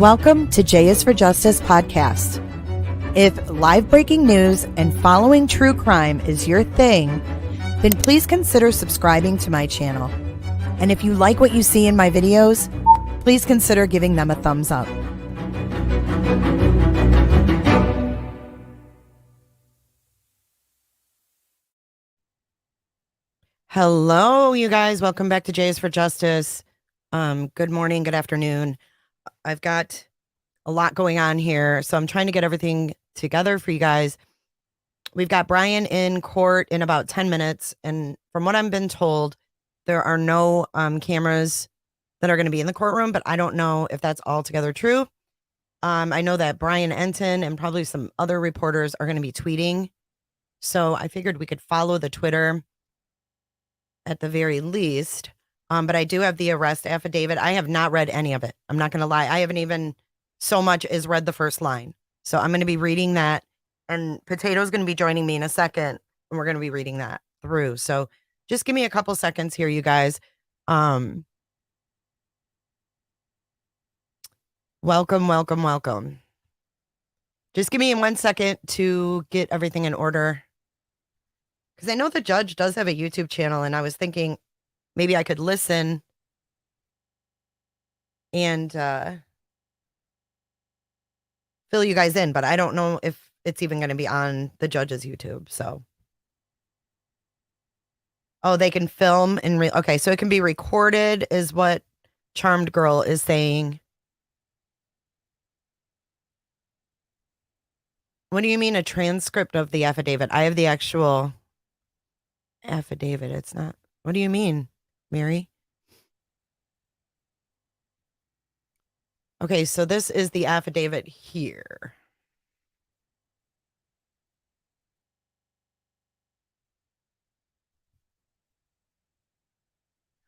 Welcome to J is for Justice podcast. If live breaking news and following true crime is your thing, then please consider subscribing to my channel. And if you like what you see in my videos, please consider giving them a thumbs up. Hello, you guys. Welcome back to J is for Justice. Good morning, good afternoon. I've got a lot going on here, so I'm trying to get everything together for you guys. We've got Bryan in court in about 10 minutes, and from what I've been told, there are no cameras that are going to be in the courtroom, but I don't know if that's altogether true. I know that Bryan Enton and probably some other reporters are going to be tweeting, so I figured we could follow the Twitter at the very least. But I do have the arrest affidavit. I have not read any of it. I'm not going to lie. I haven't even so much as read the first line. So I'm going to be reading that, and Potato's going to be joining me in a second, and we're going to be reading that through. So just give me a couple seconds here, you guys. Welcome. Just give me 1 second to get everything in order, because I know the judge does have a YouTube channel, and I was thinking maybe I could listen and fill you guys in, but I don't know if it's even going to be on the judge's YouTube. So, oh, they can film and okay, so it can be recorded, is what Charmed Girl is saying. What do you mean a transcript of the affidavit? I have the actual affidavit. It's not. What do you mean, Mary? Okay, so this is the affidavit here.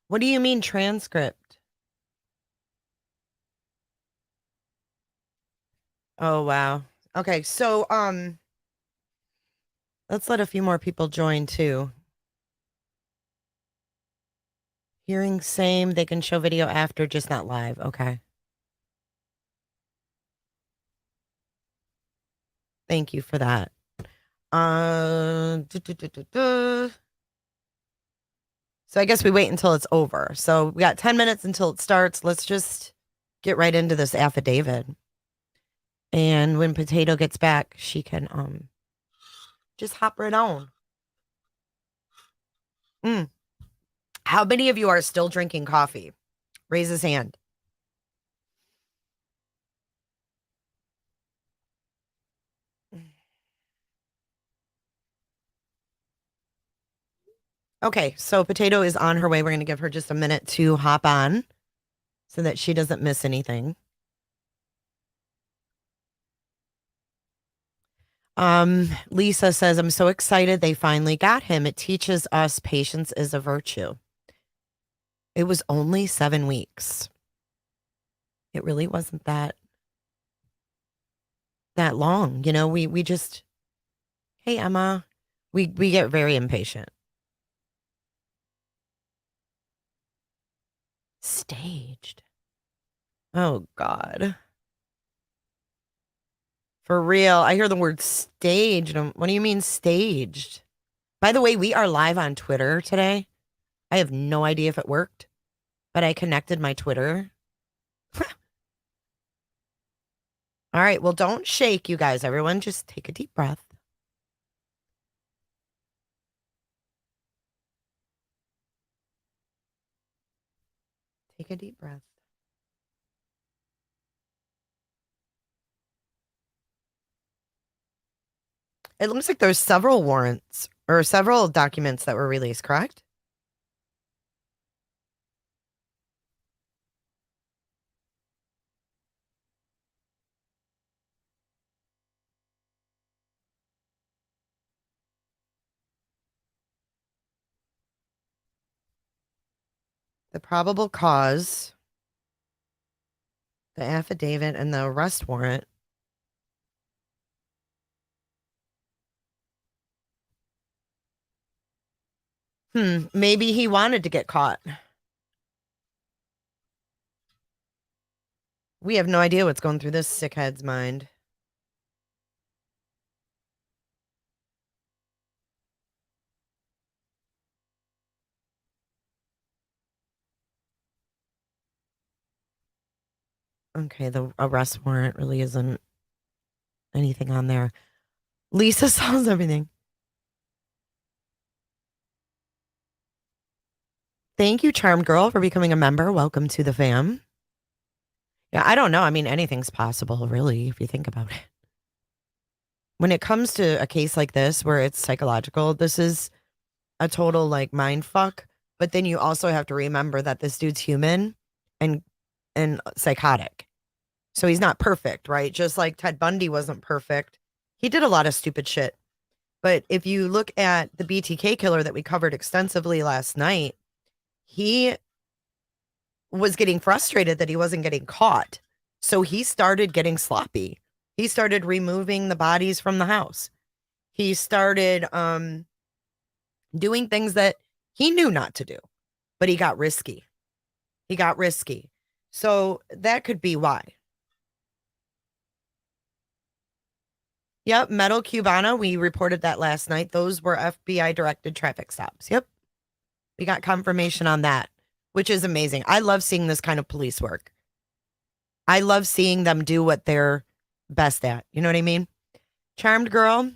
What do you mean transcript? Oh, wow. Okay, so let's let a few more people join too. Hearing same, they can show video after, just not live. Okay. Thank you for that. So I guess we wait until it's over. So we got 10 minutes until it starts. Let's just get right into this affidavit. And when Potato gets back, she can just hop right on. How many of you are still drinking coffee? Raise his hand. Okay, so Potato is on her way. We're going to give her just a minute to hop on so that she doesn't miss anything. Lisa says, I'm so excited they finally got him. It teaches us patience is a virtue. It was only 7 weeks. It really wasn't that long. You know, we just, hey, Emma, we get very impatient. Staged. Oh, God. For real. I hear the word staged. What do you mean staged? By the way, we are live on Twitter today. I have no idea if it worked, but I connected my Twitter. All right. Well, don't shake, you guys. Everyone, just take a deep breath. Take a deep breath. It looks like there's several warrants or several documents that were released, correct? The probable cause, the affidavit, and the arrest warrant. Maybe he wanted to get caught. We have no idea what's going through this sickhead's mind. Okay, the arrest warrant really isn't anything on there. Lisa solves everything. Thank you, Charmed Girl, for becoming a member. Welcome to the fam. Yeah, I don't know. I mean, anything's possible, really, if you think about it. When it comes to a case like this, where it's psychological, this is a total like mind fuck. But then you also have to remember that this dude's human and psychotic. So he's not perfect, right? Just like Ted Bundy wasn't perfect. He did a lot of stupid shit. But if you look at the BTK killer that we covered extensively last night, he was getting frustrated that he wasn't getting caught. So he started getting sloppy. He started removing the bodies from the house. He started doing things that he knew not to do, but he got risky. He got risky. So that could be why. Yep, Metal Cubana, we reported that last night. Those were FBI directed traffic stops. Yep. We got confirmation on that, which is amazing. I love seeing this kind of police work. I love seeing them do what they're best at. You know what I mean? Charmed Girl,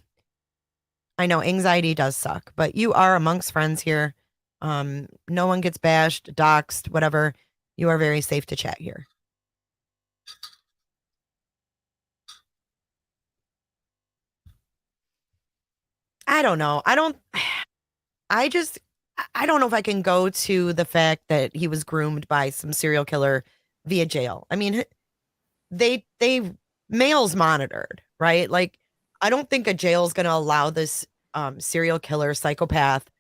I know anxiety does suck, but you are amongst friends here. No one gets bashed, doxxed, whatever. You are very safe to chat here. I don't know. I don't know if I can go to the fact that he was groomed by some serial killer via jail. I mean, they mail's monitored, right? Like, I don't think a jail is going to allow this serial killer psychopath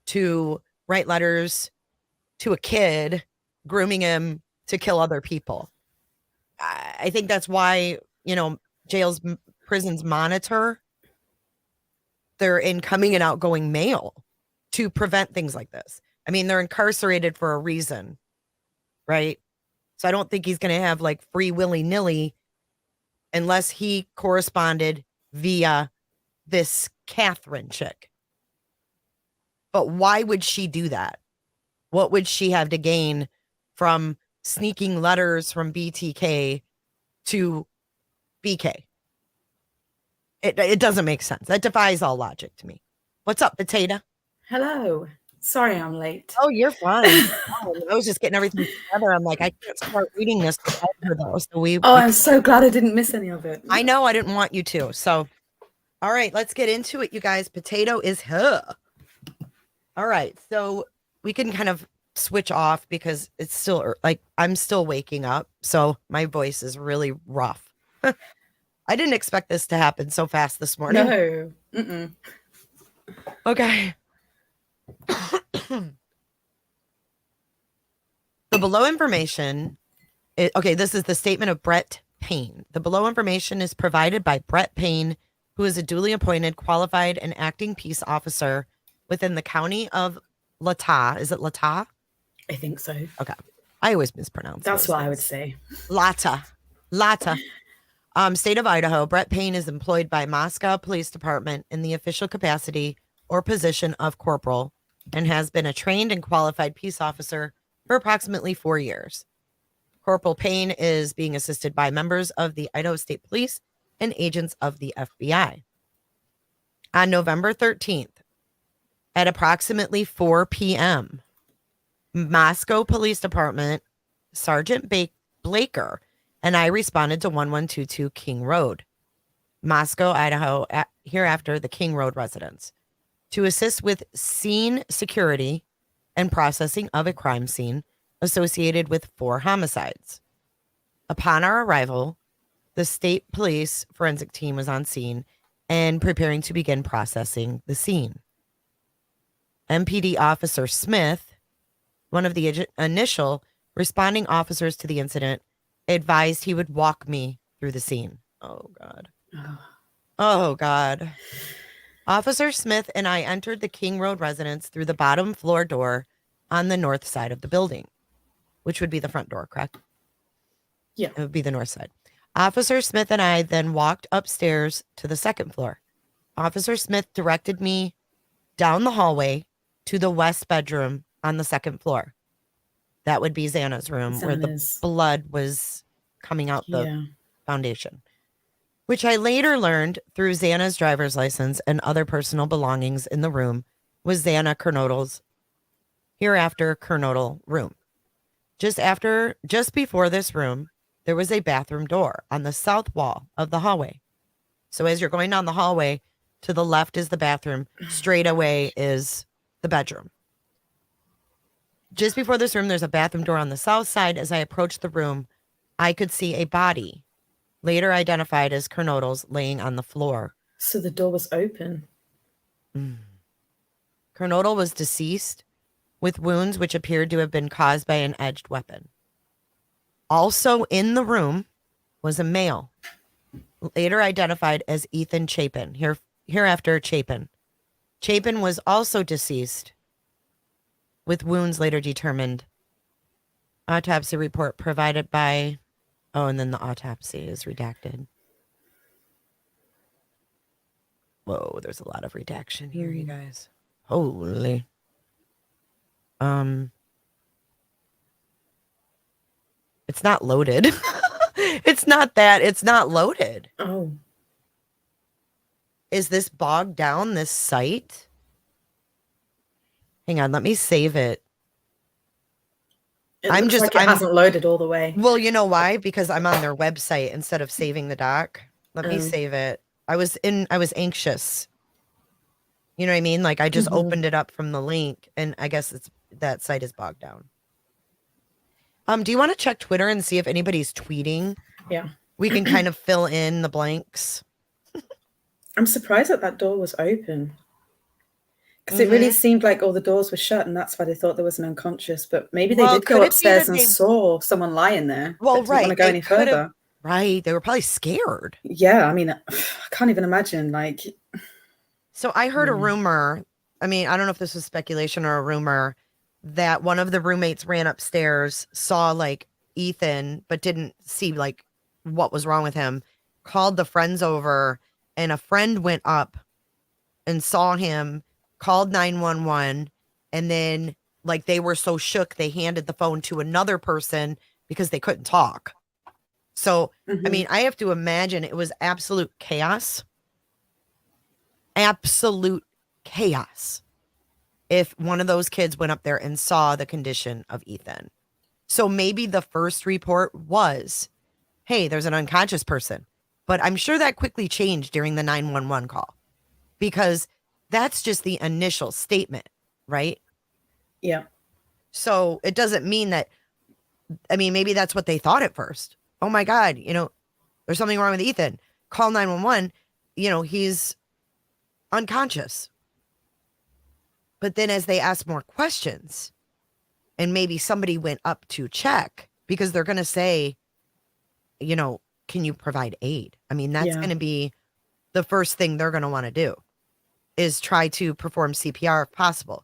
to write letters to a kid, grooming him to kill other people. I think that's why, jails, prisons monitor their incoming and outgoing mail to prevent things like this. I mean, they're incarcerated for a reason, right? So I don't think he's going to have like free willy-nilly unless he corresponded via this Catherine chick. But why would she do that? What would she have to gain from sneaking letters from BTK to BK? It doesn't make sense. That defies all logic to me. What's up, Potato? Hello. Sorry I'm late. Oh, you're fine. I was just getting everything together. I'm like, I can't start reading this without her, though. So I'm so glad I didn't miss any of it. I know I didn't want you to. So, all right, let's get into it, you guys. Potato is here. All right, so we can kind of switch off because it's still like I'm still waking up. So my voice is really rough. I didn't expect this to happen so fast this morning. No. Mm-mm. Okay. The below information, this is the statement of Brett Payne. The below information is provided by Brett Payne, who is a duly appointed, qualified, and acting peace officer within the county of Latah. Is it Latah? I think so. Okay. I always mispronounce. That's what I would say. Latah. State of Idaho. Brett Payne is employed by Moscow Police Department in the official capacity or position of corporal and has been a trained and qualified peace officer for approximately 4 years. Corporal Payne is being assisted by members of the Idaho State Police and agents of the FBI. On November 13th, at approximately 4 p.m., Moscow Police Department Sergeant Blaker and I responded to 1122 King Road, Moscow, Idaho, hereafter the King Road residence, to assist with scene security and processing of a crime scene associated with 4 homicides. Upon our arrival, the state police forensic team was on scene and preparing to begin processing the scene. MPD Officer Smith, one of the initial responding officers to the incident, advised he would walk me through the scene. Oh, God. Oh, God. Officer Smith and I entered the King Road residence through the bottom floor door on the north side of the building, which would be the front door, correct? Yeah. It would be the north side. Officer Smith and I then walked upstairs to the second floor. Officer Smith directed me down the hallway to the west bedroom on the second floor. That would be Xana's room where the blood was coming out the foundation, which I later learned through Xana's driver's license and other personal belongings in the room was Xana Kernodle's hereafter Kernodle room. Just before this room, there was a bathroom door on the south wall of the hallway. So as you're going down the hallway, to the left is the bathroom, straight away is the bedroom. Just before this room, there's a bathroom door on the south side. As I approached the room, I could see a body, later identified as Kernodle's, laying on the floor. So the door was open. Kernodle was deceased with wounds which appeared to have been caused by an edged weapon. Also in the room was a male, later identified as Ethan Chapin, hereafter Chapin. Chapin was also deceased with wounds later determined. Autopsy report provided by... Oh, and then the autopsy is redacted. Whoa, there's a lot of redaction here, you guys. Holy. It's not loaded. It's not loaded. Oh. Is this bogged down, this site? Hang on, let me save it. It hasn't loaded all the way. Well, you know why? Because I'm on their website instead of saving the doc. Let me save it. I was anxious. You know what I mean? Like I just opened it up from the link and I guess that site is bogged down. Do you want to check Twitter and see if anybody's tweeting? Yeah. We can kind of fill in the blanks. I'm surprised that door was open. Because it really seemed like all the doors were shut and that's why they thought there was an unconscious. But maybe they did go upstairs and saw someone lying there. Well, didn't want to go any further. Right. They were probably scared. Yeah. I mean, I can't even imagine. Like. So I heard a rumor. I mean, I don't know if this was speculation or a rumor that one of the roommates ran upstairs, saw like Ethan, but didn't see like what was wrong with him, called the friends over, and a friend went up and saw him, called 911, and then like they were so shook they handed the phone to another person because they couldn't talk. So I mean, I have to imagine it was absolute chaos. Absolute chaos if one of those kids went up there and saw the condition of Ethan. So maybe the first report was, hey, there's an unconscious person. But I'm sure that quickly changed during the 911 call because that's just the initial statement, right? Yeah. So it doesn't mean that, I mean, maybe that's what they thought at first. Oh my God, you know, there's something wrong with Ethan. Call 911. You know, he's unconscious. But then as they ask more questions and maybe somebody went up to check because they're going to say, you know, can you provide aid? I mean, that's going to be the first thing they're going to want to do is try to perform CPR if possible.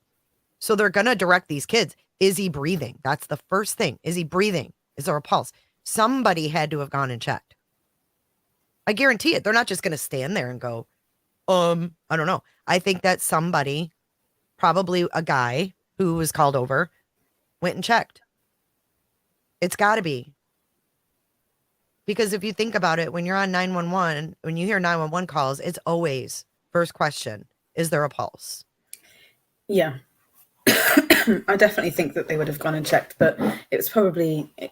So they're going to direct these kids. Is he breathing? That's the first thing. Is he breathing? Is there a pulse? Somebody had to have gone and checked. I guarantee it. They're not just going to stand there and go, I don't know. I think that somebody, probably a guy who was called over, went and checked. It's got to be. Because if you think about it, when you're on 911, when you hear 911 calls, it's always first question, is there a pulse? Yeah. I definitely think that they would have gone and checked, but it was probably a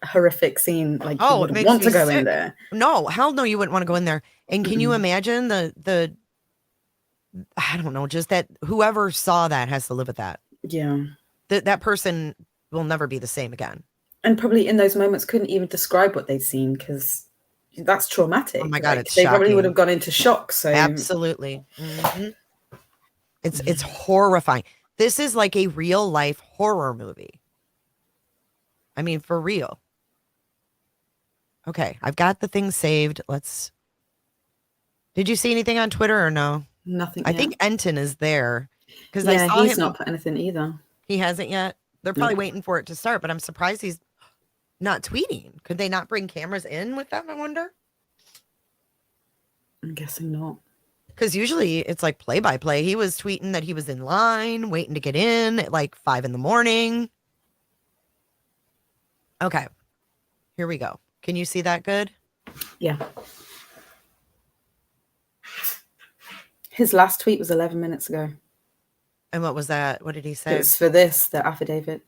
horrific scene. Like, you wouldn't want to go in there. No, hell no, you wouldn't want to go in there. And can you imagine the I don't know, just that whoever saw that has to live with that. Yeah. That person will never be the same again. And probably in those moments couldn't even describe what they'd seen because that's traumatic. Oh my God, like, it's they shocking. probably would have gone into shock. So absolutely. It's horrifying. This is like a real life horror movie. I mean, for real. Okay, I've got the thing saved. Did you see anything on Twitter or no? Nothing. I think Enton is there because I saw he's not put anything either. He hasn't yet. They're probably waiting for it to start, but I'm surprised not tweeting? Could they not bring cameras in with them, I wonder? I'm guessing not. Because usually it's like play by play. He was tweeting that he was in line waiting to get in at like 5 a.m. Okay, here we go. Can you see that good? Yeah. His last tweet was 11 minutes ago. And what was that? What did he say? It's for this, the affidavit.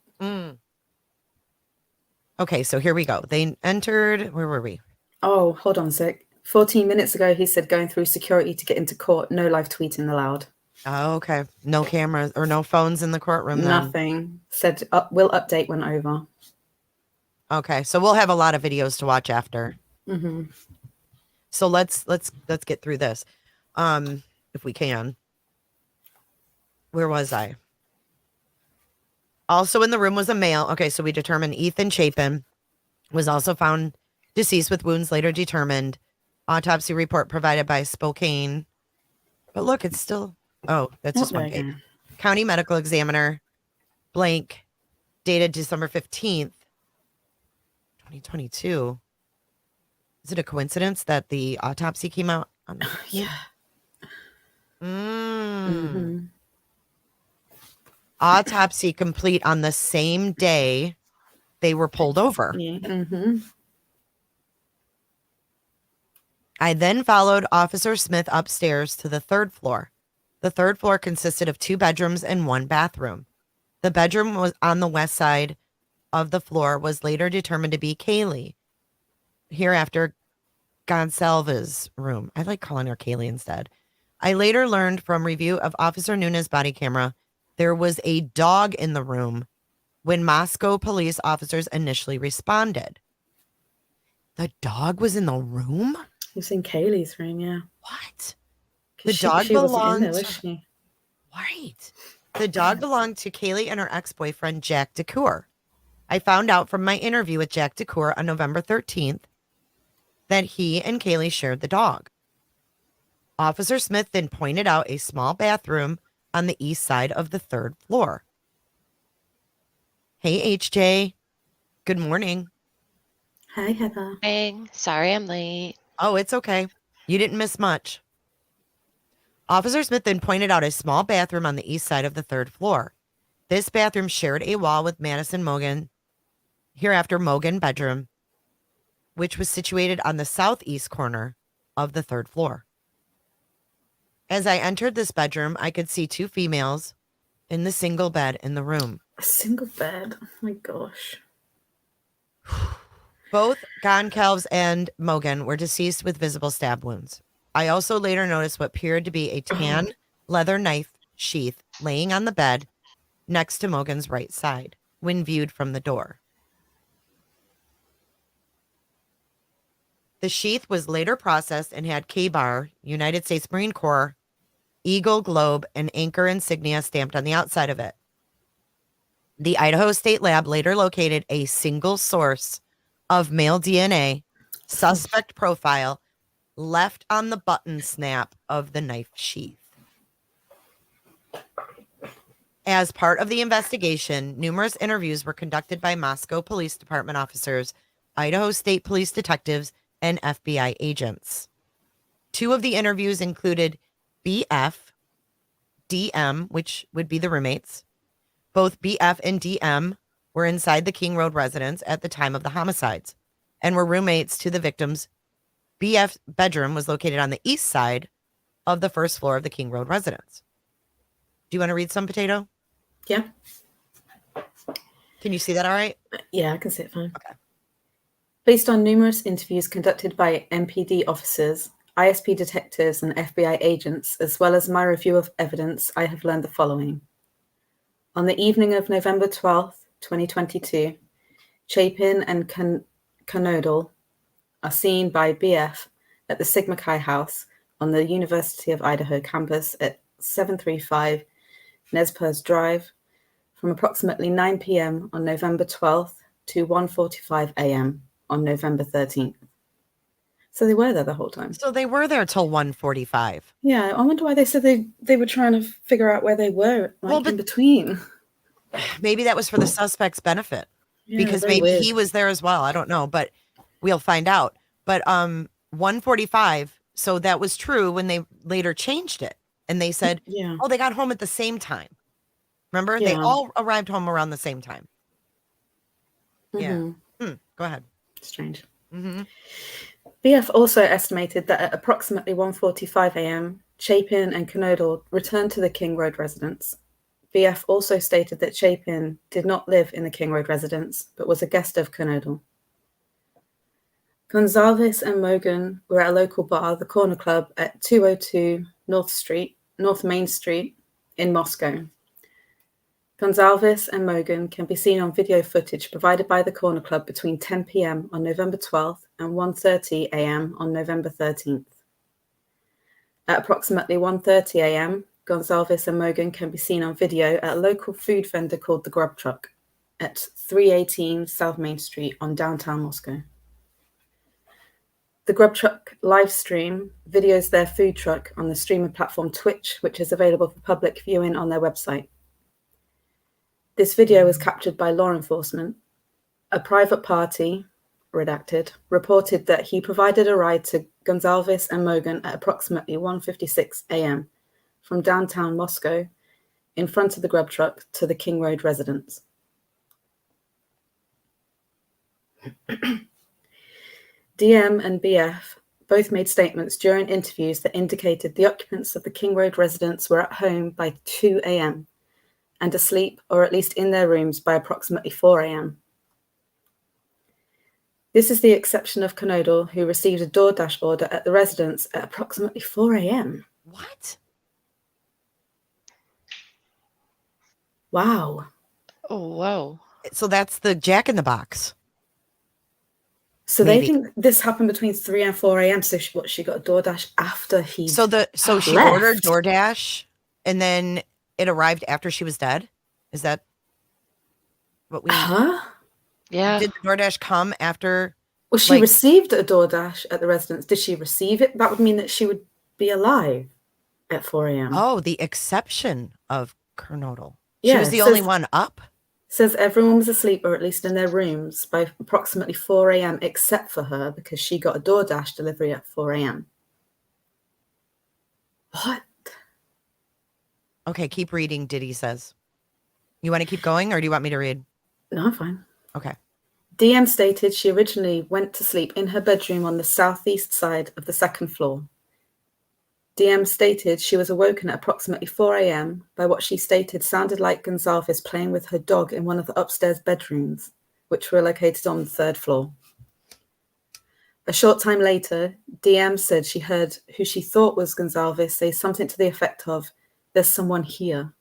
Okay, so here we go. They entered, where were we? Oh, hold on a sec. 14 minutes ago, he said going through security to get into court. No live tweeting allowed. Oh, okay. No cameras or no phones in the courtroom then? Nothing. Said we'll update when over. Okay, so we'll have a lot of videos to watch after. Mm-hmm. So let's get through this, if we can. Where was I? Also in the room was a male. Okay, so we determined Ethan Chapin was also found deceased with wounds later determined. Autopsy report provided by Spokane. But look, it's still... Oh, that's just one page. County Medical Examiner, blank, dated December 15th, 2022. Is it a coincidence that the autopsy came out on the... Yeah. Mm-hmm. Autopsy complete on the same day they were pulled over. Yeah. Mm-hmm. I then followed Officer Smith upstairs to the 3rd floor. The 3rd floor consisted of 2 bedrooms and 1 bathroom. The bedroom was on the west side of the floor was later determined to be Kaylee. Hereafter, Gonsalves' room. I like calling her Kaylee instead. I later learned from review of Officer Nunes' body camera there was a dog in the room when Moscow police officers initially responded. The dog was in the room? He was in Kaylee's room, yeah. What? The dog belonged in there, was she? Right. The dog belonged to Kaylee and her ex-boyfriend, Jack DeCoeur. I found out from my interview with Jack DeCoeur on November 13th that he and Kaylee shared the dog. Officer Smith then pointed out a small bathroom on the east side of the 3rd floor. Hey, HJ. Good morning. Hi, Heather. Hey, sorry I'm late. Oh, it's okay. You didn't miss much. Officer Smith then pointed out a small bathroom on the east side of the 3rd floor. This bathroom shared a wall with Madison Mogan, hereafter Mogan bedroom, which was situated on the southeast corner of the 3rd floor. As I entered this bedroom, I could see 2 females in the single bed in the room. A single bed? Oh my gosh. Both Goncalves and Mogan were deceased with visible stab wounds. I also later noticed what appeared to be a tan leather knife sheath laying on the bed next to Mogan's right side when viewed from the door. The sheath was later processed and had K-Bar, United States Marine Corps, Eagle Globe, and Anchor insignia stamped on the outside of it. The Idaho State Lab later located a single source of male DNA, suspect profile, left on the button snap of the knife sheath. As part of the investigation, numerous interviews were conducted by Moscow Police Department officers, Idaho State Police detectives, and FBI agents. 2 of the interviews included BF, DM, which would be the roommates. Both BF and DM were inside the King Road residence at the time of the homicides and were roommates to the victims. BF's bedroom was located on the east side of the 1st floor of the King Road residence. Do you want to read some, Potato? Yeah. Can you see that all right? Yeah, I can see it fine. Okay. Based on numerous interviews conducted by MPD officers, ISP detectives, and FBI agents, as well as my review of evidence, I have learned the following. On the evening of November 12th, 2022, Chapin and Canodal are seen by BF at the Sigma Chi house on the University of Idaho campus at 735 Nez Perce Drive from approximately 9 p.m. on November 12th to 1:45 a.m. on November 13th. So they were there the whole time. So they were there till 1:45. Yeah, I wonder why they said they were trying to figure out where they were in between. Maybe that was for the suspect's benefit. Yeah, because very maybe weird. he was there as well. I don't know, but we'll find out. But 1:45, so that was true when they later changed it. And they said, Yeah. oh, they got home at the same time. Remember? They Yeah. all arrived home around the same time. Yeah. Mm-hmm. Go ahead. Strange. Mm-hmm. BF also estimated that at approximately 1:45 a.m., Chapin and Knodel returned to the King Road residence. BF also stated that Chapin did not live in the King Road residence, but was a guest of Knodel. Gonzalez and Mogan were at a local bar, the Corner Club, at 202 North Main Street in Moscow. Gonzalez and Mogan can be seen on video footage provided by the Corner Club between 10 p.m. on November 12th and 1:30 a.m. on November 13th. At approximately 1:30 a.m., Gonzalez and Mogan can be seen on video at a local food vendor called The Grub Truck at 318 South Main Street on downtown Moscow. The Grub Truck live stream videos their food truck on the streaming platform Twitch, which is available for public viewing on their website. This video was captured by law enforcement. A private party, redacted, reported that he provided a ride to Gonzalez and Mogan at approximately 1:56 a.m. from downtown Moscow in front of the Grub Truck to the King Road residence. DM and BF both made statements during interviews that indicated the occupants of the King Road residence were at home by 2 a.m. and asleep or at least in their rooms by approximately 4 a.m. This is the exception of Knodel, who received a DoorDash order at the residence at approximately 4 a.m. What? Wow. Oh, whoa. So that's the Jack in the Box. So Maybe. they think this happened between 3 and 4 a.m. So she got a DoorDash after he So she left. ordered DoorDash and then it arrived after she was dead? Is that what we Yeah. did? The DoorDash come after? Well, she received a DoorDash at the residence. Did she receive it? That would mean that she would be alive at 4 a.m. Oh, the exception of Knodel. Yeah, She was the only one up? Says everyone was asleep or at least in their rooms by approximately 4 a.m. except for her because she got a DoorDash delivery at 4 a.m. What? Okay, keep reading, Diddy says. You want to keep going or do you want me to read? No, I'm fine. Okay. DM stated she originally went to sleep in her bedroom on the southeast side of the second floor. DM stated she was awoken at approximately 4 a.m. by what she stated sounded like Gonzalez playing with her dog in one of the upstairs bedrooms, which were located on the third floor. A short time later, DM said she heard who she thought was Gonzalez say something to the effect of, "There's someone here."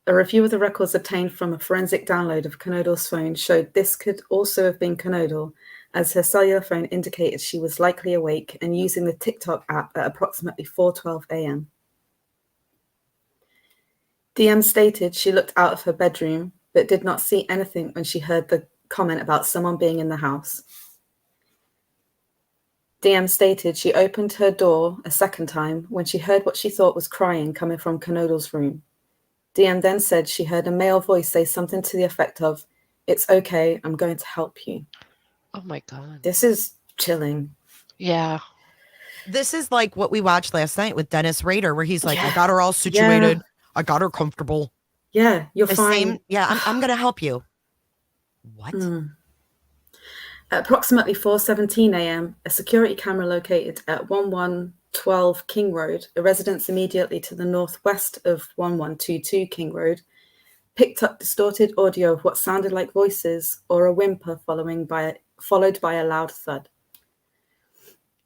A review of the records obtained from a forensic download of Knodel's phone showed this could also have been Knodel, as her cellular phone indicated she was likely awake and using the TikTok app at approximately 4:12 a.m. DM stated she looked out of her bedroom, but did not see anything when she heard the comment about someone being in the house. DM stated she opened her door a second time when she heard what she thought was crying coming from Knodel's room. DM then said she heard a male voice say something to the effect of, "It's okay, I'm going to help you." Oh my God. This is chilling. Yeah. This is like what we watched last night with Dennis Rader, where he's like, Yeah. I got her all situated. Yeah. I got her comfortable. Yeah, you're The fine. same. Yeah, I'm going to help you. What? At approximately 4:17 a.m., a security camera located at 1112 King Road, a residence immediately to the northwest of 1122 King Road, picked up distorted audio of what sounded like voices or a whimper followed by a loud thud.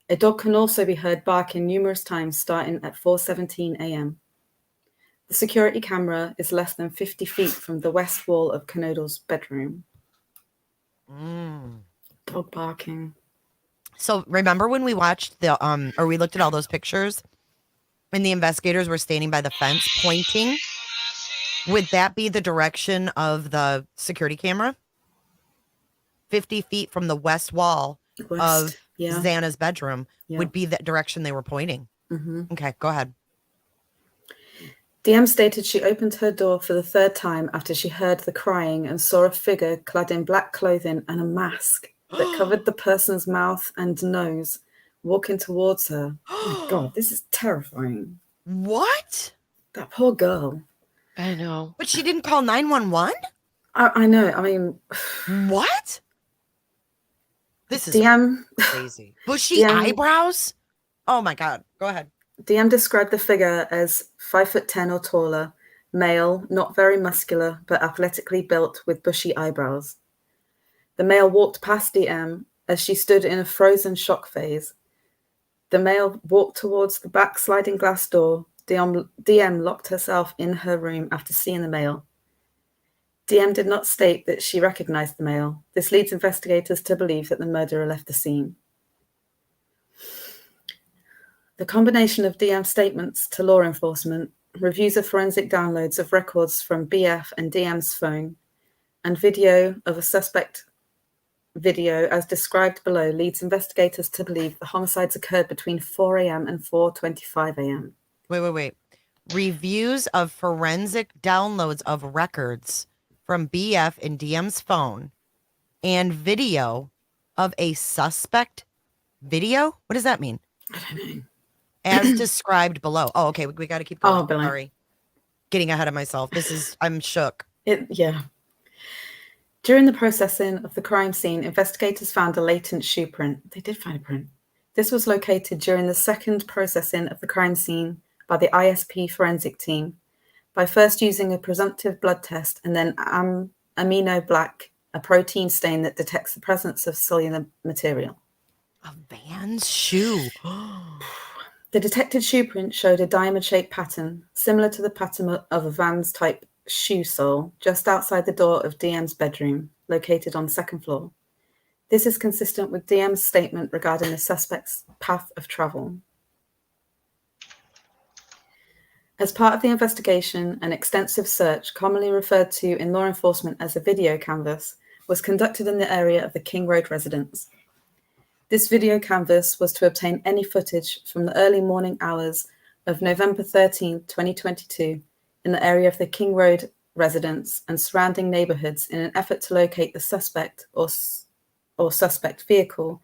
A dog can also be heard barking numerous times starting at 4:17 a.m. The security camera is less than 50 feet from the west wall of Knodel's bedroom. Dog barking. So remember when we watched or we looked at all those pictures when the investigators were standing by the fence pointing? Would that be the direction of the security camera? 50 feet from the west wall of Xana's bedroom would be the direction they were pointing. Okay, go ahead. DM stated she opened her door for the third time after she heard the crying and saw a figure clad in black clothing and a mask that covered the person's mouth and nose walking towards her. Oh my God, this is terrifying. What? That poor girl. I know. But she didn't call 911? I know. I mean, what? This is DM crazy. Bushy eyebrows? Oh my God. Go ahead. DM described the figure as 5'10" or taller, male, not very muscular, but athletically built with bushy eyebrows. The male walked past DM as she stood in a frozen shock phase. The male walked towards the back sliding glass door. DM locked herself in her room after seeing the male. DM did not state that she recognized the male. This leads investigators to believe that the murderer left the scene. The combination of DM's statements to law enforcement, reviews of forensic downloads of records from BF and DM's phone, and video of a suspect video as described below leads investigators to believe the homicides occurred between 4 a.m. and 4:25 a.m. Wait. Reviews of forensic downloads of records from BF and DM's phone and video of a suspect video? What does that mean? I don't know. As described below. Oh, okay. We got to keep going. Oh, Billy. Sorry. Getting ahead of myself. I'm shook. Yeah. During the processing of the crime scene, investigators found a latent shoe print. They did find a print. This was located during the second processing of the crime scene by the ISP forensic team by first using a presumptive blood test and then amino black, a protein stain that detects the presence of cellular material. A Vans shoe. The detected shoe print showed a diamond-shaped pattern, similar to the pattern of a Vans-type shoe sole, just outside the door of DM's bedroom, located on the second floor. This is consistent with DM's statement regarding the suspect's path of travel. As part of the investigation, an extensive search, commonly referred to in law enforcement as a video canvass, was conducted in the area of the King Road residence. This video canvass was to obtain any footage from the early morning hours of November 13, 2022, in the area of the King Road residence and surrounding neighborhoods in an effort to locate the suspect or suspect vehicle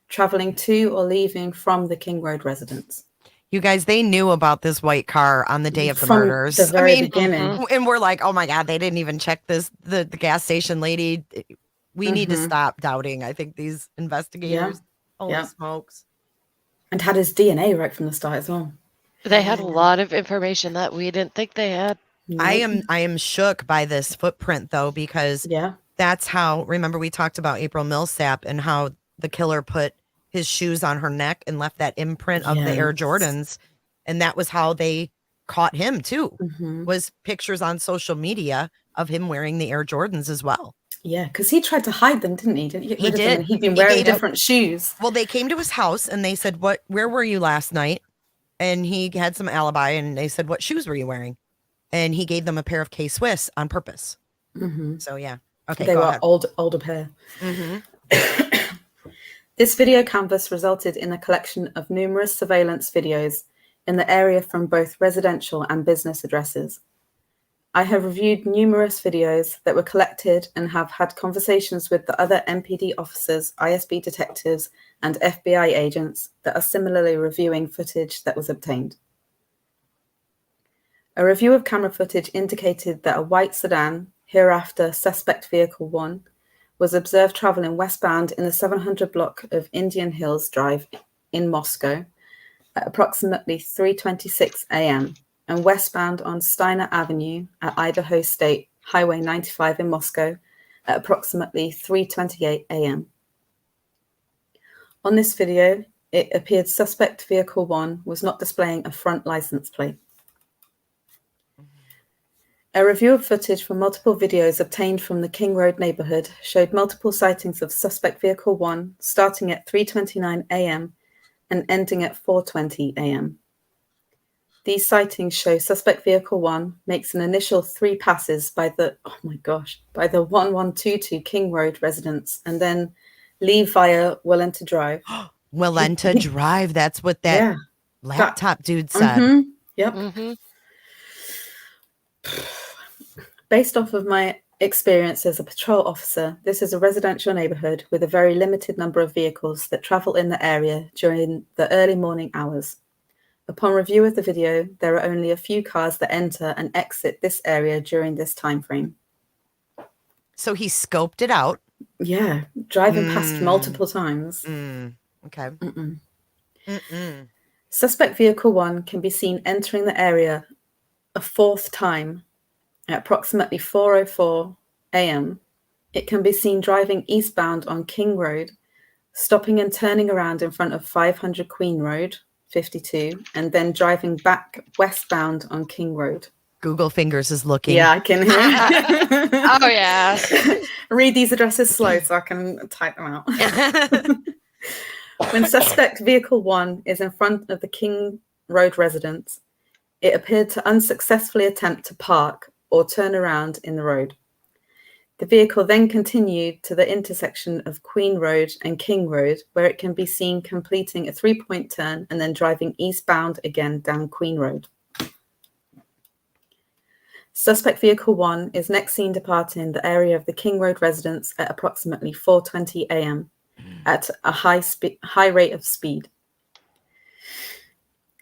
traveling to or leaving from the King Road residence. You guys, they knew about this white car on the day of the From murders. the very beginning. And we're like, oh my God, they didn't even check the gas station lady. We need to stop doubting, I think, these investigators. Yeah. Holy smokes. And had his DNA right from the start as well. They had a lot of information that we didn't think they had. I am shook by this footprint, though, because that's how, remember we talked about April Millsap and how the killer put his shoes on her neck and left that imprint of the Air Jordans. And that was how they caught him, too, was pictures on social media of him wearing the Air Jordans as well. Yeah, because he tried to hide them, didn't he? Didn't he? He did. He'd been wearing different shoes. Well, they came to his house and they said, where were you last night? And he had some alibi and they said, what shoes were you wearing? And he gave them a pair of K-Swiss on purpose. So, yeah. Okay, they go were ahead. older pair. This video canvas resulted in a collection of numerous surveillance videos in the area from both residential and business addresses. I have reviewed numerous videos that were collected and have had conversations with the other MPD officers, ISB detectives, and FBI agents that are similarly reviewing footage that was obtained. A review of camera footage indicated that a white sedan, hereafter Suspect Vehicle 1, was observed traveling westbound in the 700 block of Indian Hills Drive in Moscow at approximately 3:26 a.m. and westbound on Steiner Avenue at Idaho State Highway 95 in Moscow at approximately 3:28 a.m. On this video, it appeared Suspect Vehicle 1 was not displaying a front license plate. A review of footage from multiple videos obtained from the King Road neighborhood showed multiple sightings of Suspect Vehicle 1 starting at 3:29 a.m. and ending at 4:20 a.m. These sightings show Suspect Vehicle 1 makes an initial 3 passes by the 1122 King Road residence and then leave via Wellenta Drive. Wellenta Drive, that's what that laptop dude said. Yep. Based off of my experience as a patrol officer, this is a residential neighborhood with a very limited number of vehicles that travel in the area during the early morning hours. Upon review of the video, there are only a few cars that enter and exit this area during this time frame. So he scoped it out. Yeah, driving past multiple times. Okay. Suspect vehicle 1 can be seen entering the area a fourth time at approximately 4:04 a.m. It can be seen driving eastbound on King Road, stopping and turning around in front of 500 Queen Road, 52, and then driving back westbound on King Road. Google Fingers is looking. Yeah, I can hear. Oh, yeah. Read these addresses slow so I can type them out. When suspect vehicle 1 is in front of the King Road residence, it appeared to unsuccessfully attempt to park or turn around in the road. The vehicle then continued to the intersection of Queen Road and King Road, where it can be seen completing a 3-point turn and then driving eastbound again down Queen Road. Suspect vehicle 1 is next seen departing the area of the King Road residence at approximately 4:20 a.m. at a high rate of speed.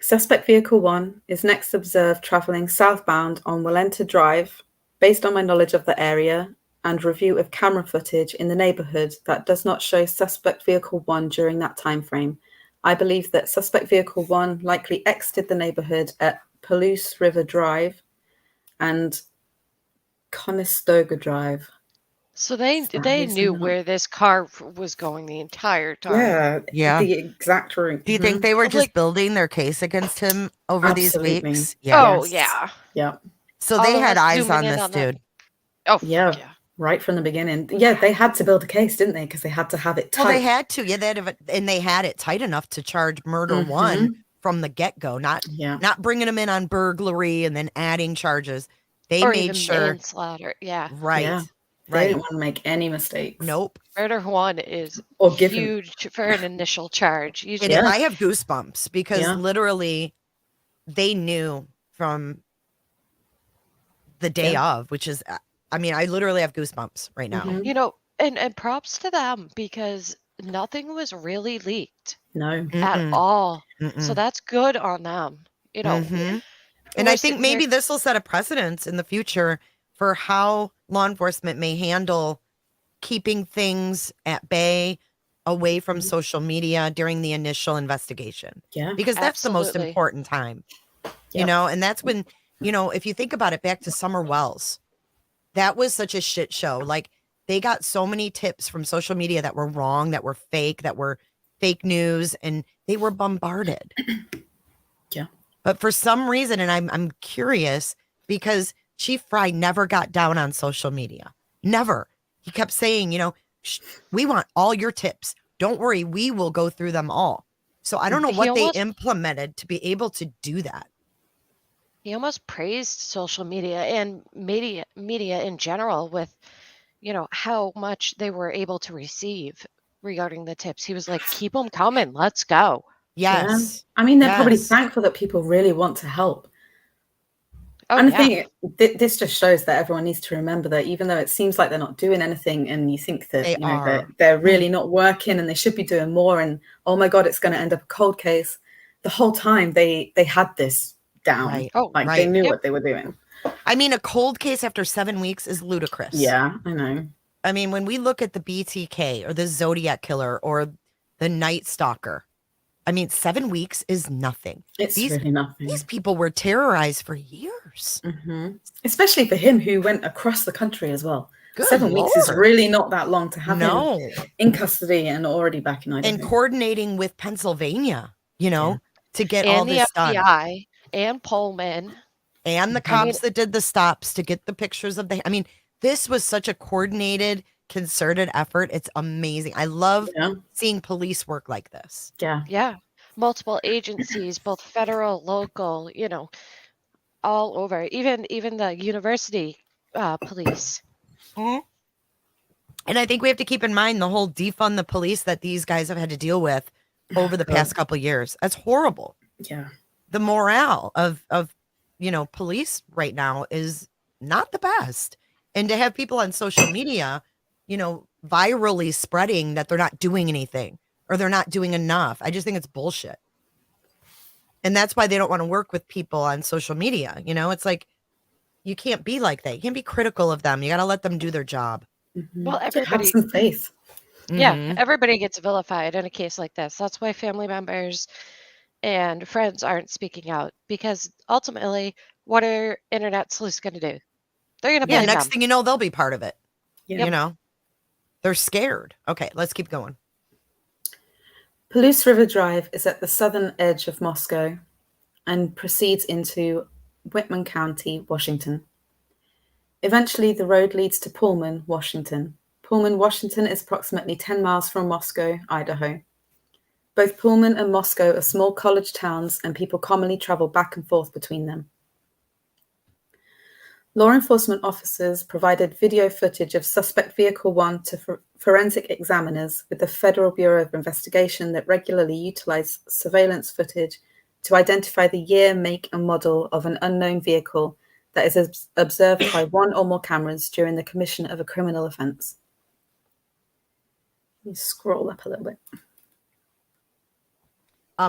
Suspect vehicle 1 is next observed traveling southbound on Walenta Drive. Based on my knowledge of the area and review of camera footage in the neighborhood that does not show suspect vehicle 1 during that time frame, I believe that suspect vehicle 1 likely exited the neighborhood at Palouse River Drive and Conestoga Drive. So they knew where this car was going the entire time. Yeah. The exact route. Do you think they were just Like- building their case against him over these Absolutely. weeks? Yeah. Oh, Yes. yeah. Yeah. So All they of had us eyes zooming on in this on that. dude. Oh, Yeah. yeah. Right from the beginning. Yeah, they had to build a case, didn't they? Because they had to have it tight. Well, they had to. Yeah, they had it tight enough to charge murder one from the get-go, not bringing him in on burglary and then adding charges. They Or made even sure. manslaughter. Yeah. Right. Yeah. They didn't want to make any mistakes. Nope. Murder 1 is Or give him. huge for an initial charge. You And just, I have goosebumps because literally they knew from the day of, which is, I mean, I literally have goosebumps right now. you know, and props to them because nothing was really leaked No. at all. So that's good on them. You know, And I think maybe this will set a precedence in the future for how law enforcement may handle keeping things at bay, away from social media during the initial investigation. Yeah. Because that's the most Absolutely. important time, you know, and that's when, you know, if you think about it, back to Summer Wells, that was such a shit show. Like they got so many tips from social media that were wrong, that were fake news, and they were bombarded. Yeah. But for some reason, and I'm curious, because Chief Fry never got down on social media. Never. He kept saying, you know, we want all your tips. Don't worry, we will go through them all. So I don't know what they implemented to be able to do that. He almost praised social media and media in general with, you know, how much they were able to receive regarding the tips. He was like, keep them coming. Let's go. Yes. Yeah. I mean, they're probably thankful that people really want to help. Oh, And I think this just shows that everyone needs to remember that even though it seems like they're not doing anything and you think that they're really not working and they should be doing more and, oh my God, it's going to end up a cold case. The whole time they had this down. Right. They knew what they were doing. I mean, a cold case after 7 weeks is ludicrous. Yeah, I know. I mean, when we look at the BTK or the Zodiac Killer or the Night Stalker, I mean, 7 weeks is nothing. It's really nothing. These people were terrorized for years. Especially for him who went across the country as well. Good 7 weeks is really not that long to have him in custody and already back in Idaho. And coordinating with Pennsylvania, you know, to get all and the this done. FBI and Pullman. And the cops that did the stops to get the pictures of I mean, this was such a coordinated, concerted effort. It's amazing. I love seeing police work like this. Yeah. Multiple agencies, both federal, local, you know, all over. Even the university police. And I think we have to keep in mind the whole defund the police that these guys have had to deal with over the past couple of years. That's horrible. Yeah. The morale of you know, police right now is not the best. And to have people on social media, virally spreading that they're not doing anything or they're not doing enough. I just think it's bullshit. And that's why they don't want to work with people on social media. It's like, you can't be like that. You can't be critical of them. You got to let them do their job. Well, Have everybody, some faith. yeah, everybody gets vilified in a case like this. That's why family members and friends aren't speaking out, because ultimately, what are internet sleuths going to do? They're going to Yeah, blame next them. thing you know, they'll be part of it. Yeah. They're scared. Okay, let's keep going. Palouse River Drive is at the southern edge of Moscow and proceeds into Whitman County, Washington. Eventually, the road leads to Pullman, Washington. Pullman, Washington is approximately 10 miles from Moscow, Idaho. Both Pullman and Moscow are small college towns, and people commonly travel back and forth between them. Law enforcement officers provided video footage of suspect vehicle 1 to forensic examiners with the Federal Bureau of Investigation that regularly utilize surveillance footage to identify the year, make, and model of an unknown vehicle that is observed by one or more cameras during the commission of a criminal offense. Let me scroll up a little bit.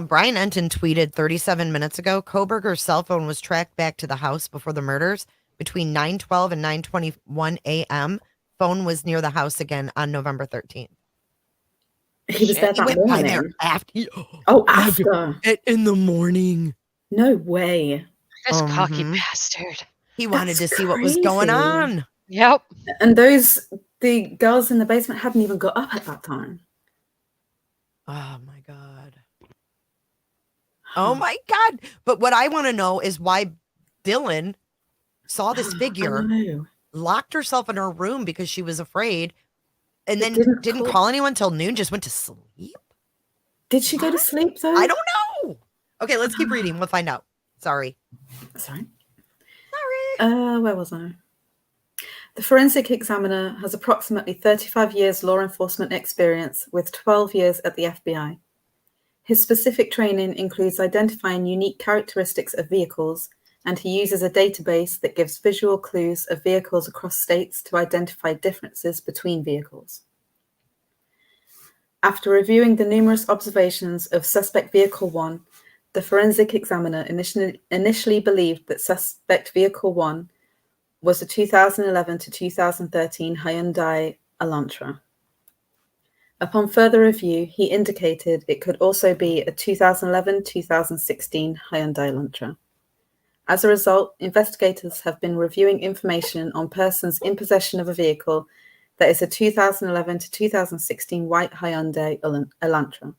Brian Enton tweeted 37 minutes ago, Kohberger's cell phone was tracked back to the house before the murders between 9:12 and 9:21 a.m. Phone was near the house again on November 13th. He was there He that went by morning. there after. After. In the morning. No way. This cocky bastard. He wanted That's to see what was going crazy. on. Yep. And the girls in the basement hadn't even got up at that time. Oh my God. Oh my God. But what I want to know is why Dylan saw this figure, locked herself in her room because she was afraid, and then didn't call anyone till noon, just went to sleep. Did she go to sleep though? I don't know. Okay, let's keep reading. We'll find out. Sorry. Where was I? The forensic examiner has approximately 35 years law enforcement experience with 12 years at the FBI. His specific training includes identifying unique characteristics of vehicles, and he uses a database that gives visual clues of vehicles across states to identify differences between vehicles. After reviewing the numerous observations of suspect vehicle 1, the forensic examiner initially believed that suspect vehicle 1 was a 2011 to 2013 Hyundai Elantra. Upon further review, he indicated it could also be a 2011-2016 Hyundai Elantra. As a result, investigators have been reviewing information on persons in possession of a vehicle that is a 2011 to 2016 white Hyundai Elantra.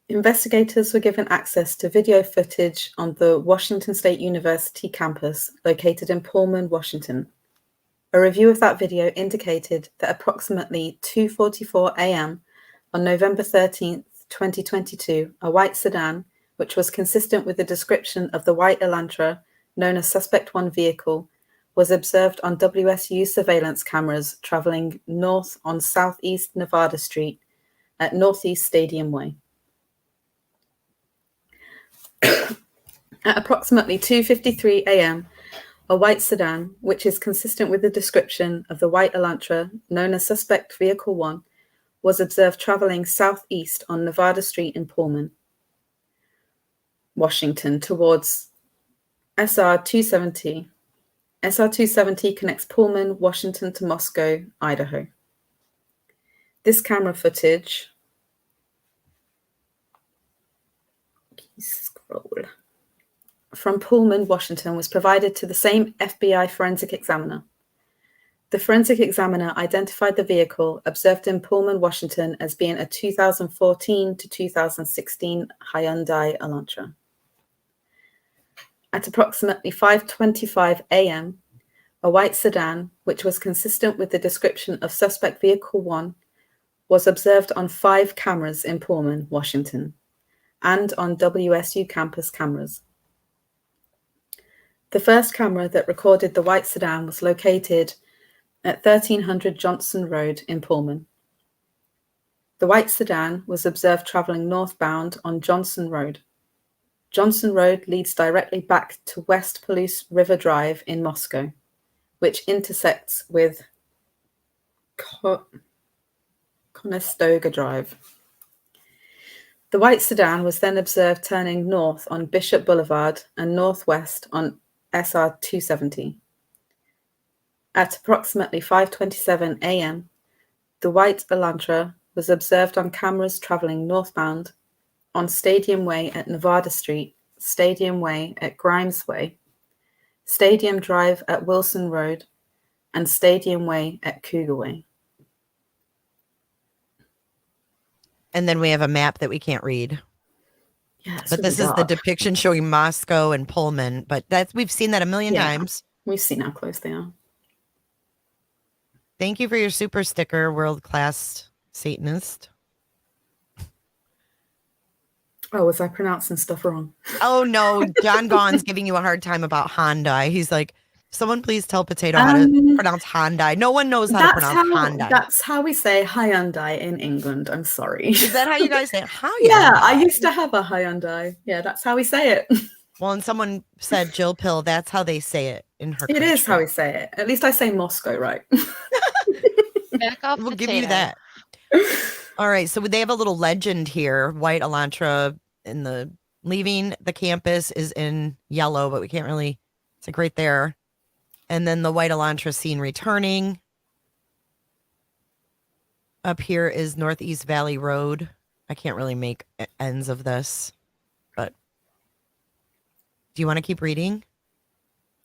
Investigators were given access to video footage on the Washington State University campus located in Pullman, Washington. A review of that video indicated that approximately 2:44 a.m. on November 13, 2022, a white sedan, which was consistent with the description of the white Elantra, known as Suspect 1 vehicle, was observed on WSU surveillance cameras traveling north on Southeast Nevada Street at Northeast Stadium Way. At approximately 2:53 a.m., a white sedan, which is consistent with the description of the white Elantra, known as Suspect Vehicle 1, was observed traveling southeast on Nevada Street in Pullman, Washington, towards SR 270. SR 270 connects Pullman, Washington to Moscow, Idaho. This camera footage from Pullman, Washington was provided to the same FBI forensic examiner. The forensic examiner identified the vehicle observed in Pullman, Washington as being a 2014 to 2016 Hyundai Elantra. At approximately 5:25 a.m., a white sedan, which was consistent with the description of suspect vehicle 1, was observed on 5 cameras in Pullman, Washington, and on WSU campus cameras. The first camera that recorded the white sedan was located at 1300 Johnson Road in Pullman. The white sedan was observed traveling northbound on Johnson Road. Johnson Road leads directly back to West Palouse River Drive in Moscow, which intersects with Conestoga Drive. The white sedan was then observed turning north on Bishop Boulevard and northwest on SR 270. At approximately 5:27 a.m., the white Elantra was observed on cameras traveling northbound on Stadium Way at Nevada Street, Stadium Way at Grimes Way, Stadium Drive at Wilson Road, and Stadium Way at Cougar Way. And then we have a map that we can't read. Yeah, it's but really this is the dark. depiction showing Moscow and Pullman. But we've seen that a million times. We've seen how close they are. Thank you for your super sticker, world-class Satanist. Oh, was I pronouncing stuff wrong? Oh, no. John Gaughan's giving you a hard time about Hyundai. He's like, someone please tell Potato how to pronounce Hyundai. No one knows how to pronounce Hyundai. That's how we say Hyundai in England. I'm sorry. Is that how you guys say it? Hyundai. Yeah, I used to have a Hyundai. Yeah, that's how we say it. Well, and someone said, Jill Pill, that's how they say it in her country. It is how we say it. At least I say Moscow right. Back off. We'll give you that. All right. So they have a little legend here. White Elantra in the leaving the campus is in yellow, but we can't really, it's like right there. And then the white Elantra seen returning. Up here is Northeast Valley Road. I can't really make ends of this, but do you want to keep reading?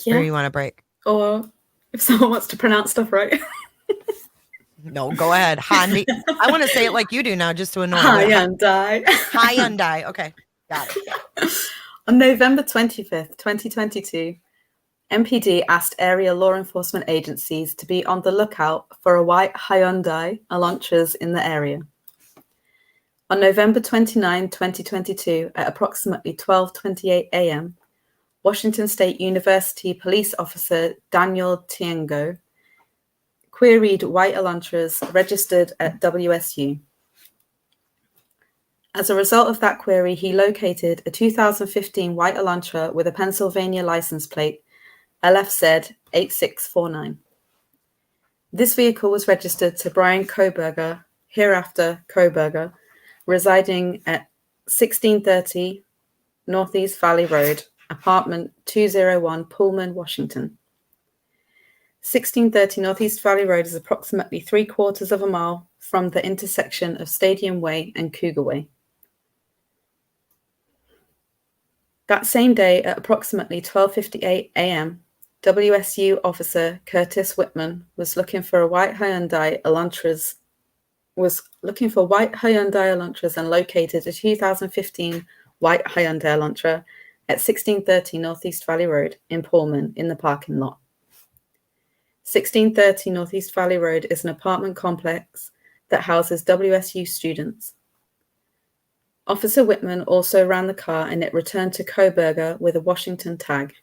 Yeah. Or you want to break? Or if someone wants to pronounce stuff right. No, go ahead. Hyundai. I want to say it like you do now, just to annoy you. Hyundai. Hyundai. Okay, got it. On November 25th, 2022, MPD asked area law enforcement agencies to be on the lookout for a white Hyundai Elantras in the area. On November 29, 2022, at approximately 12:28 a.m., Washington State University police officer Daniel Tiengo queried white Elantras registered at WSU. As a result of that query, he located a 2015 white Elantra with a Pennsylvania license plate, LFZ 8649. This vehicle was registered to Bryan Kohberger, hereafter Kohberger, residing at 1630 Northeast Valley Road, apartment 201, Pullman, Washington. 1630 Northeast Valley Road is approximately 3/4 of a mile from the intersection of Stadium Way and Cougar Way. That same day at approximately 12:58 a.m., WSU officer Curtis Whitman was looking for white Hyundai Elantras and located a 2015 white Hyundai Elantra at 1630 Northeast Valley Road in Pullman in the parking lot. 1630 Northeast Valley Road is an apartment complex that houses WSU students. Officer Whitman also ran the car and it returned to Kohberger with a Washington tag.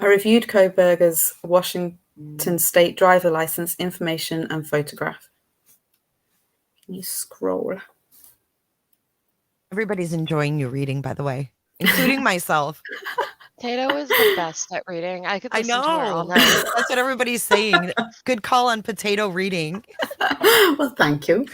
I reviewed Kohberger's Washington State driver license information and photograph. Can you scroll? Everybody's enjoying you reading, by the way, including myself. Potato is the best at reading. I could listen to her all know. night. That's what everybody's saying. Good call on Potato reading. Well, thank you.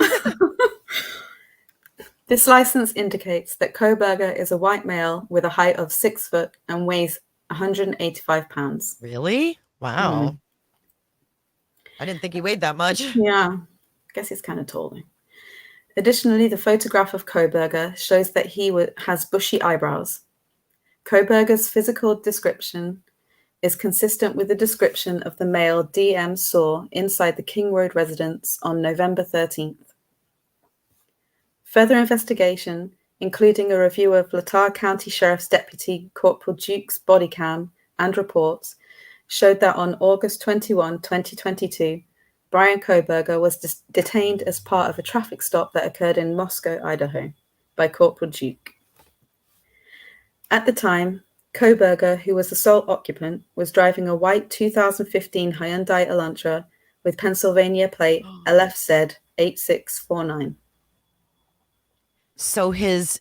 This license indicates that Kohberger is a white male with a height of 6 foot and weighs 185 pounds. Really? Wow. I didn't think he weighed that much. Yeah, I guess he's kind of tall though. Additionally, the photograph of Kohberger shows that he has bushy eyebrows. Kohberger's physical description is consistent with the description of the male DM saw inside the King Road residence on November 13th. Further investigation, including a review of Latah County Sheriff's Deputy Corporal Duke's body cam and reports, showed that on August 21, 2022, Bryan Kohberger was detained as part of a traffic stop that occurred in Moscow, Idaho, by Corporal Duke. At the time, Kohberger, who was the sole occupant, was driving a white 2015 Hyundai Elantra with Pennsylvania plate LFZ 8649. So his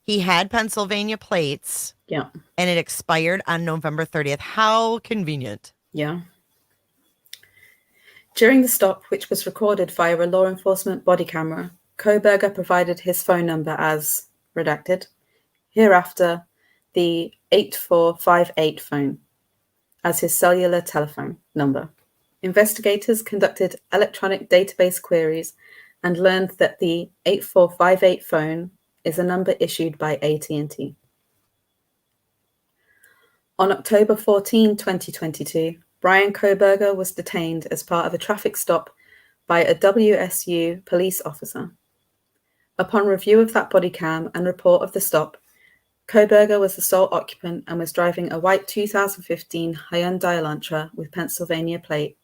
He had Pennsylvania plates. Yeah. And it expired on November 30th. How convenient. Yeah. During the stop, which was recorded via a law enforcement body camera, Kohberger provided his phone number as redacted, hereafter the 8458 phone, as his cellular telephone number. Investigators conducted electronic database queries and learned that the 8458 phone is a number issued by AT&T. On October 14, 2022, Bryan Kohberger was detained as part of a traffic stop by a WSU police officer. Upon review of that body cam and report of the stop, Kohberger was the sole occupant and was driving a white 2015 Hyundai Elantra with Pennsylvania plate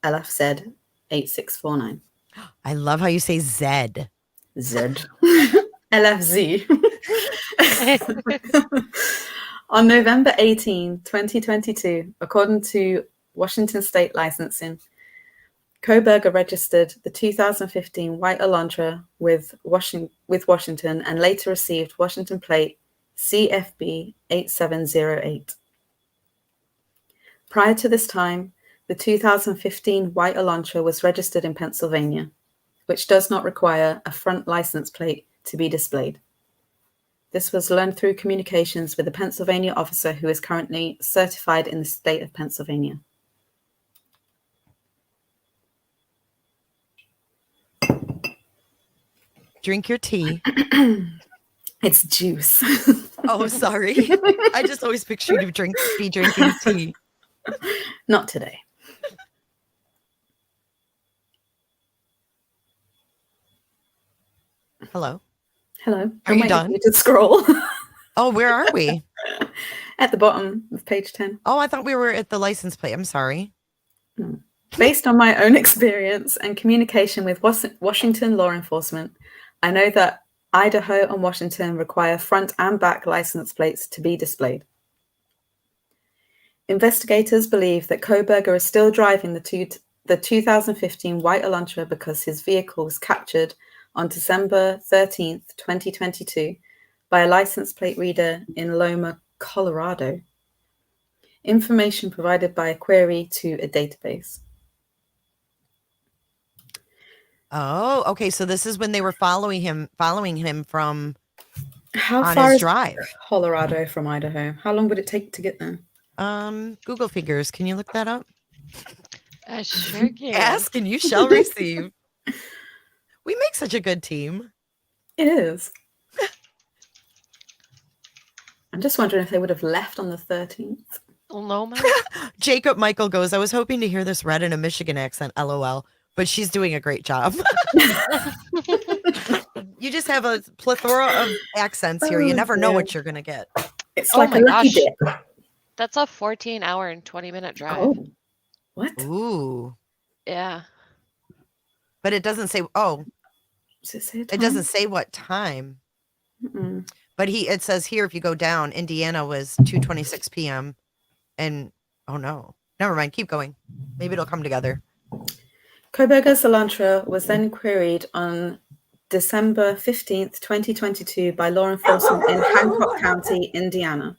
LFZ 8649. I love how you say Zed. Z. LFZ. On November 18, 2022, according to Washington State Licensing, Kohberger registered the 2015 white Elantra with Washington and later received Washington plate CFB 8708. Prior to this time, the 2015 white Elantra was registered in Pennsylvania, which does not require a front license plate to be displayed. This was learned through communications with a Pennsylvania officer who is currently certified in the state of Pennsylvania. Drink your tea. It's juice. Oh, sorry. I just always pictured you be drinking tea. Not today. Hello. Hello. Are you done? You to scroll. Oh, where are we? At the bottom of page 10. Oh, I thought we were at the license plate. I'm sorry. Based on my own experience and communication with Washington law enforcement, I know that Idaho and Washington require front and back license plates to be displayed. Investigators believe that Kohberger is still driving the 2015 white Elantra because his vehicle was captured on December 13th, 2022, by a license plate reader in Loma, Colorado. Information provided by a query to a database. Oh, okay. So this is when they were following him from How on far his is drive. Colorado from Idaho? How long would it take to get there? Google figures. Can you look that up? I sure can. Ask and you shall receive. We make such a good team. It is. I'm just wondering if they would have left on the 13th. Loma? Jacob Michael goes, I was hoping to hear this read in a Michigan accent, LOL, but she's doing a great job. You just have a plethora of accents here. You never know what you're going to get. It's Oh like my a lucky gosh. dip. That's a 14-hour and 20-minute drive. Oh, what? Ooh. Yeah. But it doesn't say, oh, Does it say a it time? doesn't say what time. Mm-mm. But it says here, if you go down, Indiana was 2:26 p.m. And, oh no, never mind. Keep going. Maybe it'll come together. Kohberger's Elantra was then queried on December 15th, 2022 by law enforcement in Hancock County, Indiana.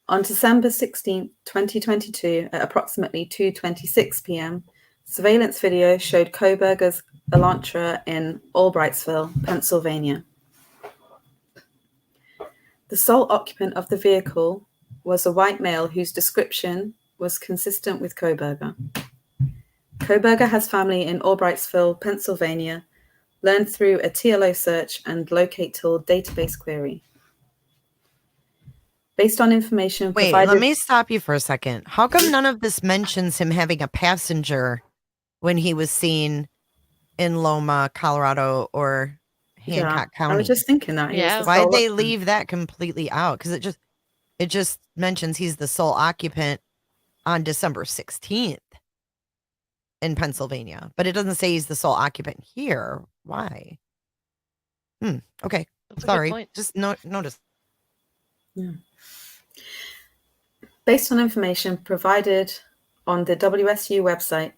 On December 16th, 2022, at approximately 2:26 p.m., surveillance video showed Kohberger's Elantra in Albrightsville, Pennsylvania. The sole occupant of the vehicle was a white male whose description was consistent with Kohberger. Kohberger has family in Albrightsville, Pennsylvania, learned through a TLO search and locate tool database query. Based on information Wait, provided... let me stop you for a second. How come none of this mentions him having a passenger when he was seen in Loma, Colorado, or Hancock County? I was just thinking that. Yeah. Why'd they leave that completely out? Because it just mentions he's the sole occupant on December 16th in Pennsylvania, but it doesn't say he's the sole occupant here. Why? Okay. That's a good Sorry. point. Just notice. Yeah. Based on information provided on the WSU website,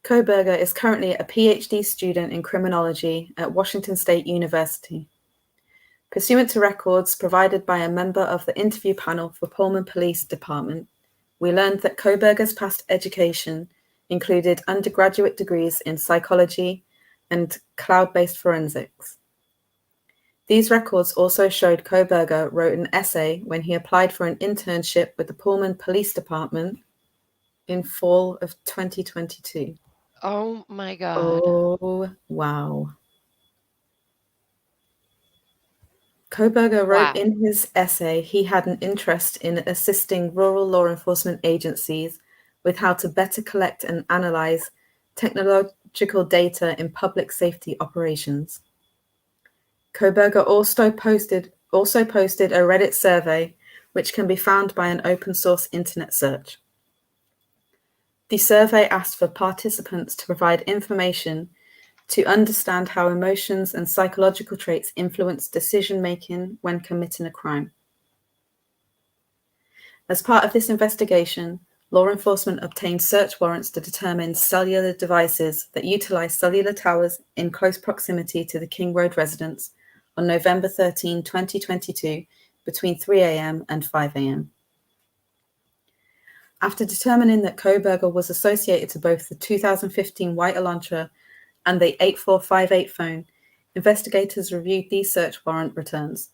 Kohberger is currently a PhD student in criminology at Washington State University. Pursuant to records provided by a member of the interview panel for Pullman Police Department, we learned that Kohberger's past education included undergraduate degrees in psychology and cloud-based forensics. These records also showed Kohberger wrote an essay when he applied for an internship with the Pullman Police Department in fall of 2022. Oh my God. Oh, wow. Kohberger wrote Wow. in his essay he had an interest in assisting rural law enforcement agencies with how to better collect and analyze technological data in public safety operations. Kohberger also posted a Reddit survey, which can be found by an open source internet search. The survey asked for participants to provide information to understand how emotions and psychological traits influence decision-making when committing a crime. As part of this investigation, law enforcement obtained search warrants to determine cellular devices that utilize cellular towers in close proximity to the King Road residence on November 13, 2022, between 3 a.m. and 5 a.m. After determining that Kohberger was associated to both the 2015 white Elantra and the 8458 phone, investigators reviewed these search warrant returns.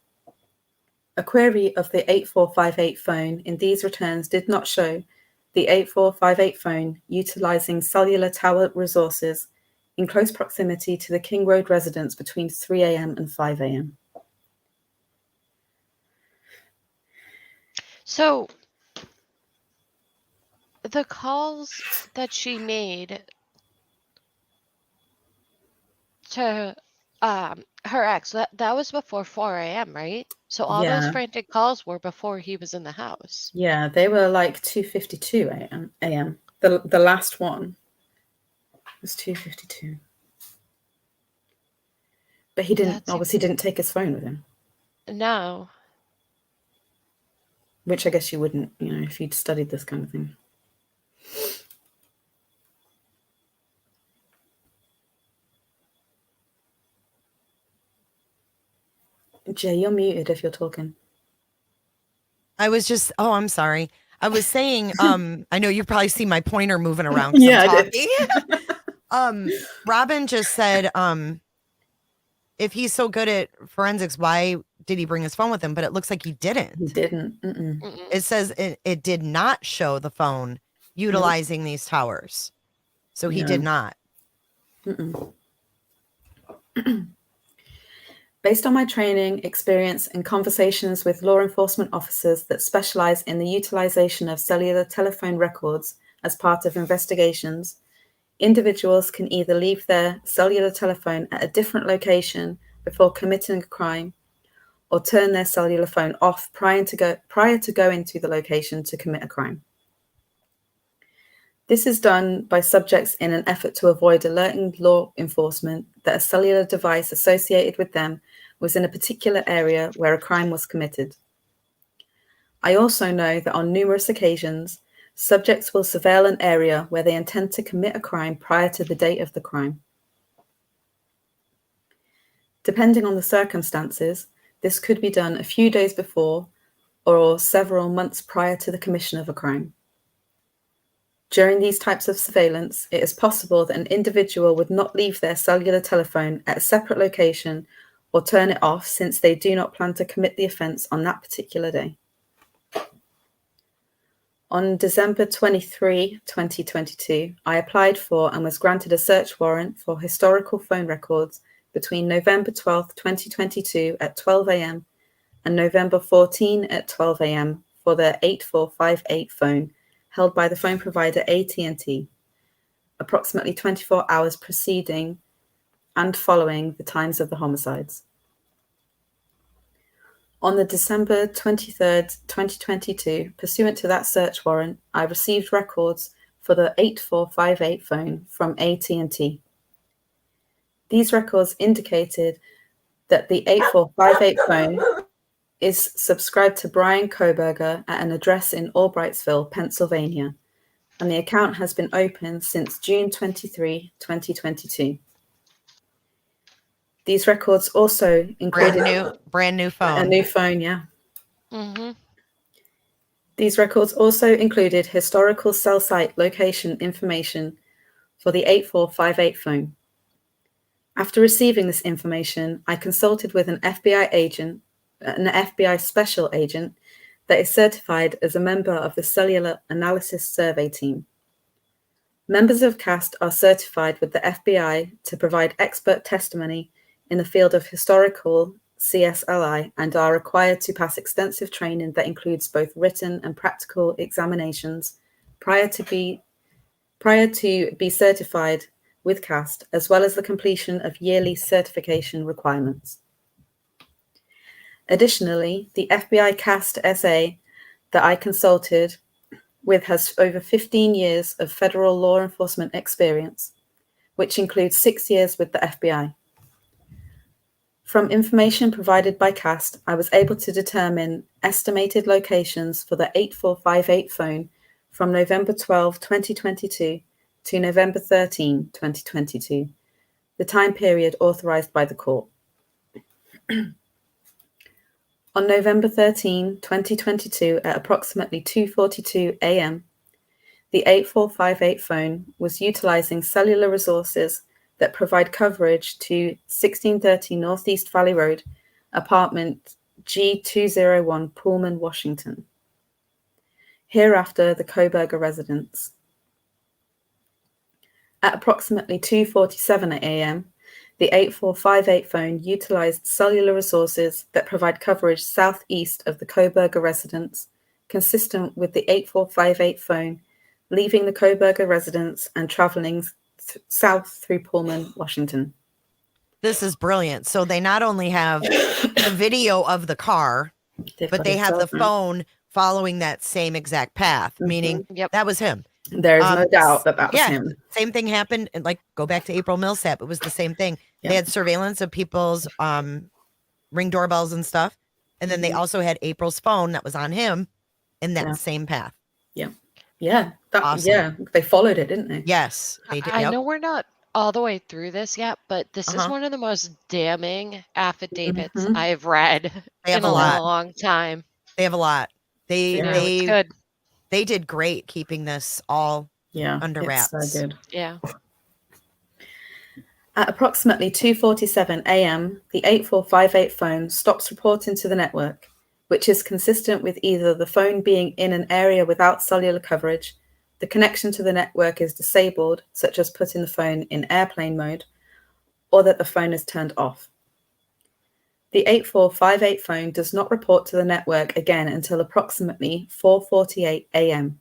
A query of the 8458 phone in these returns did not show the 8458 phone utilizing cellular tower resources in close proximity to the King Road residence between 3 a.m. and 5 a.m. So the calls that she made to her ex, that was before 4 a.m., right? So all those Yeah. frantic calls were before he was in the house. Yeah, they were like 2:52 a.m. The last one was 2:52. But he That's didn't take his phone with him, no. which I guess you wouldn't, if you'd studied this kind of thing. Jay, you're muted if you're talking. I'm sorry. I was saying, I know you probably see my pointer moving around 'cause Yeah, I'm I did. talking. Robin just said, if he's so good at forensics, why did he bring his phone with him? But it looks like he He didn't. didn't. Mm-mm. Mm-mm. It says it did not show the phone utilizing these towers. So he did not. Mm-mm. Based on my training, experience, and conversations with law enforcement officers that specialize in the utilization of cellular telephone records as part of investigations, individuals can either leave their cellular telephone at a different location before committing a crime or turn their cellular phone off prior to going to the location to commit a crime. This is done by subjects in an effort to avoid alerting law enforcement that a cellular device associated with them was in a particular area where a crime was committed. I also know that on numerous occasions, subjects will surveil an area where they intend to commit a crime prior to the date of the crime. Depending on the circumstances, this could be done a few days before or several months prior to the commission of a crime. During these types of surveillance, it is possible that an individual would not leave their cellular telephone at a separate location or turn it off since they do not plan to commit the offense on that particular day. On December 23, 2022, I applied for and was granted a search warrant for historical phone records between November 12, 2022 at 12 a.m. and November 14 at 12 a.m. for the 8458 phone held by the phone provider AT&T, approximately 24 hours preceding and following the times of the homicides. On the December 23rd, 2022, pursuant to that search warrant, I received records for the 8458 phone from AT&T. These records indicated that the 8458 phone is subscribed to Bryan Kohberger at an address in Albrightsville, Pennsylvania, and the account has been open since June 23, 2022. These records also included brand new phone. a new phone, yeah. Mm-hmm. These records also included historical cell site location information for the 8458 phone. After receiving this information, I consulted with an FBI special agent that is certified as a member of the Cellular Analysis Survey Team. Members of CAST are certified with the FBI to provide expert testimony in the field of historical CSLI and are required to pass extensive training that includes both written and practical examinations prior to be certified with CAST, as well as the completion of yearly certification requirements. Additionally, the FBI CAST SA that I consulted with has over 15 years of federal law enforcement experience, which includes 6 years with the FBI. From information provided by CAST, I was able to determine estimated locations for the 8458 phone from November 12, 2022 to November 13, 2022, the time period authorized by the court. On November 13, 2022, at approximately 2:42 a.m., the 8458 phone was utilizing cellular resources that provide coverage to 1630 Northeast Valley Road, apartment G201, Pullman, Washington. Hereafter, the Kohberger residence. At approximately 2:47 a.m., the 8458 phone utilized cellular resources that provide coverage southeast of the Kohberger residence, consistent with the 8458 phone leaving the Kohberger residence and traveling south through Pullman, Washington. This is brilliant. So they not only have the video of the car, but they have the phone following that same exact path, meaning that was him. There's no doubt that was him. Same thing happened. And like, go back to April Millsap. It was the same thing. They had surveillance of people's ring doorbells and stuff. And then they also had April's phone that was on him in that same path. Yeah. Awesome. Yeah. They followed it, didn't they? Yes, they did. I know we're not all the way through this yet, but this is Uh-huh. one of the most damning affidavits I've read in a long time. They have a lot. It's good. They did great keeping this all under wraps. So good. Yeah. At approximately 2:47 a.m., the 8458 phone stops reporting to the network, which is consistent with either the phone being in an area without cellular coverage, the connection to the network is disabled, such as putting the phone in airplane mode, or that the phone is turned off. The 8458 phone does not report to the network again until approximately 4:48 a.m.,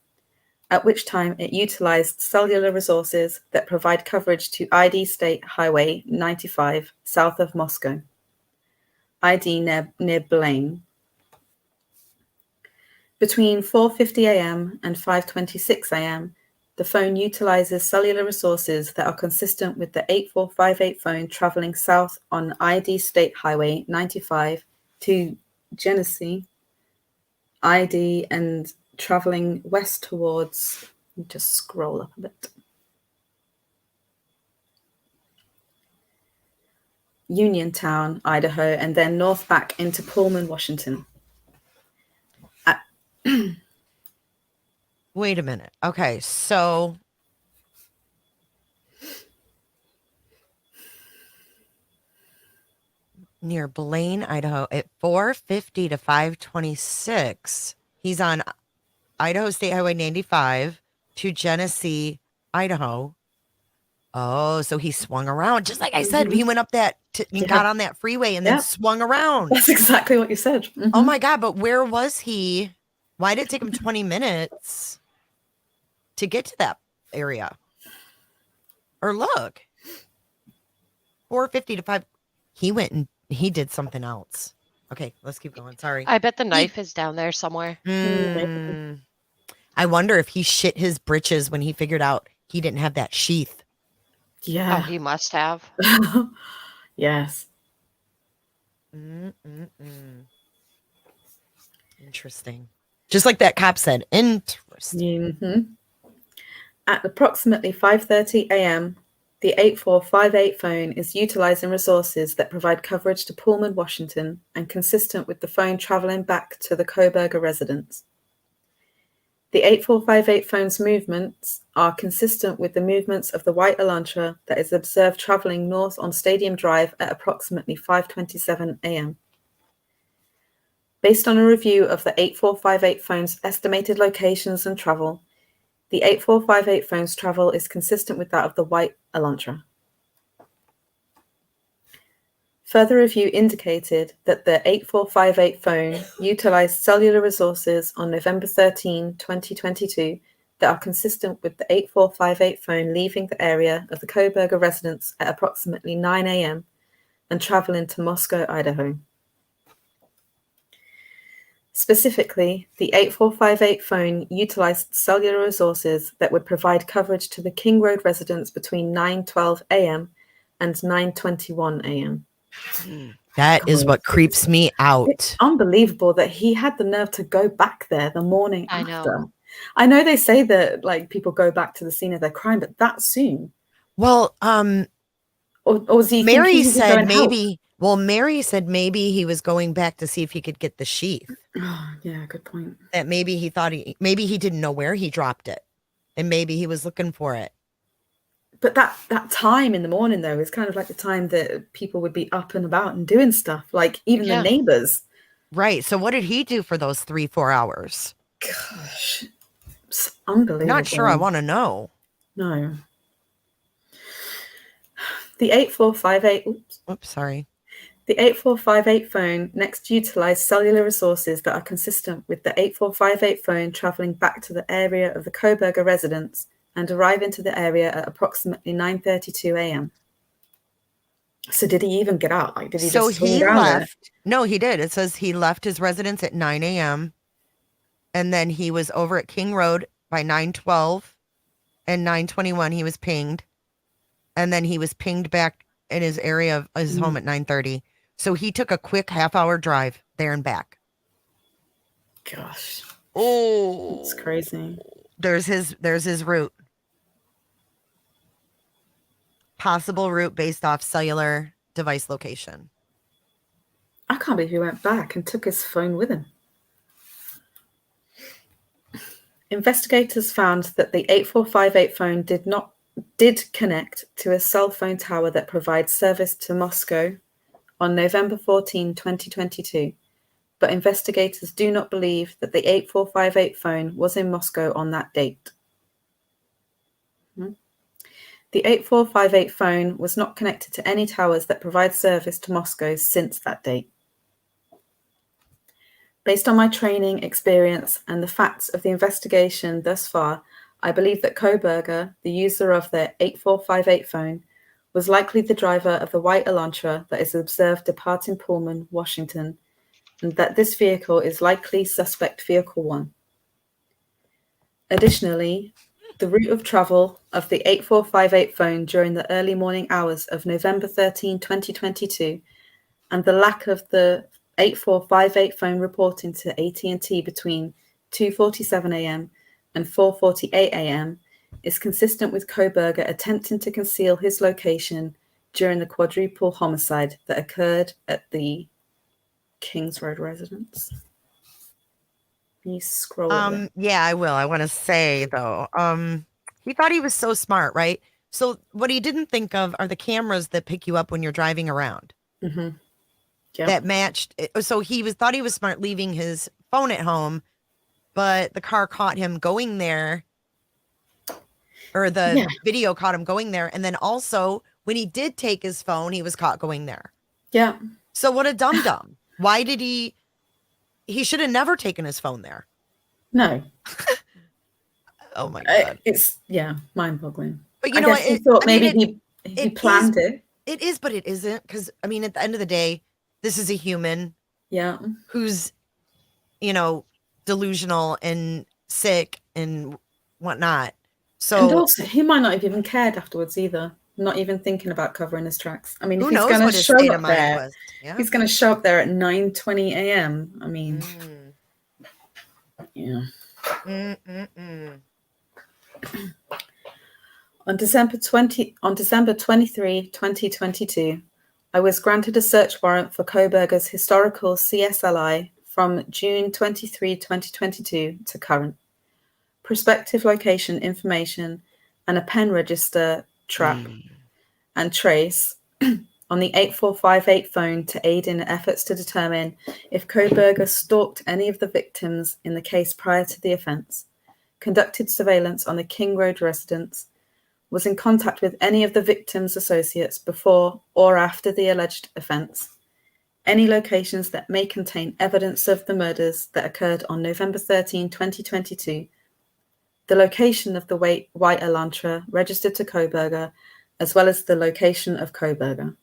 at which time it utilized cellular resources that provide coverage to ID State Highway 95 south of Moscow, ID near Blaine. Between 4:50 a.m. and 5:26 a.m., the phone utilizes cellular resources that are consistent with the 8458 phone traveling south on ID State Highway 95 to Genesee, ID, and traveling west towards, just scroll up a bit, Uniontown, Idaho, and then north back into Pullman, Washington. Wait a minute. Okay, so near Blaine, Idaho, at 4:50 to 5:26, he's on Idaho State Highway 95 to Genesee, Idaho. Oh, so he swung around. Just like I said, he went up that, he got on that freeway and then swung around. That's exactly what you said. Oh my God, but where was he? Why did it take him 20 minutes to get to that area? Or look, 4:50 to 5. He went and he did something else. Okay, let's keep going. Sorry. I bet the knife is down there somewhere. I wonder if he shit his britches when he figured out he didn't have that sheath. Yeah. Oh, he must have. Yes. Interesting. Just like that cop said, interesting. At approximately 5:30 a.m., The 8458 phone is utilizing resources that provide coverage to Pullman, Washington, and consistent with the phone traveling back to the Kohberger residence. The 8458 phone's movements are consistent with the movements of the white Elantra that is observed traveling north on Stadium Drive at approximately 5:27 a.m. Based on a review of the 8458 phone's estimated locations and travel, the 8458 phone's travel is consistent with that of the white Elantra. Further review indicated that the 8458 phone utilized cellular resources on November 13, 2022 that are consistent with the 8458 phone leaving the area of the Kohberger residence at approximately 9 a.m. and traveling to Moscow, Idaho. Specifically, the 8458 phone utilized cellular resources that would provide coverage to the King Road residence between 9:12 a.m. and 9:21 a.m. That is what creeps me out. It's unbelievable that he had the nerve to go back there the morning I after. know. I know they say that like people go back to the scene of their crime, but that soon? Well, Or was he Mary thinking he could go said and help? maybe. Well, Mary said maybe he was going back to see if he could get the sheath. Oh, yeah, good point. That maybe he thought maybe he didn't know where he dropped it, and maybe he was looking for it. But that time in the morning, though, is kind of like the time that people would be up and about and doing stuff, like even the neighbors. Right. So what did he do for those 3-4 hours? Gosh, it's unbelievable. Not sure I want to know. No. The 8458. Oops, sorry. The 8458 phone next utilized cellular resources that are consistent with the 8458 phone traveling back to the area of the Kohberger residence and arriving to the area at approximately 9:32 a.m. So did he even get out? Like, did he So just swing he down left. No, he did. It says he left his residence at 9 a.m. and then he was over at King Road by 9:12 and 9:21 he was pinged. And then he was pinged back in his area of his home at 9:30. So he took a quick half-hour drive there and back. Gosh. Oh, It's crazy. There's his route. Possible route based off cellular device location. I can't believe he went back and took his phone with him. Investigators found that the 8458 phone did connect to a cell phone tower that provides service to Moscow on November 14, 2022, but investigators do not believe that the 8458 phone was in Moscow on that date. The 8458 phone was not connected to any towers that provide service to Moscow since that date. Based on my training, experience, and the facts of the investigation thus far, I believe that Kohberger, the user of the 8458 phone, was likely the driver of the white Elantra that is observed departing Pullman, Washington, and that this vehicle is likely suspect vehicle 1. Additionally, the route of travel of the 8458 phone during the early morning hours of November 13, 2022, and the lack of the 8458 phone reporting to AT&T between 2:47 a.m. and 4:48 a.m. is consistent with Kohberger attempting to conceal his location during the quadruple homicide that occurred at the Kings Road residence. Can you scroll over? Yeah, I will. I want to say though, he thought he was so smart, right? So what he didn't think of are the cameras that pick you up when you're driving around. Mm-hmm. Yep. That matched. So he thought he was smart leaving his phone at home, but the car caught him going there, or the video caught him going there. And then also when he did take his phone, he was caught going there. Yeah. So what a dum-dum. Why did he should have never taken his phone there. No. Oh my God. It's mind-boggling. But you know what? He thought maybe he planned it. It is, but it isn't. Because I mean, at the end of the day, this is a human. Yeah. Who's, delusional and sick and whatnot. So, and also, he might not have even cared afterwards either. Not even thinking about covering his tracks. I mean, who if he's knows going what to his show state up of mind there, was? Yeah. he's going to show up there at 9:20 a.m. I mean, yeah. On December 23, 2022, I was granted a search warrant for Kohberger's historical CSLI from June 23, 2022 to current. Prospective location information and a pen register track and trace on the 8458 phone to aid in efforts to determine if Kohberger stalked any of the victims in the case prior to the offence, conducted surveillance on the King Road residence, was in contact with any of the victims' associates before or after the alleged offence, any locations that may contain evidence of the murders that occurred on November 13, 2022, the location of the white Elantra registered to Kohberger, as well as the location of Kohberger.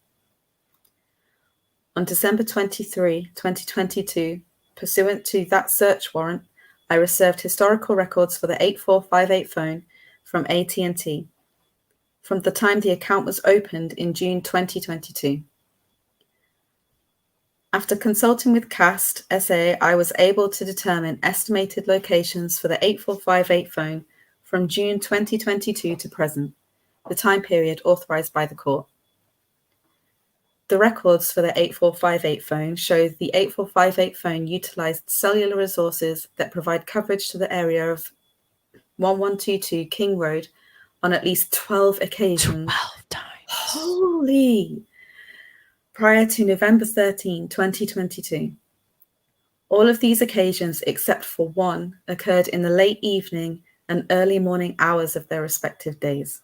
On December 23, 2022, pursuant to that search warrant, I received historical records for the 8458 phone from AT&T from the time the account was opened in June 2022. After consulting with CAST SA, I was able to determine estimated locations for the 8458 phone from June 2022 to present, the time period authorized by the court. The records for the 8458 phone show the 8458 phone utilized cellular resources that provide coverage to the area of 1122 King Road on at least 12 occasions. 12 times. Holy! Prior to November 13, 2022. All of these occasions, except for one, occurred in the late evening and early morning hours of their respective days.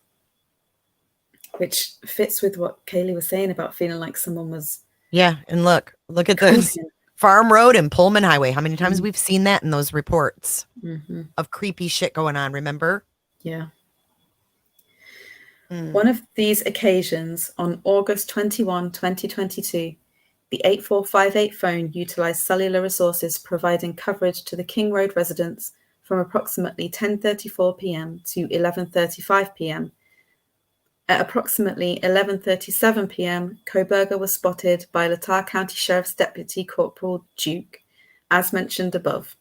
Which fits with what Kaylee was saying about feeling like someone was... Yeah, and look at this. Farm Road and Pullman Highway. How many times we've seen that in those reports of creepy shit going on, remember? Yeah. One of these occasions, on August 21, 2022, the 8458 phone utilized cellular resources providing coverage to the King Road residence from approximately 10:34 p.m. to 11:35 p.m. At approximately 11:37 p.m., Kohberger was spotted by Latah County Sheriff's Deputy Corporal Duke, as mentioned above.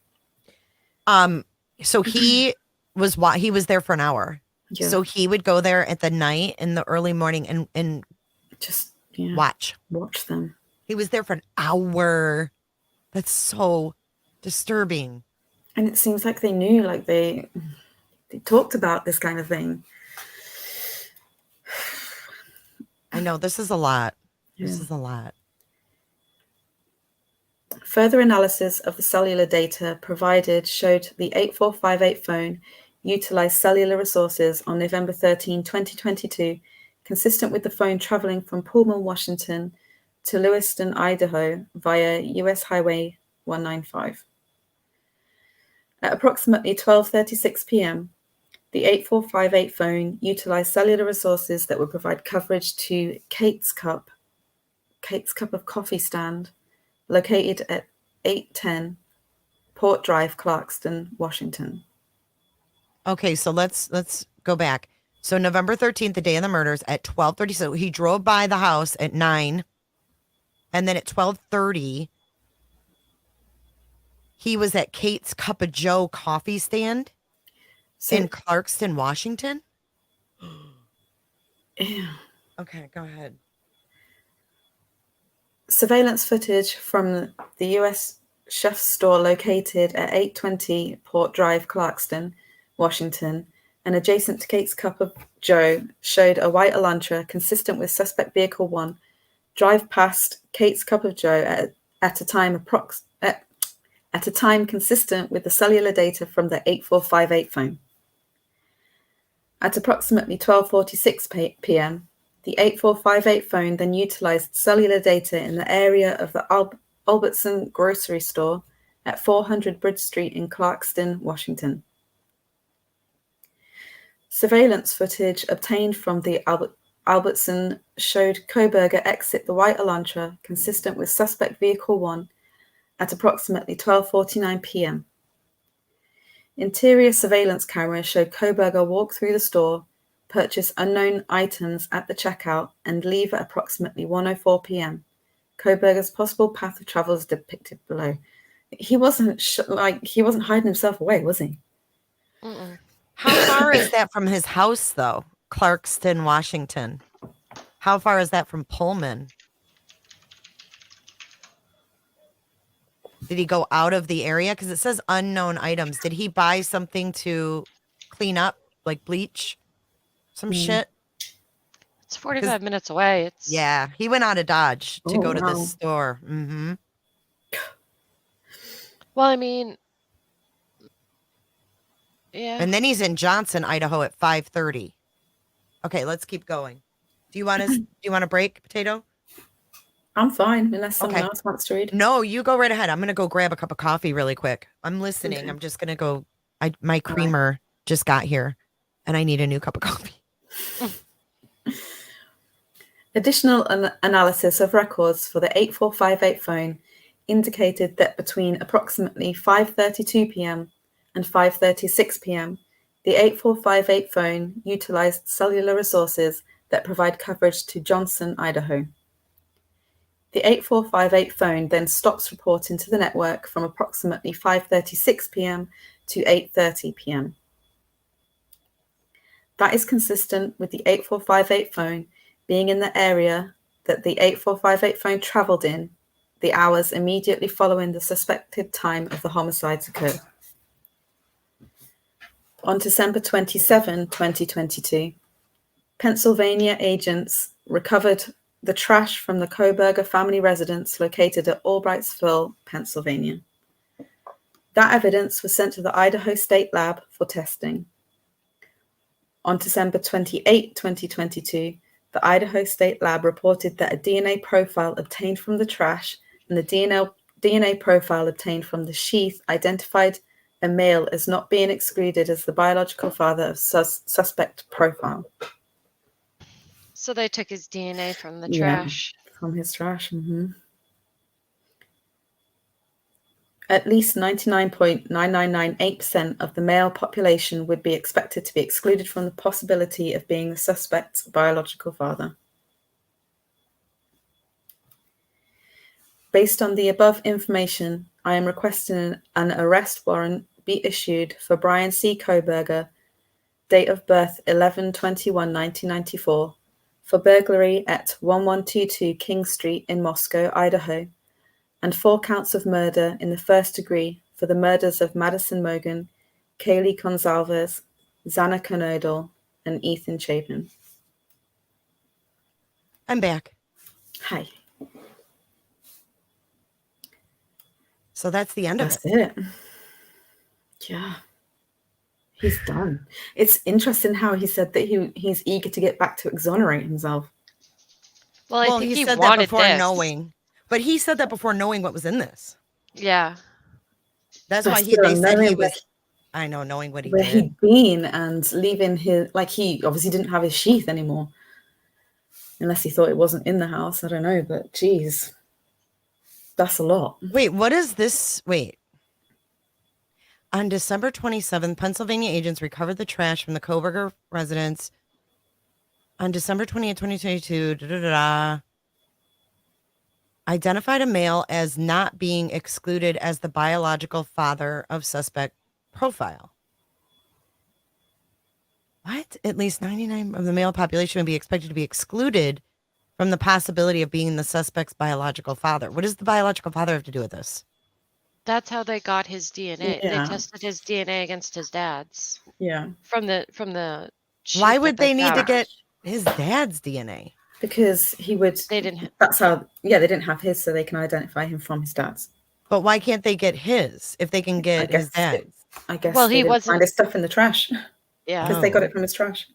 So he was there for an hour. Yeah. So he would go there at the night in the early morning and just watch them. He was there for an hour. That's so disturbing. And it seems like they knew, like they talked about this kind of thing. I know, this is a lot. This is a lot. Further analysis of the cellular data provided showed the 8458 phone utilized cellular resources on November 13, 2022, consistent with the phone traveling from Pullman, Washington to Lewiston, Idaho via U.S. Highway 195. At approximately 12:36 p.m., the 8458 phone utilized cellular resources that would provide coverage to Kate's Cup of Coffee stand, located at 810 Port Drive, Clarkston, Washington. Okay, so let's go back. So November 13th, the day of the murders, at 12:30. So he drove by the house at 9, and then at 12:30, he was at Kate's Cup of Joe coffee stand in Clarkston, Washington. Yeah. Okay, go ahead. Surveillance footage from the U.S. chef store located at 820 Port Drive, Clarkston, Washington, and adjacent to Kate's Cup of Joe showed a white Elantra consistent with suspect vehicle 1 drive past Kate's Cup of Joe at a time consistent with the cellular data from the 8458 phone. At approximately 12:46 p.m., the 8458 phone then utilized cellular data in the area of the Albertson grocery store at 400 Bridge Street in Clarkston, Washington. Surveillance footage obtained from the Albertson showed Kohberger exit the white Elantra consistent with suspect vehicle 1 at approximately 12:49 p.m. Interior surveillance cameras showed Kohberger walk through the store, purchase unknown items at the checkout, and leave at approximately 1:04 p.m. Kohberger's possible path of travel is depicted below. He wasn't he wasn't hiding himself away, was he? How far is that from his house, though? Clarkston, Washington. How far is that from Pullman? Did he go out of the area? Because it says unknown items. Did he buy something to clean up, like bleach? Some shit? It's 45 minutes away. It's Yeah, he went out of Dodge to go to wow. this store. Mm-hmm. Well, I mean, yeah. And then he's in Johnson, Idaho at 5:30. Okay, let's keep going. Do you want to break, Potato? I'm fine, unless someone Okay. else wants to read. No, you go right ahead. I'm gonna go grab a cup of coffee really quick. I'm listening. Okay. I'm just gonna go. My creamer just got here, and I need a new cup of coffee. Additional analysis of records for the 8458 phone indicated that between approximately 5:32 p.m. and 5:36 p.m., the 8458 phone utilized cellular resources that provide coverage to Johnson, Idaho. The 8458 phone then stops reporting to the network from approximately 5:36 p.m. to 8:30 p.m. That is consistent with the 8458 phone being in the area that the 8458 phone traveled in the hours immediately following the suspected time of the homicides occurred. On December 27, 2022, Pennsylvania agents recovered the trash from the Kohberger family residence located at Albrightsville, Pennsylvania. That evidence was sent to the Idaho State Lab for testing. On December 28, 2022, the Idaho State Lab reported that a DNA profile obtained from the trash and the DNA profile obtained from the sheath identified a male as not being excluded as the biological father of suspect profile. So they took his DNA from the trash. From his trash. Mm-hmm. At least 99.9998% of the male population would be expected to be excluded from the possibility of being the suspect's biological father. Based on the above information, I am requesting an arrest warrant be issued for Bryan C. Kohberger, date of birth 11/21/1994, for burglary at 1122 King Street in Moscow, Idaho, and 4 counts of murder in the first degree for the murders of Madison Mogan, Kaylee Gonzalez, Xana Kernodle, and Ethan Chapin. I'm back. Hi. So that's the end of it. That's it. Yeah. He's done. It's interesting how he said that he's eager to get back to exonerate himself. Well, I think he said wanted that before this. knowing. But he said that before knowing what was in this. Yeah. That's why they said he was. I know, knowing what he where did. he'd been and leaving his, like, he obviously didn't have his sheath anymore, unless he thought it wasn't in the house. I don't know, but geez, that's a lot. Wait, what is this? Wait. On December 27th, Pennsylvania agents recovered the trash from the Kohberger residence. On December 28th, 2022, identified a male as not being excluded as the biological father of suspect profile. What? At least 99% of the male population would be expected to be excluded from the possibility of being the suspect's biological father. What does the biological father have to do with this? That's how they got his DNA. Yeah. They tested his DNA against his dad's. Yeah. From the Why sheet would that they need to found. get his dad's DNA? Because he would. They didn't. That's how. Yeah, they didn't have his, so they can identify him from his dad's. But why can't they get his if they can get his dad's? I guess. Well, they he didn't wasn't. find his stuff in the trash. Yeah. Because they got it from his trash.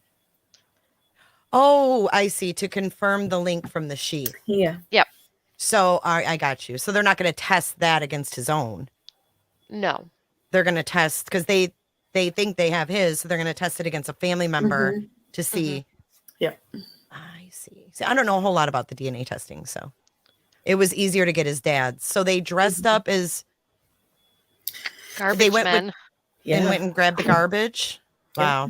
Oh, I see. To confirm the link from the sheath. Yeah. Yep. So I got you. So they're not going to test that against his own. No. They're going to test because they think they have his, so they're going to test it against a family member to see. Yeah. I see. I don't know a whole lot about the DNA testing, so it was easier to get his dad's. So they dressed up as Garbage went men. Yeah. and went and grabbed the garbage. Yeah. Wow.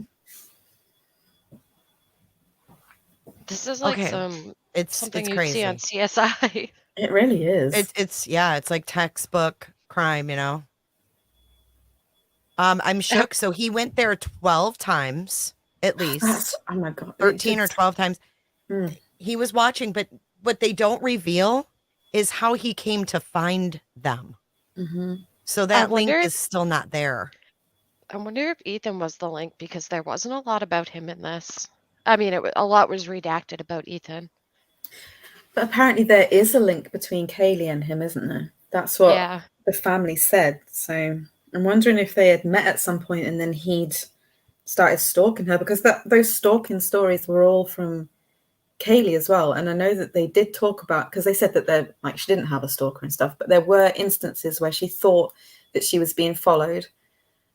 This is like Okay. something it's you'd crazy. see on CSI. It really is. It's like textbook crime, you know. I'm shook. So he went there 12 times. at least Oh my God. 13 or 12 times. He was watching, but what they don't reveal is how he came to find them. So that link is still not there. I wonder if Ethan was the link, because there wasn't a lot about him in this. I mean, a lot was redacted about Ethan. But apparently there is a link between Kaylee and him, isn't there? That's what the family said. So I'm wondering if they had met at some point and then he'd started stalking her, because those stalking stories were all from Kaylee as well. And I know that they did talk about, because they said that they're like, she didn't have a stalker and stuff, but there were instances where she thought that she was being followed,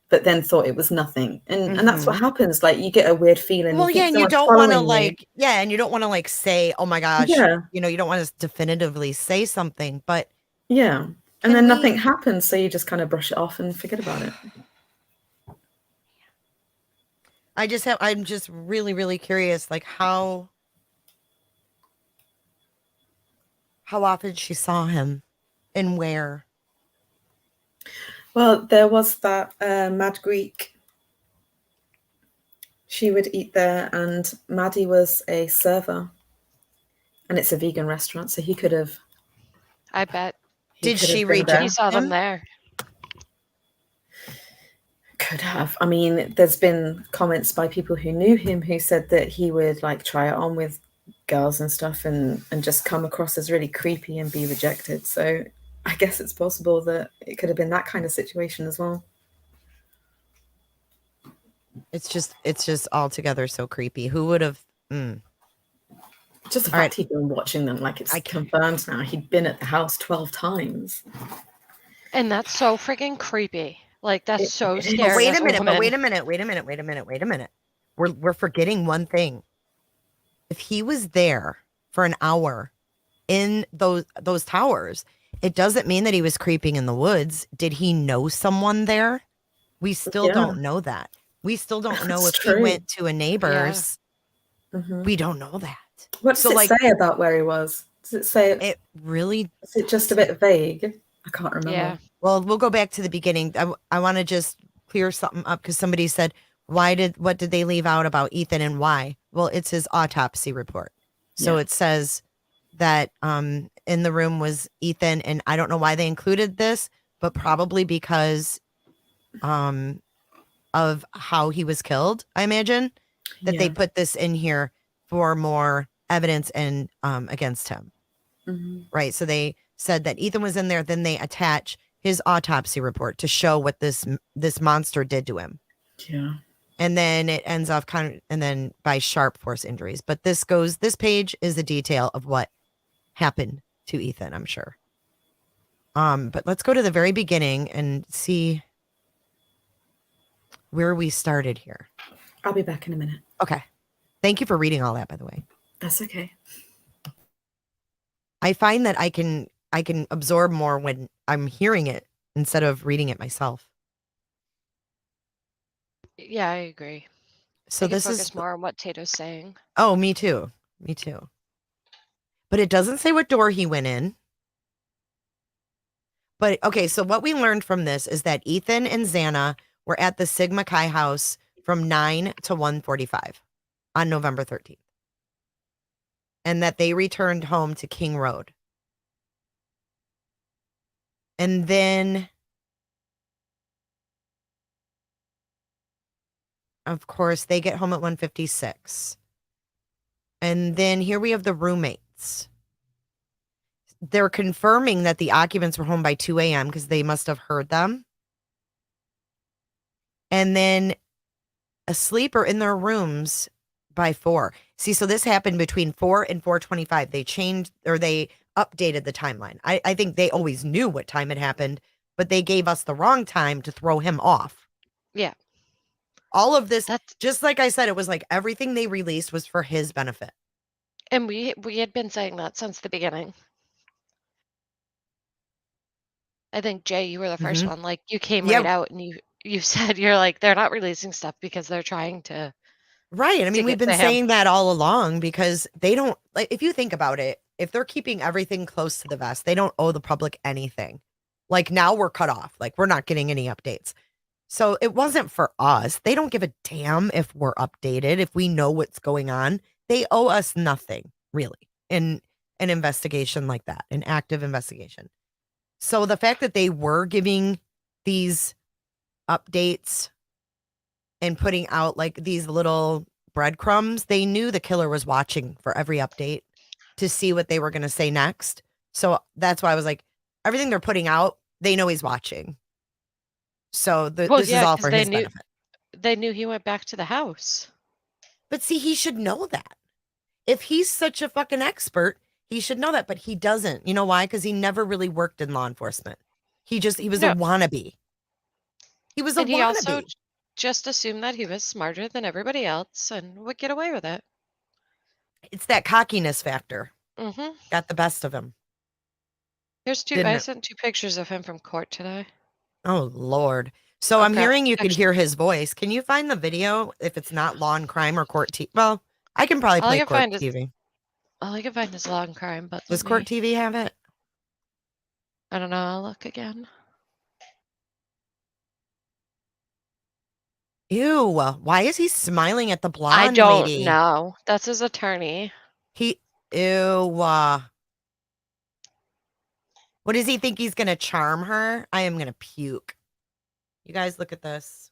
but then thought it was nothing. And that's what happens. Like, you get a weird feeling. Well, yeah, and you don't want to like, and you don't want to like say, oh my gosh, you know, you don't want to definitively say something, but yeah. And then nothing happens. So you just kind of brush it off and forget about it. I'm just really, really curious, like how often she saw him and where. Well, there was that Mad Greek. She would eat there, and Maddie was a server. And it's a vegan restaurant, so he could have. I bet. Did she reject him? He saw them there. Could have. I mean, there's been comments by people who knew him who said that he would like try it on with girls and stuff and just come across as really creepy and be rejected. So I guess it's possible that it could have been that kind of situation as well. It's just altogether so creepy. Who would have? Just the fact he'd been watching them, like it's confirmed now. He'd been at the house 12 times. And that's so freaking creepy. Like, that's so scary. But wait a minute. We're forgetting one thing. If he was there for an hour in those towers, it doesn't mean that he was creeping in the woods. Did he know someone there? We still don't know that. We still don't know if he went to a neighbor's. We don't know that. What does it say about where he was? Does it say it really? Is it just a bit vague? I can't remember. Yeah. Well, we'll go back to the beginning. I want to just clear something up, because somebody said, what did they leave out about Ethan and why? Well, it's his autopsy report. So it says that in the room was Ethan, and I don't know why they included this, but probably because of how he was killed, I imagine, that they put this in here for more evidence and against him. Right. So they said that Ethan was in there, then they attach his autopsy report to show what this monster did to him. Yeah. And then it ends off and then by sharp force injuries. But this page is the detail of what happened to Ethan, I'm sure. But let's go to the very beginning and see where we started here. I'll be back in a minute. Okay. Thank you for reading all that, by the way. That's okay. I find that I can absorb more when I'm hearing it instead of reading it myself. Yeah, I agree. So this is more on what Tato's saying. Oh, me too. But it doesn't say what door he went in. But okay, so what we learned from this is that Ethan and Xana were at the Sigma Chi house from 9 to 1:45 on November 13th. And that they returned home to King Road. And then, of course, they get home at 1:56. And then here we have the roommates. They're confirming that the occupants were home by 2 a.m. because they must have heard them. And then asleep or in their rooms by 4. See, so this happened between 4 and 4:25. They changed, or they updated the timeline. I think they always knew what time it happened, but they gave us the wrong time to throw him off. Yeah. All of this, just like I said, it was like everything they released was for his benefit. And we had been saying that since the beginning. I think, Jay, you were the first one. Like, you came right out and you said, you're like, they're not releasing stuff because they're trying to. Right. I mean, we've been saying that all along, because they don't, like, if you think about it, if they're keeping everything close to the vest, they don't owe the public anything. Like, now we're cut off. Like, we're not getting any updates. So it wasn't for us. They don't give a damn if we're updated, if we know what's going on. They owe us nothing, really, in an investigation like that, an active investigation. So the fact that they were giving these updates and putting out like these little breadcrumbs, they knew the killer was watching for every update to see what they were going to say next. So that's why I was like, everything they're putting out, they know he's watching. So Well, this is yeah, all because for his benefit. they knew he went back to the house. But see, he should know that. If he's such a fucking expert, he should know that, but he doesn't. You know why? Because he never really worked in law enforcement. He was a No, wannabe. He was a and he also wannabe. just assumed that he was smarter than everybody else and would get away with it. It's that cockiness factor. Mm-hmm. Got the best of him, Here's two. didn't I it? sent 2 pictures of him from court today. Oh, Lord. So I'm Okay. hearing you could Actually, hear his voice. Can you find the video if it's not Law and Crime or Court TV? Well, I can probably all I play can Court find is TV. all I can find is law and crime. But Does let Court me. TV have it? I don't know. I'll look again. Ew. Why is he smiling at the I blonde don't lady? know. That's his attorney. He, ew. What does he think he's going to charm her? I am going to puke. You guys look at this.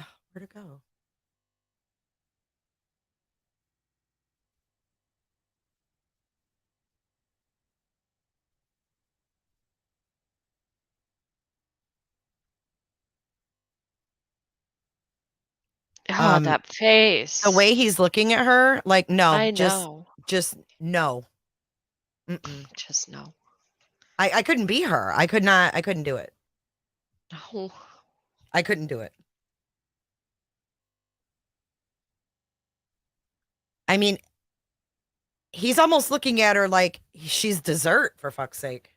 Oh, where'd it go? Oh, that face. The way he's looking at her, like, no, I just know. no. Mm-mm. Just no. I couldn't be her. I couldn't do it. No. I couldn't do it. I mean, he's almost looking at her like she's dessert, for fuck's sake.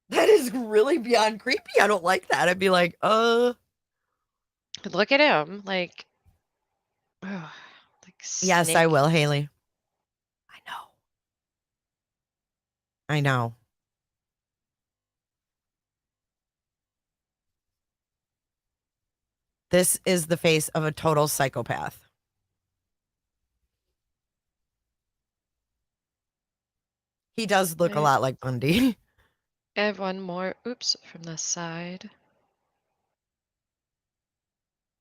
That is really beyond creepy. I don't like that. I'd be like, Look at him. Like, ugh, like yes, I snake. will, Haley. I know. I know. This is the face of a total psychopath. He does look a Right. lot like Bundy. I have one more. Oops, from the side.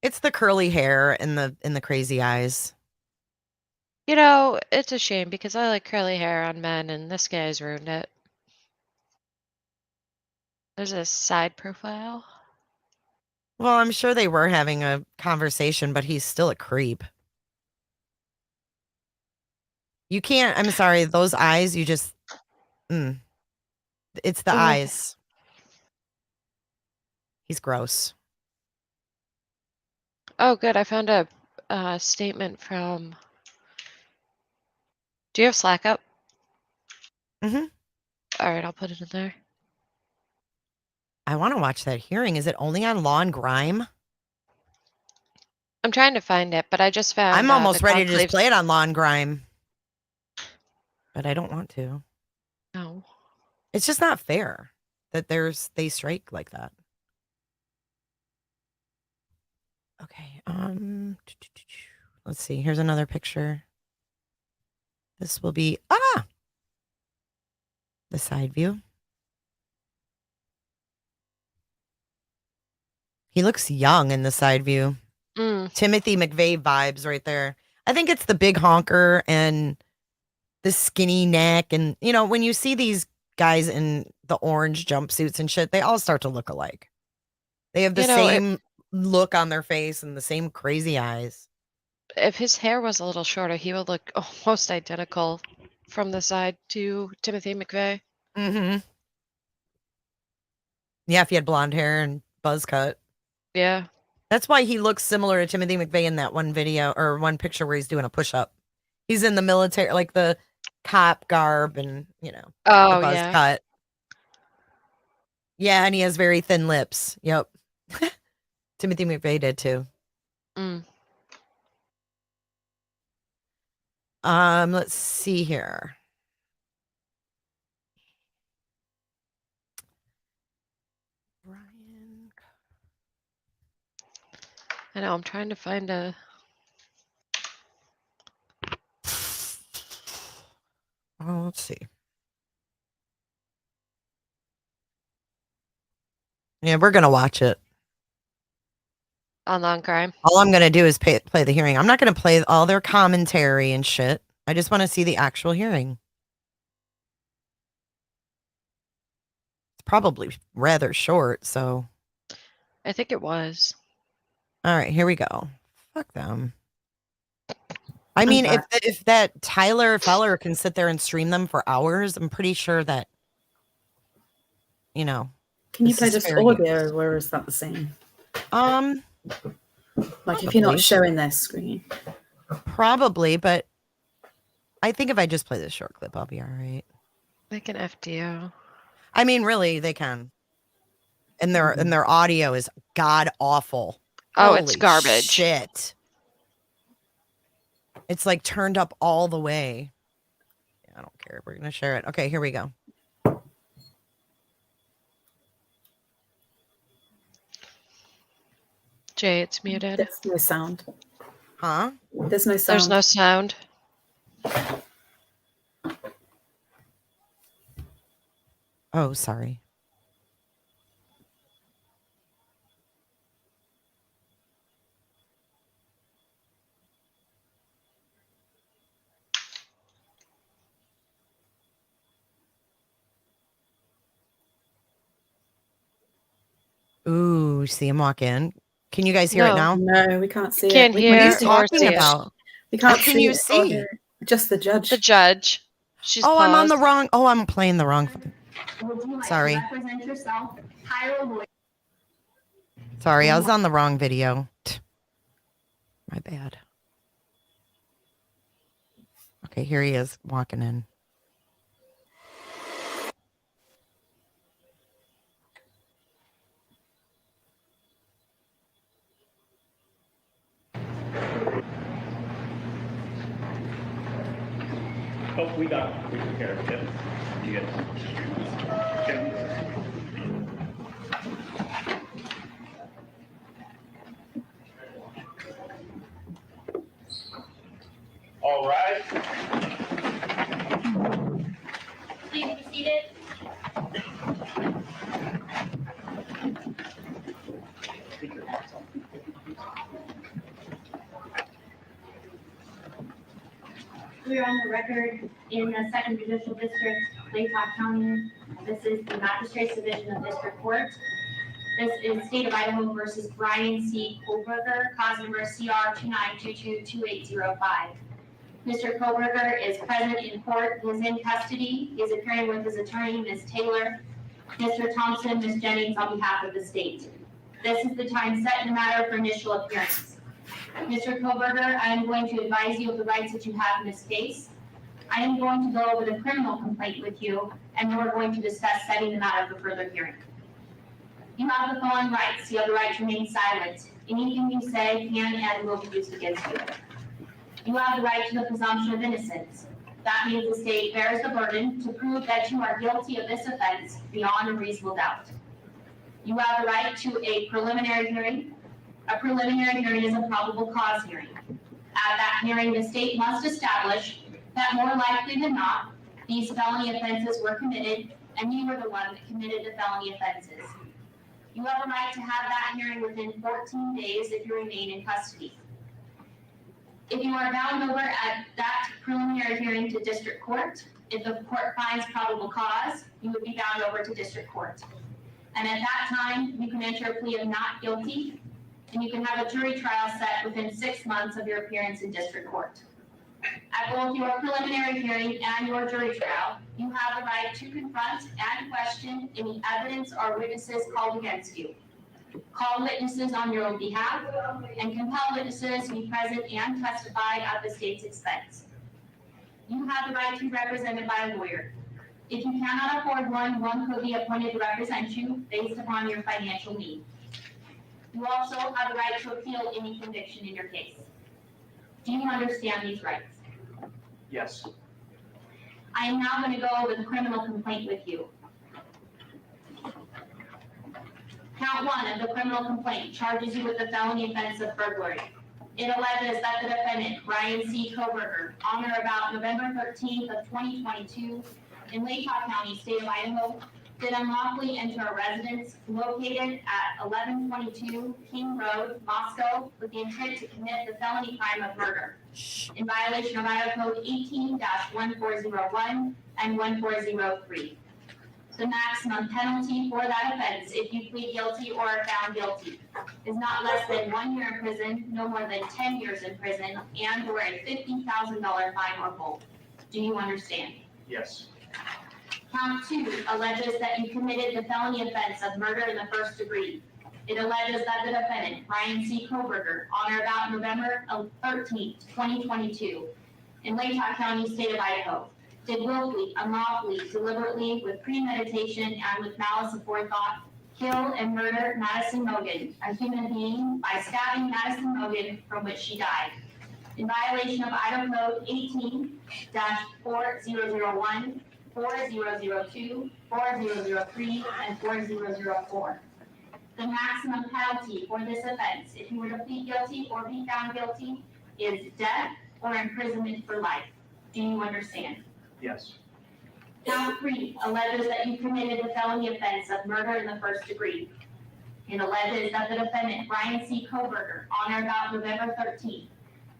It's the curly hair and the crazy eyes. You know, it's a shame because I like curly hair on men, and this guy's ruined it. There's a side profile. Well, I'm sure they were having a conversation, but he's still a creep. You can't, I'm sorry, those eyes, you just, it's the Mm. eyes. He's gross. Oh, good. I found a statement from. Do you have Slack up? Mm-hmm. All right, I'll put it in there. I want to watch that hearing. Is it only on Law and Grime? I'm trying to find it, but I just found I'm the almost ready to just conclave. play it on Law and Grime, but I don't want to. No. It's just not fair that they strike like that. Okay. Let's see. Here's another picture. This will be the side view. He looks young in the side view. Timothy McVeigh vibes right there. I think it's the big honker and the skinny neck. And, you know, when you see these guys in the orange jumpsuits and shit, they all start to look alike. They have the same look on their face and the same crazy eyes. If his hair was a little shorter, he would look almost identical from the side to Timothy McVeigh. Mm-hmm. Yeah, if he had blonde hair and buzz cut. Yeah. That's why he looks similar to Timothy McVeigh in that one video or one picture where he's doing a push-up. He's in the military, like the cop garb and, you know, the buzz Yeah. cut. Yeah, and he has very thin lips. Yep. Timothy McVeigh did too. Let's see here. Bryan. I know, I'm trying to find a... Oh, let's see. Yeah, we're going to watch it. On crime. All I'm going to do is play the hearing. I'm not going to play all their commentary and shit. I just want to see the actual hearing. It's probably rather short, so. I think it was. All right, here we go. Fuck them. I I'm mean, back. if that Tyler Feller can sit there and stream them for hours, I'm pretty sure that, you know. Can you this play is just fair audio, use. or is that the same? Like if you're Probably. not showing their screen. Probably, but I think if I just play this short clip, I'll be all right. Like an FDO. I mean, really, they can. And their audio is god awful. Oh, it's Holy garbage. shit. It's like turned up all the way. I don't care. We're going to share it. Okay, here we go. Jay, it's muted. There's no sound. Huh? There's no sound. There's no sound. Oh, sorry. Ooh, see him walk in. Can you guys hear it No. now? No, we can't see Can't it. We hear What are you or talking see it. about? We can't What can see you it or see? hear it. Just the judge. The judge. She's Oh, paused. I'm on the wrong. Oh, I'm playing the wrong. Would you like Sorry. to represent yourself? Hire a lawyer. Sorry, I was on the wrong video. My bad. Okay, here he is walking in. Oh, we took care of it. You get all right. Please be seated. We are on the record in the Second Judicial District, Latah County. This is the Magistrate's Division of District Court. This is State of Idaho versus Bryan C. Kohberger, cause number CR 29222805. Mr. Kohberger is present in court. He is in custody. He is appearing with his attorney, Ms. Taylor, Mr. Thompson, Ms. Jennings, on behalf of the state. This is the time set in the matter for initial appearance. Mr. Kohberger, I am going to advise you of the rights that you have in this case. I am going to go over the criminal complaint with you, and then we're going to discuss setting the matter for further hearing. You have the following rights. You have the right to remain silent. Anything you say can and will be used against you. You have the right to the presumption of innocence. That means the state bears the burden to prove that you are guilty of this offense beyond a reasonable doubt. You have the right to a preliminary hearing. A preliminary hearing is a probable cause hearing. At that hearing, the state must establish that more likely than not, these felony offenses were committed and you were the one that committed the felony offenses. You have a right to have that hearing within 14 days if you remain in custody. If you are bound over at that preliminary hearing to district court, if the court finds probable cause, you would be bound over to district court. And at that time, you can enter a plea of not guilty, and you can have a jury trial set within 6 months of your appearance in district court. At both your preliminary hearing and your jury trial, you have the right to confront and question any evidence or witnesses called against you. Call witnesses on your own behalf and compel witnesses to be present and testify at the state's expense. You have the right to be represented by a lawyer. If you cannot afford one could be appointed to represent you based upon your financial need. You also have the right to appeal any conviction in your case. Do you understand these rights? Yes. I am now going to go over the criminal complaint with you. Count 1 of the criminal complaint charges you with the felony offense of burglary. It alleges that the defendant, Bryan C. Kohberger, on or about November 13th of 2022, in Latah County, state of Idaho, did unlawfully enter a residence located at 1122 King Road, Moscow, with the intent to commit the felony crime of murder, in violation of Idaho Code 18-1401 and 1403. The maximum penalty for that offense, if you plead guilty or are found guilty, is not less than 1 year in prison, no more than 10 years in prison, and or a $50,000 fine or both. Do you understand? Yes. Count 2 alleges that you committed the felony offense of murder in the first degree. It alleges that the defendant, Bryan C. Kohberger, on or about November 13th, 2022, in Latah County, state of Idaho, did willfully, unlawfully, deliberately, with premeditation, and with malice aforethought, kill and murder Madison Mogan, a human being, by stabbing Madison Mogan, from which she died, in violation of Idaho Code 18-4001, 4002, 4003, and 4004. The maximum penalty for this offense, if you were to plead guilty or be found guilty, is death or imprisonment for life. Do you understand? Yes. Count 3 alleges that you committed the felony offense of murder in the first degree. It alleges that the defendant, Bryan C. Kohberger, on or about November 13th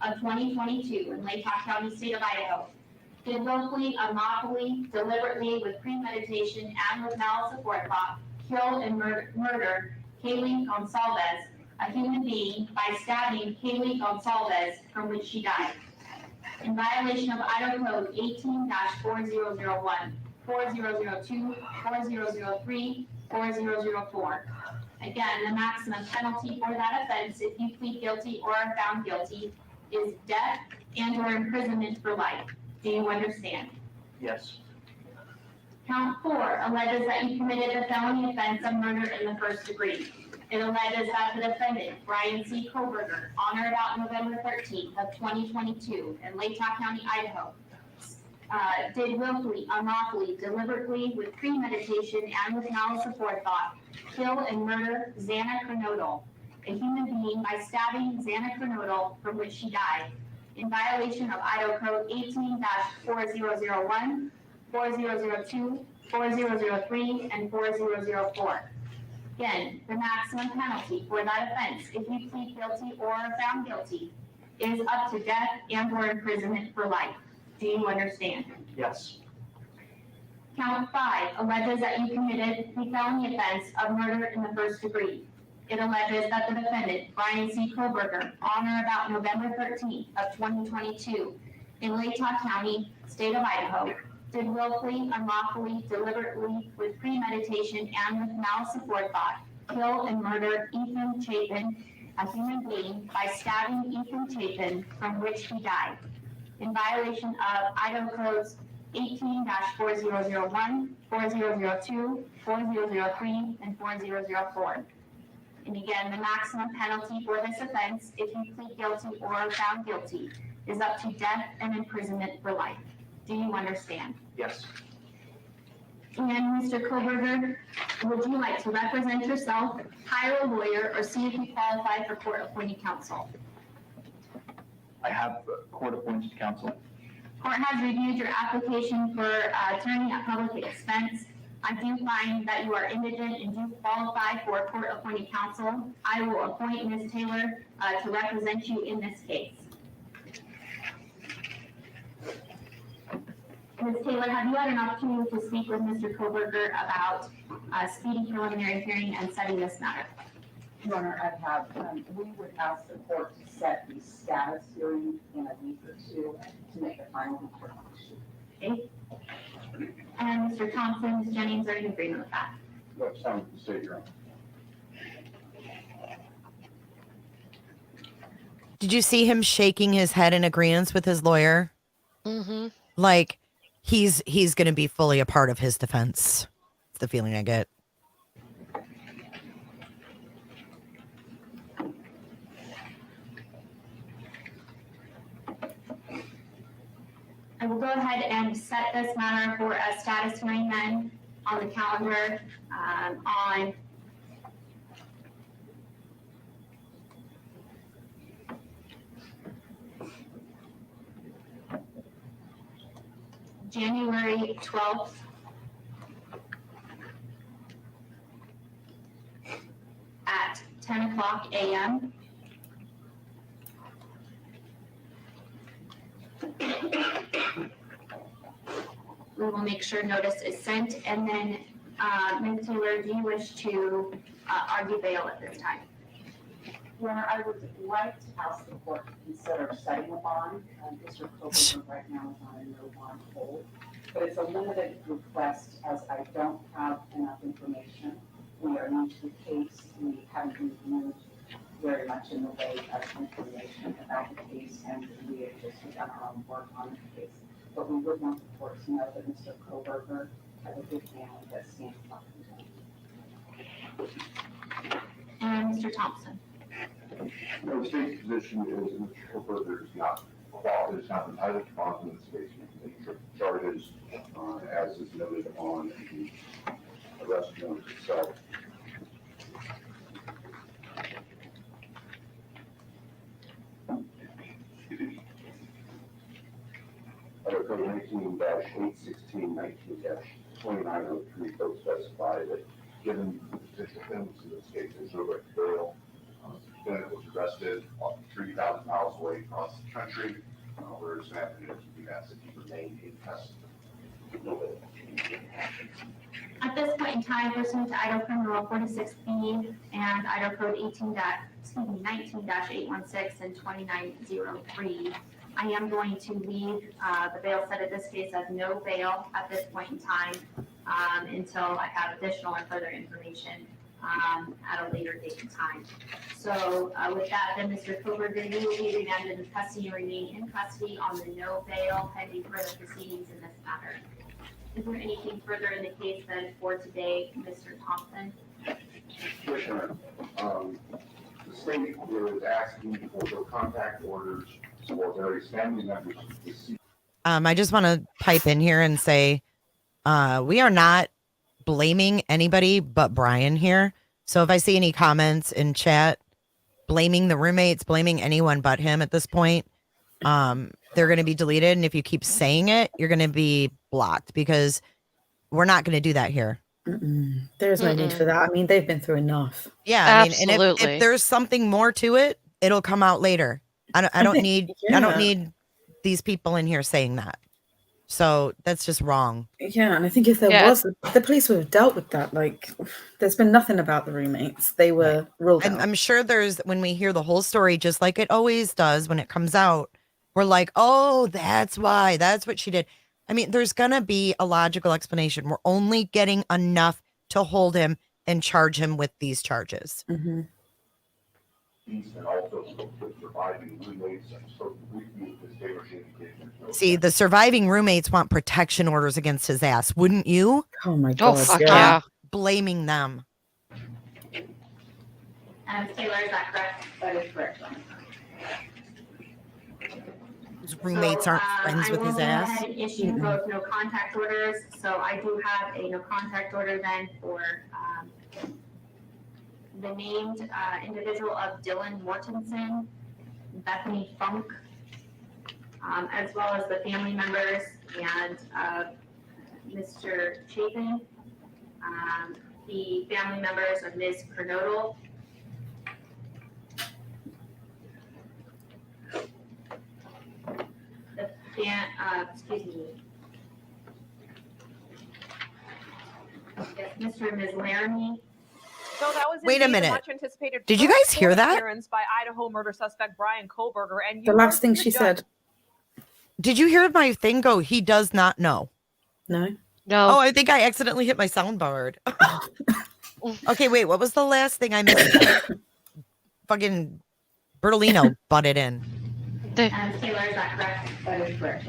of 2022 in Latah County, state of Idaho, did willfully, unlawfully, deliberately, with premeditation, and with malice aforethought, kill and murder Kaylee Gonsalves, a human being, by stabbing Kaylee Gonsalves, from which she died, in violation of Idaho Code 18-4001, 4002, 4003, 4004. Again, the maximum penalty for that offense, if you plead guilty or are found guilty, is death and or imprisonment for life. Do you understand? Yes. Count 4 alleges that you committed the felony offense of murder in the first degree. It alleges that the defendant, Bryan C. Kohberger, on or about November 13th of 2022 in Latah County, Idaho, did willfully, unlawfully, deliberately, with premeditation, and with malice aforethought, kill and murder Xana Kernodle, a human being, by stabbing Xana Kernodle, from which she died, in violation of Idaho Code 18-4001, 4002, 4003, and 4004. Again, the maximum penalty for that offense, if you plead guilty or are found guilty, is up to death and or imprisonment for life. Do you understand? Yes. Count 5 alleges that you committed the felony offense of murder in the first degree. It alleges that the defendant, Bryan C. Kohberger, on or about November 13th of 2022, in Latah County, state of Idaho, did willfully, unlawfully, deliberately, with premeditation, and with malice aforethought, kill and murder Ethan Chapin, a human being, by stabbing Ethan Chapin, from which he died, in violation of Idaho Codes 18-4001, 4002, 4003, and 4004. And again, the maximum penalty for this offense, if you plead guilty or are found guilty, is up to death and imprisonment for life. Do you understand? Yes. And Mr. Kohberger, would you like to represent yourself, hire a lawyer, or see if you qualify for court-appointed counsel? I have court-appointed counsel. Court has reviewed your application for attorney at public expense. I do find that you are indigent and do qualify for court-appointed counsel. I will appoint Ms. Taylor to represent you in this case. Ms. Taylor, have you had an opportunity to speak with Mr. Kohberger about speedy preliminary hearing and setting this matter? Your Honor, I have, we would ask the court to set the status hearing in a week or two to make a final determination. Okay. And Mr. Thompson, Ms. Jennings, are you in agreement with that? What sounds to say, Your Honor? Did you see him shaking his head in agreement with his lawyer? Mm-hmm. Like he's going to be fully a part of his defense. It's the feeling I get. I will go ahead and set this matter for a status hearing then on the calendar on January 12th at 10 o'clock a.m. We will make sure notice is sent, and then, Ms. Taylor, do you wish to argue bail at this time? Your Honor, I would like to ask the court to consider setting a bond. Mr. Kohberger right now is on a no bond hold, but it's a limited request as I don't have enough information. We are new to the case. We haven't reviewed very much in the way of information about the case, and we have just done our own work on the case. But we would want the court to know that Mr. Kohberger has a good family that stands up to him. And Mr. Thompson? No, the state's position is Mr. Kohberger is not entitled to bond in this case. The charges, as is noted on the arrest warrant itself. Under Code 19-816-19-2903, both specify that given the potential penalties in this case, there's no right to bail. The defendant was arrested 3,000 miles away across the country, whereas that we asked that he remain in custody. No bail. At this point in time, pursuant to Idaho Criminal 46B and Idaho Code 19-816 and 2903, I am going to leave the bail set at this case as no bail at this point in time until I have additional and further information at a later date and time. So with that, then Mr. Kohberger, you will be remanded in custody and remain in custody on the no bail pending further proceedings in this matter. Is there anything further in the case then for today, Mr. Thompson? Commissioner, the state is asking for no contact orders for various family members of the deceased. I just want to pipe in here and say we are not blaming anybody but Bryan here. So if I see any comments in chat blaming the roommates, blaming anyone but him at this point, they're going to be deleted. And if you keep saying it, you're going to be blocked because we're not going to do that here. There's no need for that. I mean, they've been through enough. Yeah. I mean, and if there's something more to it, it'll come out later. I don't need I don't need these people in here saying that. So that's just wrong. Yeah, and I think if there was, the police would have dealt with that. Like, there's been nothing about the roommates. They were ruled out. I'm sure there's, when we hear the whole story, just like it always does when it comes out, we're like, oh, that's why. That's what she did. I mean, there's going to be a logical explanation. We're only getting enough to hold him and charge him with these charges. And also the surviving roommates. See, the surviving roommates want protection orders against his ass. Wouldn't you? Oh my God. Oh, fuck yeah. Blaming them. Taylor, is that correct? That is correct. His roommates aren't friends with his ass. I will go ahead and issue both no contact orders. So I do have a no contact order then for the named individual of Dylan Mortensen, Bethany Funk, as well as the family members and Mr. Chapin, the family members of Ms. Kernodle, excuse me, Mr. and Ms. Laramie. So that was Wait a minute. Much anticipated. Did you guys hear that? Appearance by Idaho murder suspect Bryan Kohberger, and The last thing she said. Did you hear my thing go? He does not know. No. No. Oh, I think I accidentally hit my soundboard. Okay, wait. What was the last thing I missed? Fucking Bertolino butted in. Taylor, is that correct? That is correct.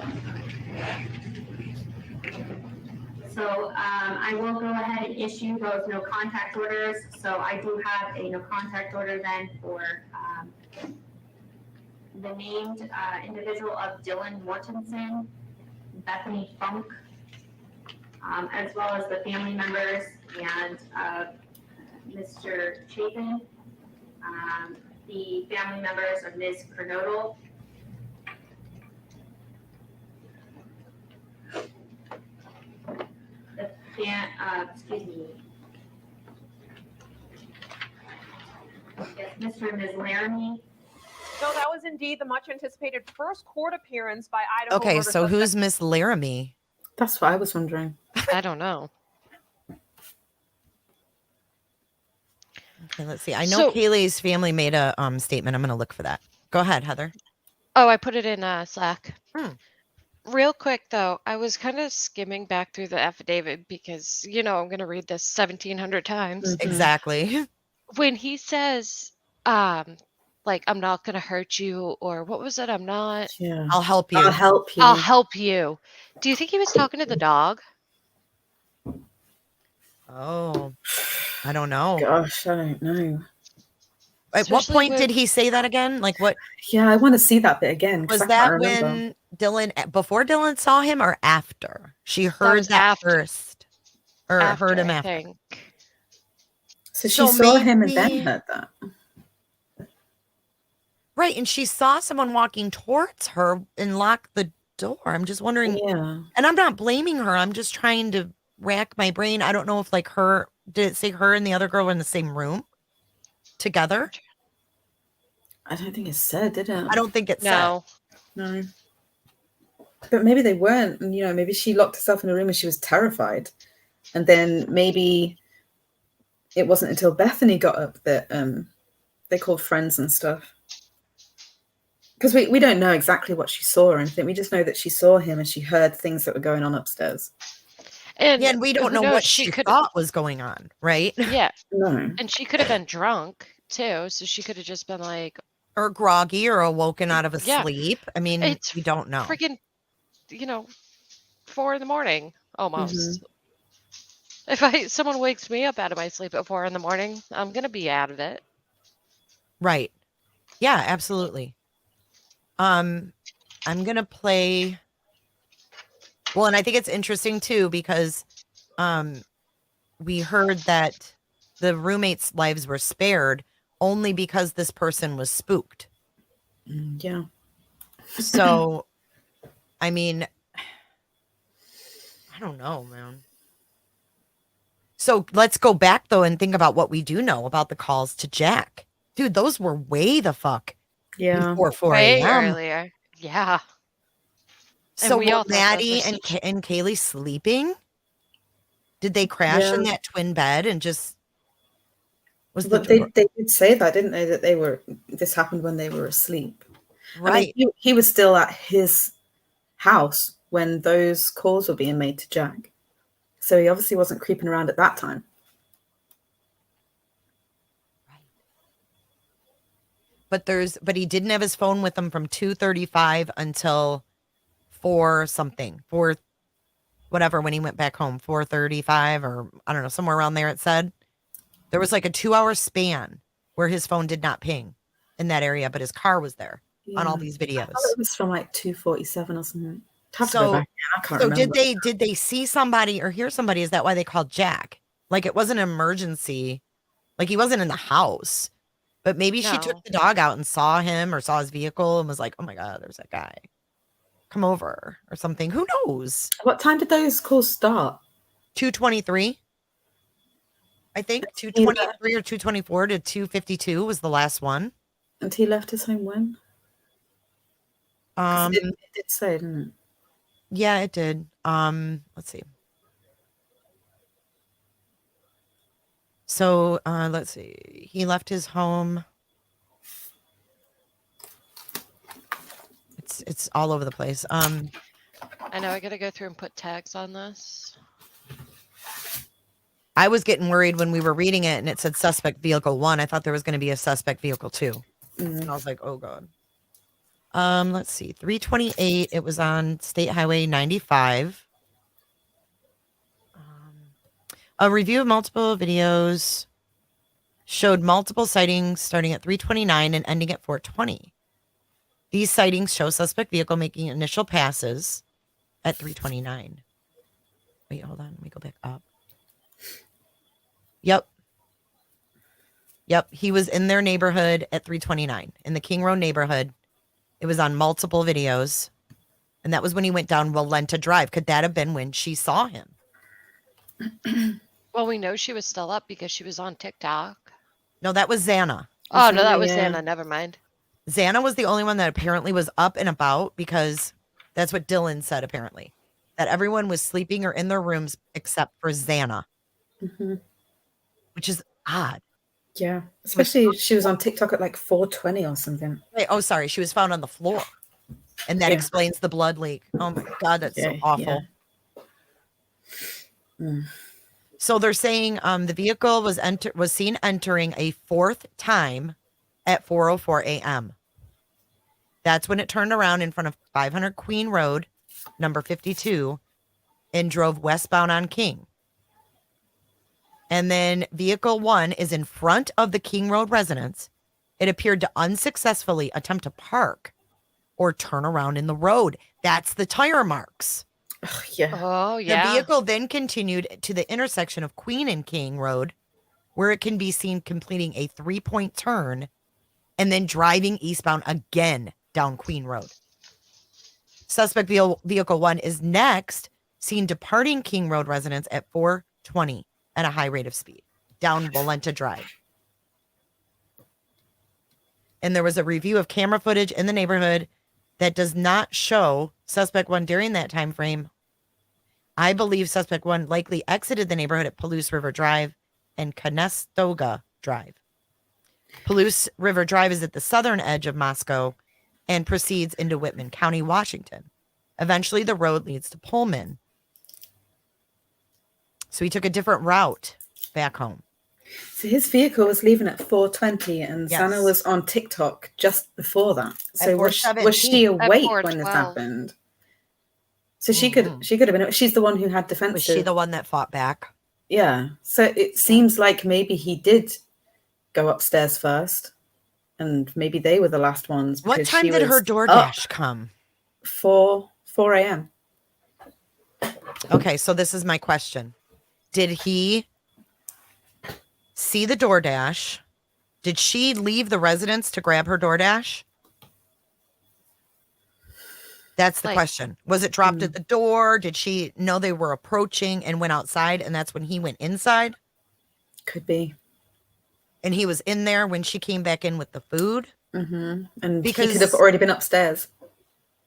So I will go ahead and issue those no contact orders. So I do have a no contact order then for the named individual of Dylan Mortensen, Bethany Funk, as well as the family members and Mr. Chapin, the family members of Ms. Kernodle, excuse me, yes, Mr. and Ms. Laramie. So that was indeed the much anticipated first court appearance by Idaho Okay, murder so suspect. who's Miss Laramie? That's what I was wondering. I don't know. Okay, let's see. I know So- Kaylee's family made a statement. I'm going to look for that. Go ahead, Heather. Oh, I put it in Slack. Real quick though, I was kind of skimming back through the affidavit because I'm going to read this 1,700 times. Exactly. When he says, like, I'm not going to hurt you, or what was it? I'm not. Yeah. I'll help you. I'll help you. I'll help you. Do you think he was talking to the dog? Oh, I don't know. Gosh, I don't know. At what Especially point with- did he say that again? Like what Yeah, I want to see that bit again. 'cause was I can't that remember. when Dylan, before Dylan saw him or after? She heard was that after. first. Or heard him I after. think. So she So saw him and maybe- then heard that. Right. And she saw someone walking towards her and lock the door. I'm just wondering. Yeah. And I'm not blaming her. I'm just trying to rack my brain. I don't know if like did it say her and the other girl were in the same room together? I don't think it said, did it? I don't think it said. No. No. But maybe they weren't. And, maybe she locked herself in a room and she was terrified. And then maybe it wasn't until Bethany got up that they called friends and stuff. Because we don't know exactly what she saw or anything. We just know that she saw him and she heard things that were going on upstairs. And, Yeah, and we don't who know knows, what she thought was going on, right? Yeah. No. And she could have been drunk too. So she could have just been like, Or groggy or awoken out of a Yeah. sleep. I mean, It's we don't know. freaking, 4 a.m. almost. Mhm. If someone wakes me up out of my sleep at 4 a.m, I'm going to be out of it. Right. Yeah, absolutely. I'm gonna play. Well, and I think it's interesting too because we heard that the roommates' lives were spared only because this person was spooked. Yeah. So, I mean, I don't know, man. So let's go back though and think about what we do know about the calls to Jack. Dude, those were way the fuck Yeah. before 4 Way a.m. earlier. Yeah. So we were all thought those Maddie were and such- and Kaylee sleeping? Did they crash in Yeah. that twin bed and just was But the they did say that, didn't they? That this happened when they were asleep. right? I mean, he was still at his house when those calls were being made to Jack. So he obviously wasn't creeping around at that time. But he didn't have his phone with him from 2:35 until 4 something. 4 whatever when he went back home, 4:35 or I don't know, somewhere around there it said. There was like a 2-hour span where his phone did not ping in that area, but his car was there on all Yeah. these I videos. thought it was from like 2:47 or something. Have to So- go back. I can't So remember. did they see somebody or hear somebody? Is that why they called Jack? Like it wasn't an emergency. Like he wasn't in the house. But maybe she No. took the dog out and saw him or saw his vehicle and was like, "Oh my god, there's that guy. Come over," or something. Who knows? What time did those calls start? 2:23. I think 2:23 or 2:24 to 2:52 was the last one. And he left his home when? 'Cause it did say, didn't it? Yeah, it did. Let's see. So, let's see. He left his home. It's all over the place. I know I got to go through and put tags on this. I was getting worried when we were reading it and it said suspect vehicle 1. I thought there was going to be a suspect vehicle 2. And I was like, "Oh god." Let's see. 328. It was on State Highway 95. A review of multiple videos showed multiple sightings starting at 329 and ending at 420. These sightings show suspect vehicle making initial passes at 3:29. Wait, hold on. Let me go back up. Yep. He was in their neighborhood at 3:29 in the King Road neighborhood. It was on multiple videos. And that was when he went down Walenta Drive. Could that have been when she saw him? Well, we know she was still up because she was on TikTok. No, that was Xana. Oh, no, that was yeah. Anna. Never mind. Xana was the only one that apparently was up and about because that's what Dylan said, apparently. That everyone was sleeping or in their rooms except for Xana, Hmm. which is odd. Yeah, especially she was on TikTok at like 4:20 or something. Wait, oh, sorry. She was found on the floor. And that Yeah. explains the blood leak. Oh, my God. That's so Yeah, awful. Mm. So they're saying the vehicle was seen entering a fourth time at 4:04 a.m. That's when it turned around in front of 500 Queen Road, number 52, and drove westbound on King. And then vehicle 1 is in front of the King Road residence. It appeared to unsuccessfully attempt to park or turn around in the road. That's the tire marks. Ugh, yeah. Oh, yeah. The vehicle then continued to the intersection of Queen and King Road, where it can be seen completing a 3-point turn and then driving eastbound again down Queen Road. Suspect vehicle 1 is next seen departing King Road residence at 4:20 at a high rate of speed down Walenta Drive. And there was a review of camera footage in the neighborhood that does not show suspect 1 during that time frame. I believe suspect 1 likely exited the neighborhood at Palouse River Drive and Conestoga Drive. Palouse River Drive is at the southern edge of Moscow and proceeds into Whitman County, Washington. Eventually, the road leads to Pullman. So he took a different route back home. So his vehicle was leaving at 4:20, and Yes. Xana was on TikTok just before that. So At was she 4:17. awake At when this 4:12. happened? So she Mhm. could have been. She's the one who had defensive. Was she the one that fought back? Yeah. So it seems like maybe he did go upstairs first, and maybe they were the last ones. What because time she did her was DoorDash up come? 4 a.m. Okay, so this is my question. Did he see the DoorDash? Did she leave the residence to grab her DoorDash? That's the Like- question. Was it dropped at the door? Did she know they were approaching and went outside, and that's when he went inside? Could be. And he was in there when she came back in with the food? And he Because- could have already been upstairs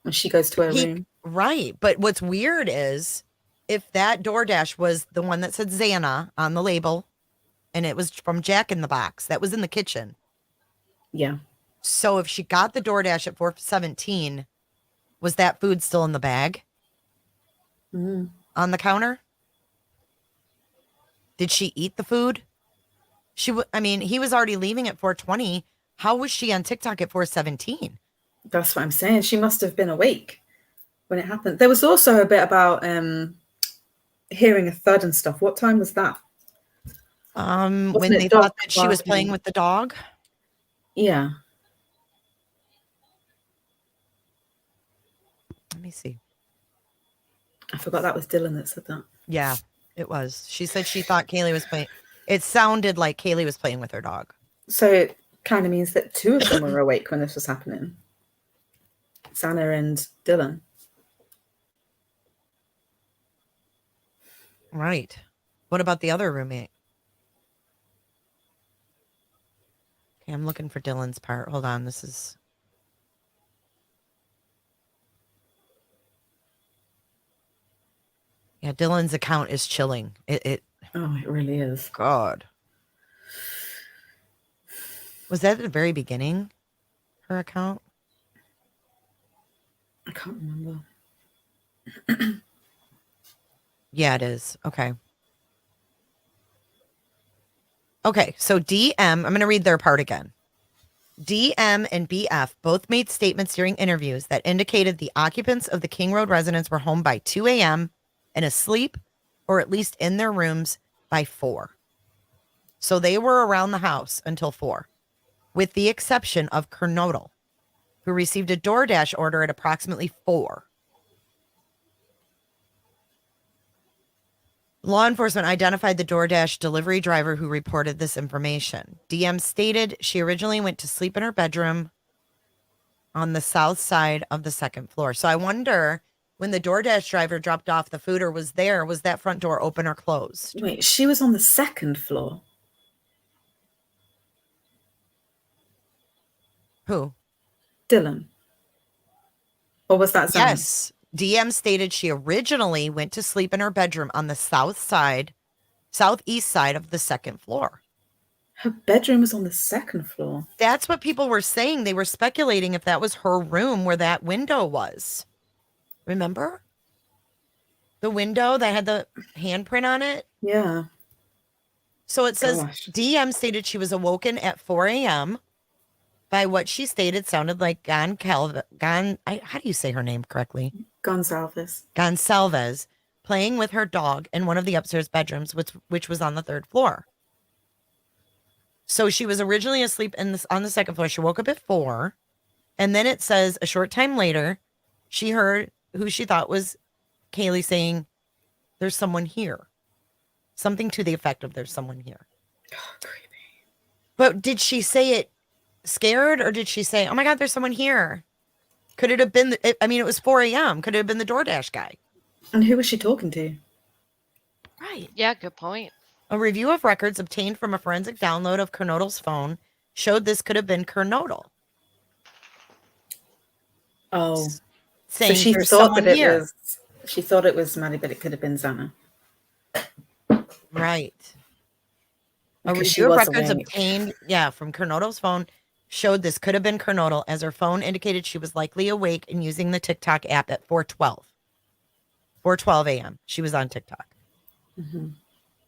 when she goes to her room. Right. But what's weird is if that DoorDash was the one that said Xana on the label and it was from Jack in the Box, that was in the kitchen. Yeah. So if she got the DoorDash at 4:17, was that food still in the bag Mm. on the counter? Did she eat the food? I mean, he was already leaving at 4:20. How was she on TikTok at 4:17? That's what I'm saying. She must have been awake when it happened. There was also a bit about hearing a thud and stuff. What time was that? When it they dog thought that she was barking? playing with the dog? Yeah. Let me see. I forgot that was Dylan that said that. Yeah, it was. She said she thought Kaylee was playing. It sounded like Kaylee was playing with her dog. So it kind of means that two of them were awake when this was happening. Xana and Dylan. Right. What about the other roommate? Okay, I'm looking for Dylan's part. Hold on. This is. Yeah, Dylan's account is chilling. Oh, it really is. God. Was that at the very beginning? Her account? I can't remember. Yeah, it is. Okay. Okay, so DM, I'm going to read their part again. DM and BF both made statements during interviews that indicated the occupants of the King Road residence were home by 2 a.m. and asleep, or at least in their rooms, by 4. So they were around the house until 4, with the exception of Kernodle, who received a DoorDash order at approximately 4. Law enforcement identified the DoorDash delivery driver who reported this information. DM stated she originally went to sleep in her bedroom on the south side of the second floor. So I wonder, when the DoorDash driver dropped off the food or was there, was that front door open or closed? Wait, she was on the second floor. Who? Dylan. Or was that Xana? Yes. DM stated she originally went to sleep in her bedroom on the southeast side of the second floor. Her bedroom was on the second floor. That's what people were saying. They were speculating if that was her room where that window was. Remember? The window that had the handprint on it? Yeah. So it says Gosh. DM stated she was awoken at 4 a.m. by what she stated sounded like how do you say her name correctly? Gonsalves playing with her dog in one of the upstairs bedrooms, which was on the third floor. So she was originally asleep on the second floor. She woke up at 4. And then it says a short time later, she heard who she thought was Kaylee saying, "There's someone here." Something to the effect of "there's someone here." Oh, creepy. But did she say it scared, or did she say, "Oh my God, there's someone here"? Could it have been, it was 4 a.m. Could it have been the DoorDash guy? And who was she talking to? Right. Yeah, good point. A review of records obtained from a forensic download of Kernodle's phone showed this could have been Kernodle. Oh. Saying So she there's thought someone that here. she thought it was Maddie, but it could have been Xana. Right. A Because she review of was records awake. obtained, from Kernodle's phone showed this could have been Kernodle, as her phone indicated she was likely awake and using the TikTok app at 4:12 a.m. She was on TikTok. Mm-hmm.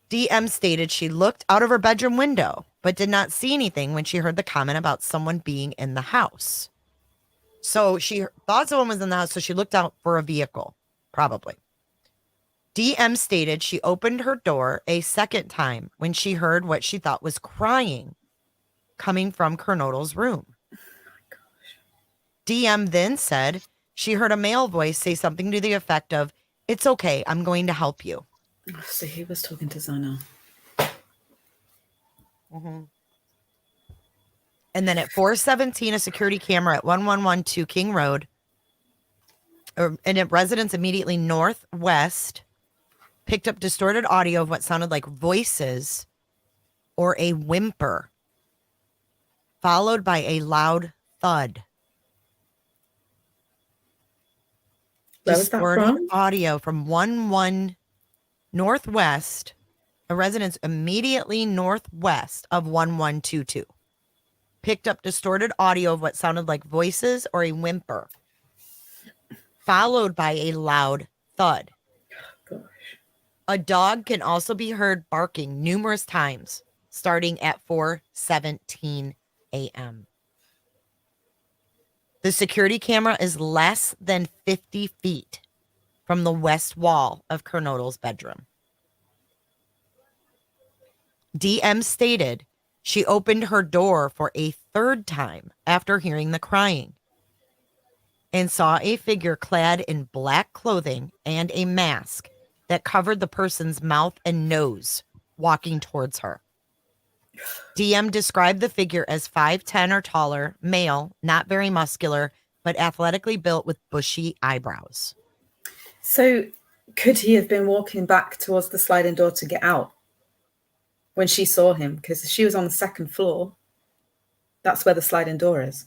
DM stated she looked out of her bedroom window, but did not see anything when she heard the comment about someone being in the house. So she thought someone was in the house, so she looked out for a vehicle, probably. DM stated she opened her door a second time when she heard what she thought was crying coming from Kernodle's room. Oh my gosh. DM then said she heard a male voice say something to the effect of, "It's okay, I'm going to help you." So he was talking to Xana. Mm-hmm. And then at 4:17, a security camera at 1112 King Road, and at residence immediately northwest, picked up distorted audio of what sounded like voices or a whimper, followed by a loud thud. Where was that Distorted from? audio from 11 northwest, a residence immediately northwest of 1122. Picked up distorted audio of what sounded like voices or a whimper, followed by a loud thud. Gosh. A dog can also be heard barking numerous times, starting at 4:17 a.m. The security camera is less than 50 feet from the west wall of Kernodle's bedroom. DM stated she opened her door for a third time after hearing the crying and saw a figure clad in black clothing and a mask that covered the person's mouth and nose walking towards her. DM described the figure as 5'10" or taller, male, not very muscular, but athletically built with bushy eyebrows. So could he have been walking back towards the sliding door to get out when she saw him? Because she was on the second floor. That's where the sliding door is.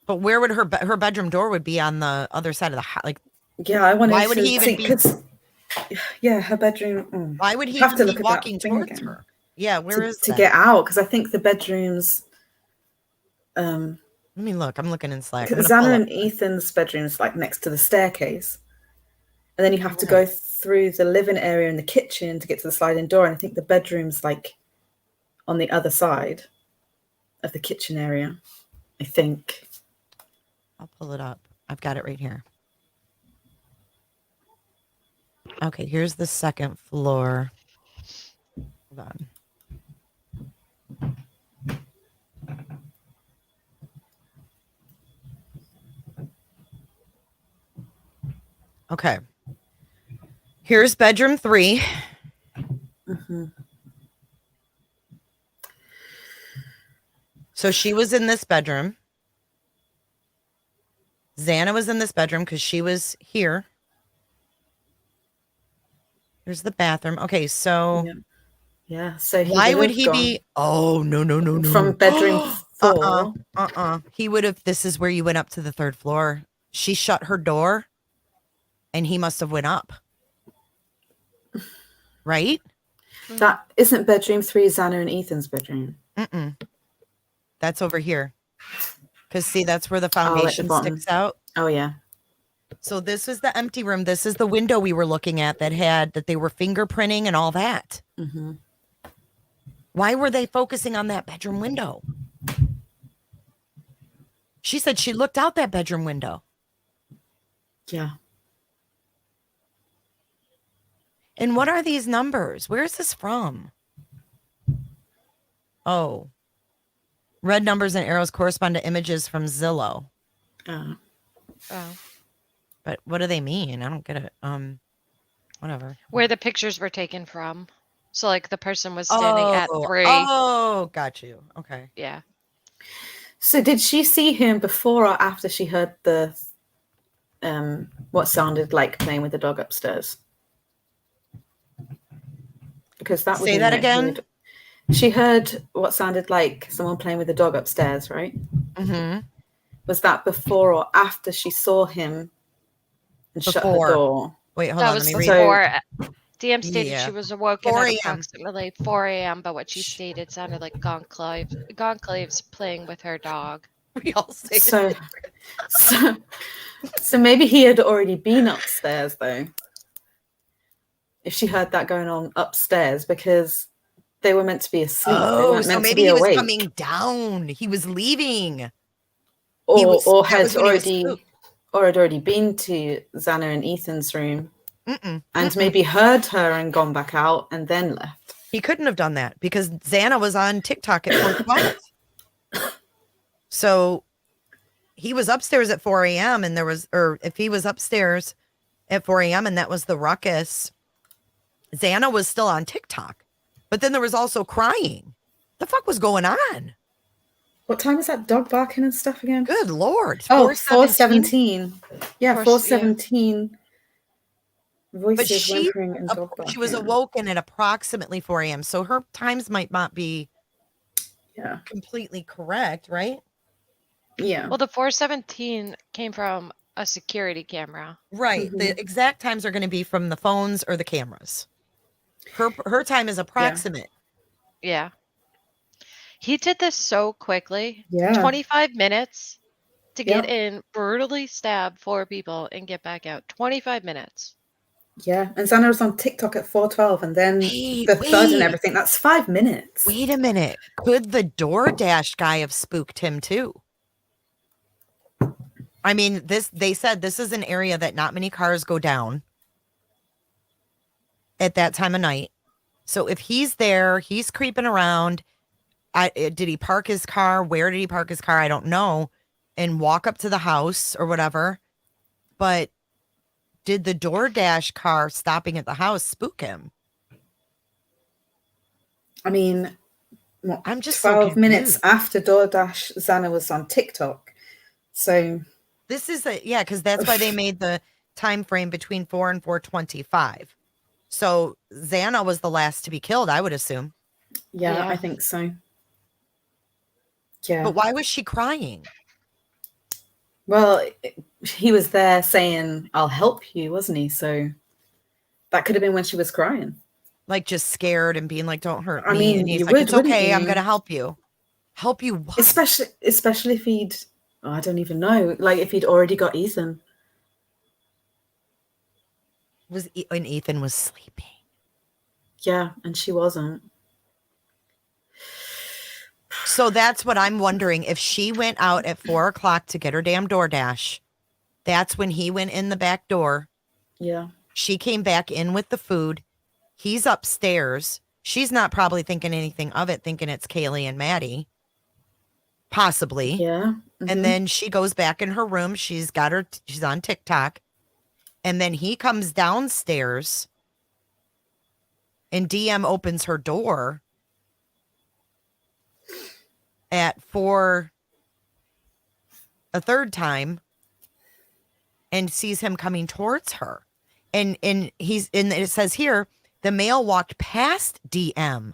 But where would her bedroom door would be on the other side of the house? Like, Yeah, I wanted why would to he even see, be? 'cause, yeah, her bedroom. Why would he Have to even look be at that walking thing towards again. her? Yeah, where is to that? get out? Because I think the bedrooms. Let me look. I'm looking in Slack. I'm gonna Xana pull and up. Ethan's bedroom's like next to the staircase, and then you have to Right. go through the living area and the kitchen to get to the sliding door. And I think the bedroom's like on the other side of the kitchen area. I think. I'll pull it up. I've got it right here. Okay, here's the second floor. Hold on. Okay. Here's bedroom 3. Mm-hmm. So she was in this bedroom. Xana was in this bedroom because she was here. Here's the bathroom. Okay, so Yeah. So he why would have he gone be? Oh, no. from bedroom 4? He would have. This is where you went up to the 3rd floor. She shut her door and he must have went up. Right? That isn't bedroom 3 Xana and Ethan's bedroom. Mm-mm. That's over here. Because see, that's where the at the foundation bottom. sticks out. Oh, yeah. So this is the empty room. This is the window we were looking at that they were fingerprinting and all that. Mm-hmm. Why were they focusing on that bedroom window? She said she looked out that bedroom window. Yeah. And what are these numbers? Where is this from? Oh. Red numbers and arrows correspond to images from Zillow. Oh. But what do they mean? I don't get it. Whatever. Where the pictures were taken from. So like the person was standing at 3. Oh, got you. Okay. Yeah. So did she see him before or after she heard the what sounded like playing with the dog upstairs? Because that would Say mean that again? She heard what sounded like someone playing with the dog upstairs, right? Mm-hmm. Was that before or after she saw him and shut her Before. door? Wait, hold That on. was Let me read. before. DM stated Yeah. she was awoken 4 at a.m. approximately 4 a.m., but what she stated sounded like Gonclave's playing with her dog. We all say So maybe he had already been upstairs though. If she heard that going on upstairs, because they were meant to be asleep. They Oh, weren't so meant to maybe be he was awake. coming down. He was leaving. Or that had was when he was already spooked. or had already been to Xana and Ethan's room Mm-mm. and maybe heard her and gone back out and then left. He couldn't have done that because Xana was on TikTok at 4:12. So he was upstairs at 4 a.m. and if he was upstairs at 4 a.m. and that was the ruckus, Xana was still on TikTok. But then there was also crying. The fuck was going on? What time is that dog barking and stuff again? Good Lord. Oh, 4:17. 4:17. Yeah, 4:17. But Voices whimpering and dog barking. she was awoken at approximately 4 a.m. So her times might not be completely correct, right? Yeah. Well, the 417 came from a security camera. Right. Mm-hmm. The exact times are going to be from the phones or the cameras. Her time is approximate. Yeah. He did this so quickly. Yeah. 25 minutes to get Yeah. in, brutally stab 4 people and get back out. 25 minutes. Yeah. And Xana was on TikTok at 4:12 and then the thud wait. and everything. That's 5 minutes. Wait a minute. Could the DoorDash guy have spooked him too? I mean, they said this is an area that not many cars go down at that time of night. So if he's there, he's creeping around. Did he park his car? Where did he park his car? I don't know. And walk up to the house or whatever. But did the DoorDash car stopping at the house spook him? I mean, I'm just 12 so minutes confused. after DoorDash, Xana was on TikTok. So This is because that's why they made the time frame between 4 and 4:25. So Xana was the last to be killed, I would assume. yeah, I think so. Yeah. But why was she crying? Well, he was there saying, "I'll help you," wasn't he? So that could have been when she was crying. Like just scared and being like, "Don't hurt I me." mean, and he's you like, would, "It's wouldn't okay. I'm you? gonna help you." Help you what? Especially if he'd, I don't even know, like if he'd already got Ethan. And Ethan was sleeping. Yeah, and she wasn't. So that's what I'm wondering. If she went out at 4 o'clock to get her damn DoorDash, that's when he went in the back door. Yeah. She came back in with the food. He's upstairs. She's not probably thinking anything of it, thinking it's Kaylee and Maddie. Possibly. Yeah. And then she goes back in her room. She's on TikTok. And then he comes downstairs and DM opens her door for a third time and sees him coming towards her. And it says here, the male walked past DM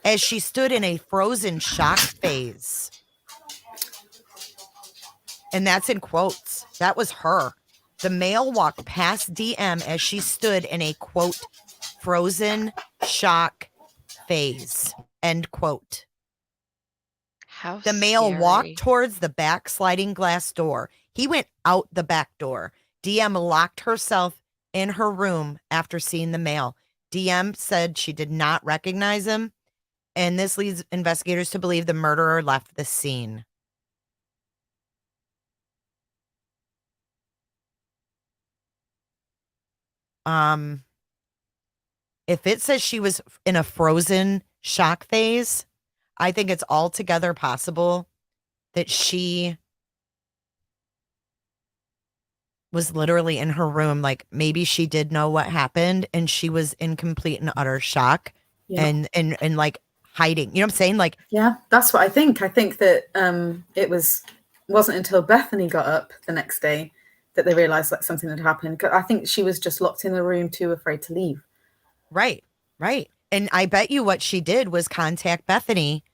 as she stood in a frozen shock phase. And that's in quotes. That was her. The male walked past DM as she stood in a, quote, frozen shock phase, end quote. How The male scary. walked towards the back sliding glass door. He went out the back door. DM locked herself in her room after seeing the male. DM said she did not recognize him, and this leads investigators to believe the murderer left the scene. If it says she was in a frozen shock phase, I think it's altogether possible that she was literally in her room. Like maybe she did know what happened and she was in complete and utter shock and like hiding. You know what I'm saying? Like, yeah, that's what I think. I think that it wasn't until Bethany got up the next day that they realized that something had happened. I think she was just locked in the room, too afraid to leave. Right. And I bet you what she did was contact Bethany,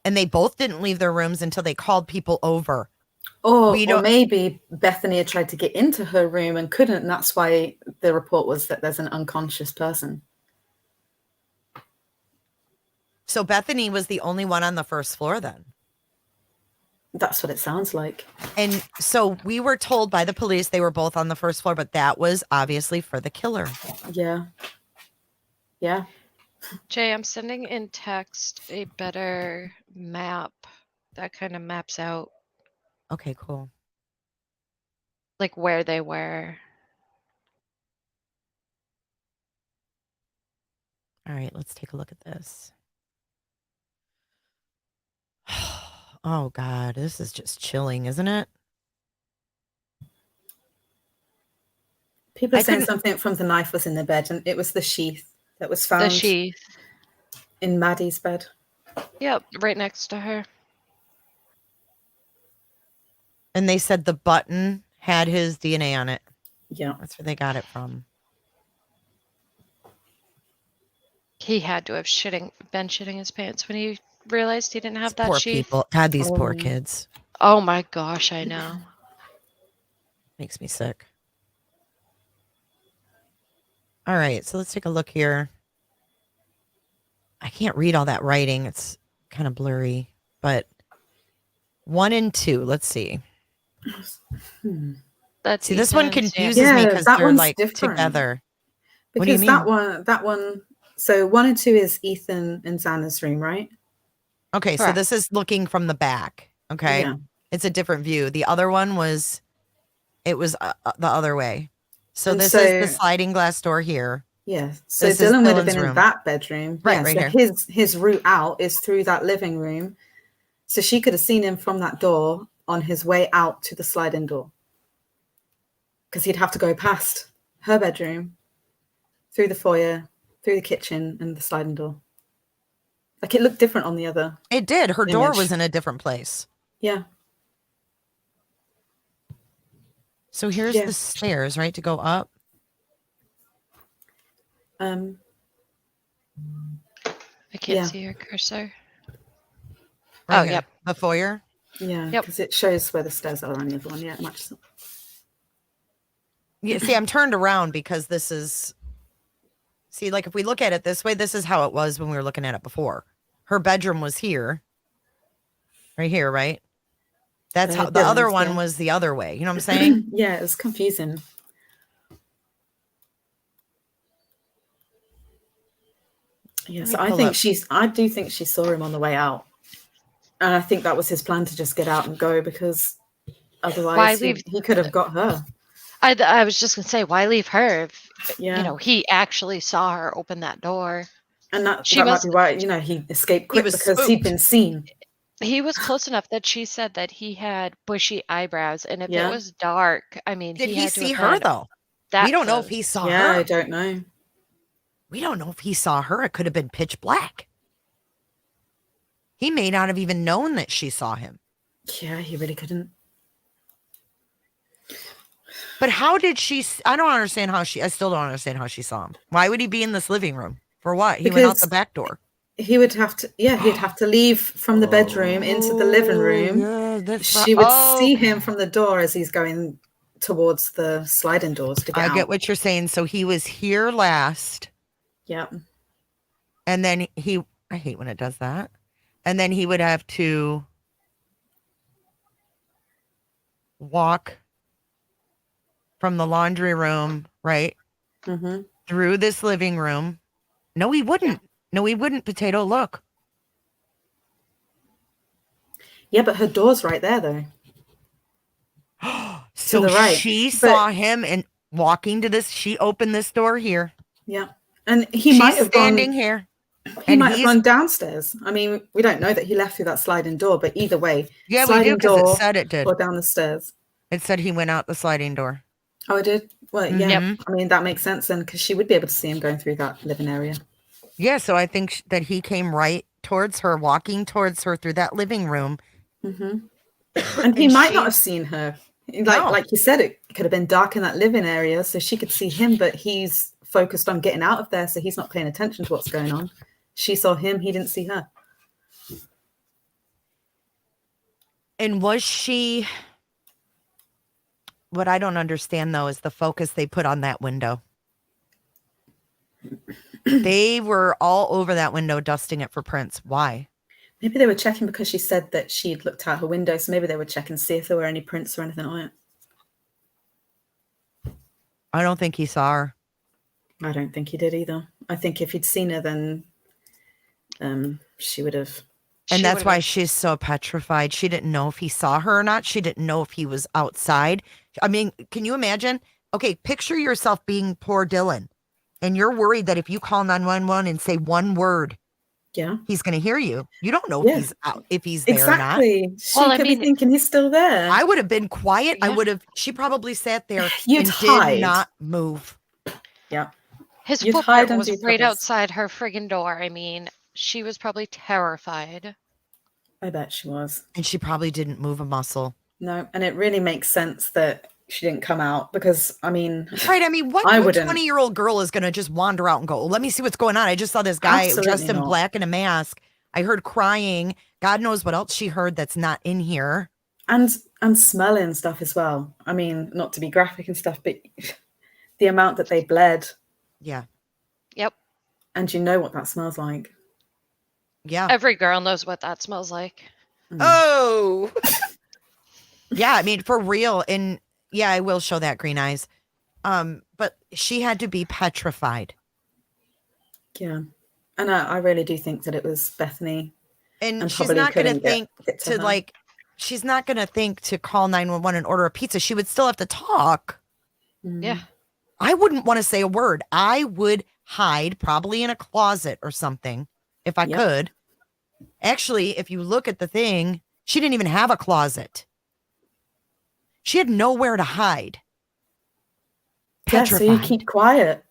and they both didn't leave their rooms until they called people over. Or maybe Bethany had tried to get into her room and couldn't, and that's why the report was that there's an unconscious person. So Bethany was the only one on the first floor then? That's what it sounds like. And so we were told by the police they were both on the first floor, but that was obviously for the killer. Yeah. Jay, I'm sending in text a better map that kind of maps out Okay, cool. like where they were. All right, let's take a look at this. Oh, God, this is just chilling, isn't it? People are saying something from the knife was in the bed, and it was the sheath that was found. The sheath. In Maddie's bed. Yep, right next to her. And they said the button had his DNA on it. Yeah. That's where they got it from. He had to have been shitting his pants when he realized he didn't have that Poor sheath. people. God, these poor kids. Oh my gosh, I know. Makes me sick. All right, so let's take a look here. I can't read all that writing. It's kind of blurry, but 1 and 2, let's see. That's see, this one confuses me because they're like different. Together. Because what do you mean? that one, so 1 and 2 is Ethan and Xana's room, right? Okay, correct. So this is looking from the back. Okay. Yeah. It's a different view. The other one was the other way. So this is the sliding glass door here. Yeah. So Dylan would have been in that bedroom. Right, yeah, right so here. His route out is through that living room. So she could have seen him from that door on his way out to the sliding door. Because he'd have to go past her bedroom, through the foyer, through the kitchen, and the sliding door. Like it looked different on the other. It did. Her door was in a different place. Yeah. So here's the stairs, right, to go up. I can't see your cursor. Right here. Yep. The foyer. Yeah, because it shows where the stairs are on the other one. Yeah, much. Yeah, see, I'm turned around because this is. See, like if we look at it this way, this is how it was when we were looking at it before. Her bedroom was here. Right here, right? That's how the other one was the other way. You know what I'm saying? Yeah, it was confusing. Yes, I do think she saw him on the way out. And I think that was his plan to just get out and go because otherwise he could have got her. I was just going to say, why leave her if, he actually saw her open that door. And that might be why, he escaped quick because he'd been seen. He was close enough that she said that he had bushy eyebrows. And if it was dark, I mean, did he see her though? We don't know if he saw her. Yeah, I don't know. We don't know if he saw her. It could have been pitch black. He may not have even known that she saw him. Yeah, he really couldn't. But how did she? I don't understand how I still don't understand how she saw him. Why would he be in this living room? For what? He went out Because the back door. he would have to, he'd have to leave from the bedroom into the living room. Yeah, She would see him from the door as he's going towards the sliding doors to get out. I get what you're saying. So he was here last. Yeah. And then I hate when it does that. And then he would have to walk from the laundry room, right? Mm-hmm. Through this living room. No, he wouldn't. No, he wouldn't, Potato. Look. Yeah, but her door's right there, though. So the right. she saw him and walking to this. She opened this door here. Yeah. And he She's might have standing gone, here. He and might have gone downstairs. I mean, we don't know that he left through that sliding door, but either way, Yeah, we sliding do because door it said it did. or down the stairs. It said he went out the sliding door. Oh, it did? Well, yeah. Mhm. I mean, that makes sense then, because she would be able to see him going through that living area. Yeah, so I think that he came right towards her, walking towards her through that living room. Mm-hmm. And he might not have seen her. Like you said, it could have been dark in that living area, so she could see him, but he's focused on getting out of there, so he's not paying attention to what's going on. She saw him, he didn't see her. And was she... What I don't understand, though, is the focus they put on that window. They were all over that window dusting it for prints. Why? Maybe they were checking because she said that she'd looked out her window, so maybe they were checking to see if there were any prints or anything on it. I don't think he saw her. I don't think he did either. I think if he'd seen her, then she would have... And that's why she's so petrified. She didn't know if he saw her or not. She didn't know if he was outside. I mean, can you imagine? Okay, picture yourself being poor Dylan. And you're worried that if you call 911 and say one word, he's going to hear you. You don't know if he's out, if he's there or not. Exactly. She could be thinking he's still there. I would have been quiet. Yeah. She probably sat there You'd and hide. did not move. Yeah. His footprint was right outside her friggin' door. I mean, she was probably terrified. I bet she was. And she probably didn't move a muscle. No, and it really makes sense that she didn't come out because, I mean... Right, I mean, what 20-year-old girl is going to just wander out and go, let me see what's going on. I just saw this guy dressed in black in a mask. I heard crying. God knows what else she heard that's not in here. And smelling stuff as well. I mean, not to be graphic and stuff, but the amount that they bled. Yeah. Yep. And you know what that smells like. Yeah. Every girl knows what that smells like. Oh. Yeah, I mean, for real. And yeah, I will show that green eyes. But she had to be petrified. Yeah. And I really do think that it was Bethany. And she's not going to think she's not going to think to call 911 and order a pizza. She would still have to talk. Yeah. I wouldn't want to say a word. I would hide probably in a closet or something if I could. Actually, if you look at the thing, she didn't even have a closet. She had nowhere to hide. Petrified. Yeah, so you keep quiet.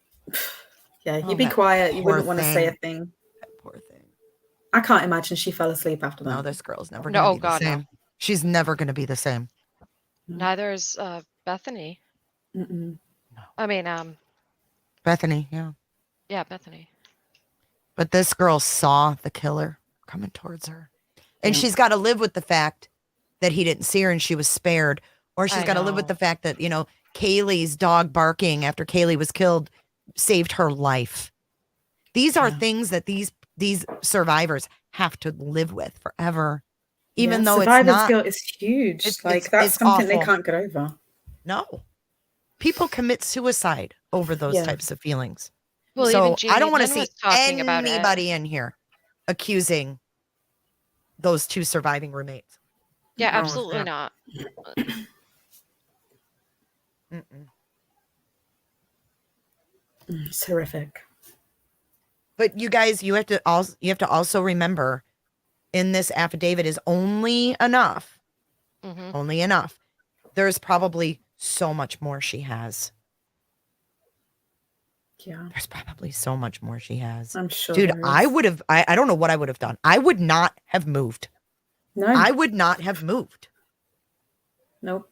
Yeah, you'd be quiet. You wouldn't want to say a thing. That poor thing. I can't imagine she fell asleep after that. No, this girl's never going to be the same. No. She's never going to be the same. Neither is Bethany. Mm-mm. No. I mean, Bethany, yeah. Yeah, Bethany. But this girl saw the killer coming towards her. And she's got to live with the fact that he didn't see her and she was spared. Or she's got to live with the fact that, Kaylee's dog barking after Kaylee was killed saved her life. These are things that these survivors have to live with forever. Even though survivor's guilt is huge. That's something they can't get over. No. People commit suicide over those types of feelings. Well, so even I don't want to see about anybody in here accusing those two surviving roommates. Yeah, absolutely not. It's horrific. But you guys, you have to also remember, in this affidavit is only enough. Mm-hmm. Only enough. There's probably so much more she has. Yeah, There's probably so much more she has. I'm sure. Dude, there I is. would have, I don't know what I would have done. I would not have moved. No, I would not have moved. nope.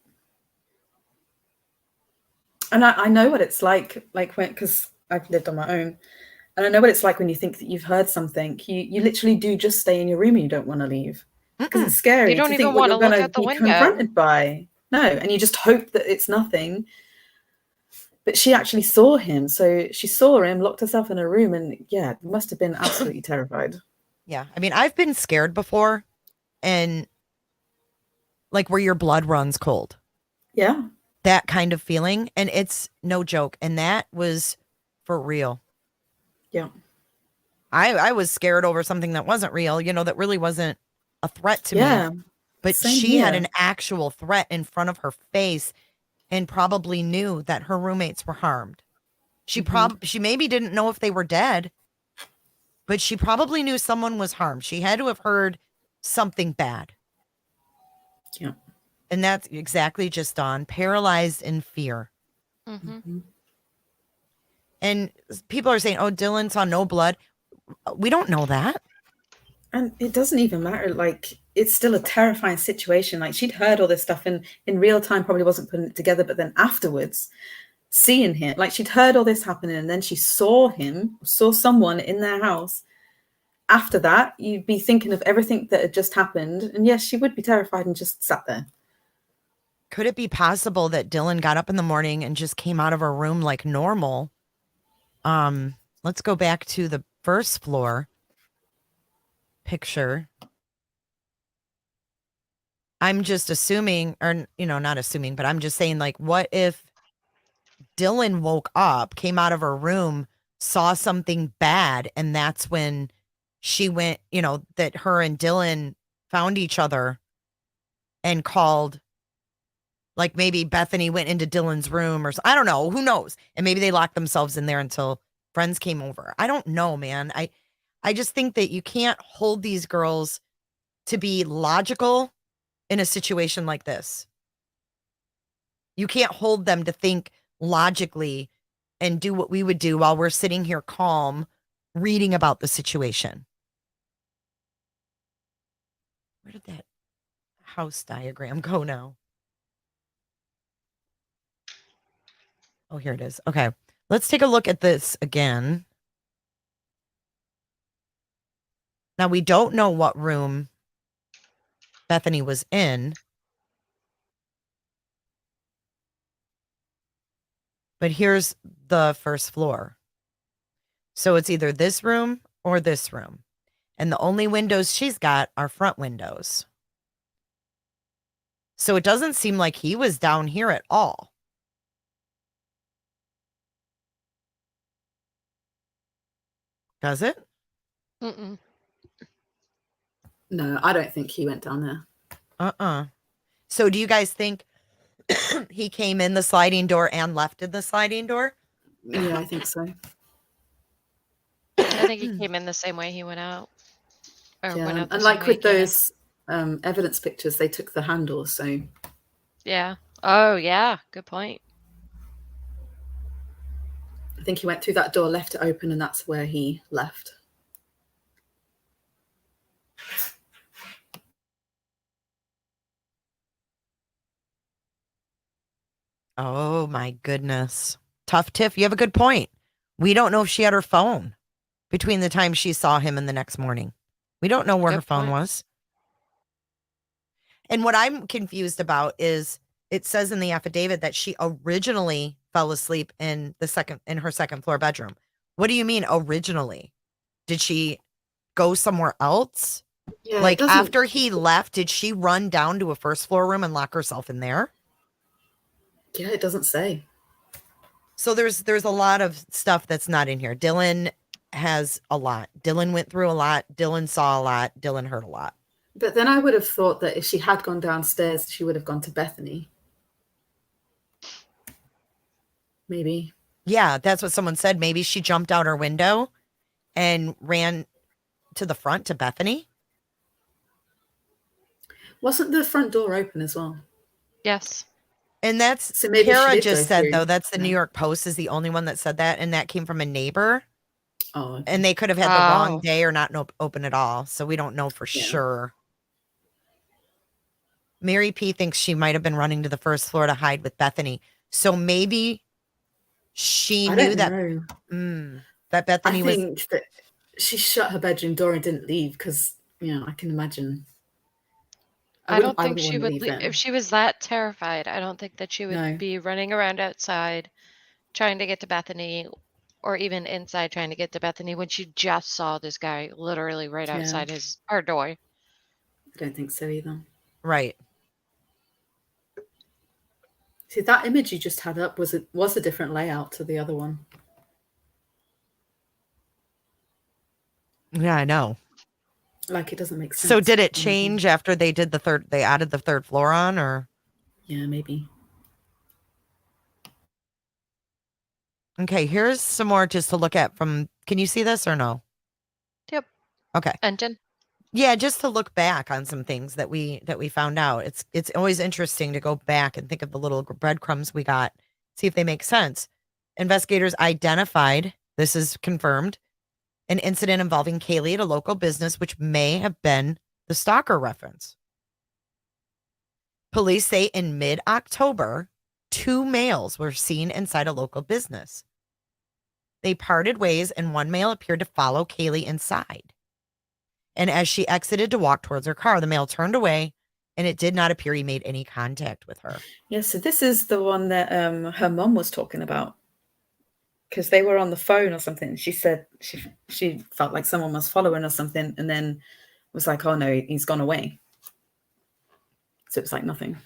And I know what it's like when, because I've lived on my own, and I know what it's like when you think that you've heard something. You literally do just stay in your room and you don't want to leave because it's scary You don't to even think what want to you're going look to out the be window. confronted by. No, and you just hope that it's nothing. But she actually saw him, so she saw him, locked herself in a room, and yeah, must have been absolutely terrified. Yeah. I mean, I've been scared before, and like where your blood runs cold. Yeah, That kind of feeling. And it's no joke. And that was for real. yeah, I was scared over something that wasn't real, that really wasn't a threat to me. yeah. But Same she had here. an actual threat in front of her face and probably knew that her roommates were harmed. She she maybe didn't know if they were dead, but she probably knew someone was harmed. She had to have heard something bad. Yeah. And that's exactly just Dawn, paralyzed in fear. Mm-hmm. And people are saying, oh, Dylan saw no blood. We don't know that. And it doesn't even matter. Like, it's still a terrifying situation. Like, she'd heard all this stuff and in real time probably wasn't putting it together, but then afterwards, seeing him, like she'd heard all this happening and then she saw someone in their house. After that, you'd be thinking of everything that had just happened. And yes, she would be terrified and just sat there. Could it be possible that Dylan got up in the morning and just came out of her room like normal? Let's go back to the first floor picture. I'm just assuming, or, not assuming, but I'm just saying, like, what if Dylan woke up, came out of her room, saw something bad, and that's when she went, that her and Dylan found each other and called, like maybe Bethany went into Dylan's room or I don't know, who knows? And maybe they locked themselves in there until friends came over. I don't know, man. I just think that you can't hold these girls to be logical in a situation like this. You can't hold them to think logically and do what we would do while we're sitting here calm, reading about the situation. Where did that house diagram go now? Oh, here it is. Okay. Let's take a look at this again. Now, we don't know what room Bethany was in. But here's the first floor. So it's either this room or this room. And the only windows she's got are front windows. So it doesn't seem like he was down here at all. Does it? Mm-mm. No, I don't think he went down there. So do you guys think he came in the sliding door and left in the sliding door? Yeah, I think so. I think he came in the same way he went out. Or Yeah. went out the And same like way he with came in. those evidence pictures, they took the handle. So Yeah. Oh, yeah. Good point. I think he went through that door, left it open, and that's where he left. Oh my goodness. Tough Tiff, you have a good point. We don't know if she had her phone between the time she saw him and the next morning. We don't know where her Good phone point. was. And what I'm confused about is it says in the affidavit that she originally fell asleep in her second floor bedroom. What do you mean originally? Did she go somewhere else? Yeah, Like after he left, did she run down to a first floor room and lock herself in there? Yeah, it doesn't say. So there's a lot of stuff that's not in here. Dylan has a lot. Dylan went through a lot. Dylan saw a lot. Dylan heard a lot. But then I would have thought that if she had gone downstairs, she would have gone to Bethany. Maybe. Yeah, that's what someone said. Maybe she jumped out her window and ran to the front to Bethany. Wasn't the front door open as well? Yes. And that's So maybe she Kara did just go said, through. though, that's the Yeah. New York Post is the only one that said that. And that came from a neighbor. Oh, okay. And they could have had the wrong Oh. day or not open at all. So we don't know for Yeah. sure. Mary P thinks she might have been running to the first floor to hide with Bethany. So maybe she I knew don't that know. that I Bethany was. think that she shut her bedroom door and didn't leave because, I can imagine. I don't think wouldn't she want to would leave leave then. if she was that terrified. I don't think that she would No. be running around outside trying to get to Bethany, or even inside trying to get to Bethany when she just saw this guy literally right Yeah. outside our door. I don't think so either. Right. See, that image you just had up was a different layout to the other one. Yeah, I know. Like, it doesn't make sense. So did it change after they did they added the third floor on, or? Yeah, maybe. Okay, here's some more just to look at from, can you see this or no? Yep. Okay. Engine. Yeah, just to look back on some things that we found out. It's always interesting to go back and think of the little breadcrumbs we got, see if they make sense. Investigators identified, this is confirmed, an incident involving Kaylee at a local business, which may have been the stalker reference. Police say in mid-October, 2 males were seen inside a local business. They parted ways and one male appeared to follow Kaylee inside. And as she exited to walk towards her car, the male turned away and it did not appear he made any contact with her. Yeah, so this is the one that her mum was talking about. Because they were on the phone or something. She said she felt like someone was following or something, and then was like, oh no, he's gone away. So it was like nothing.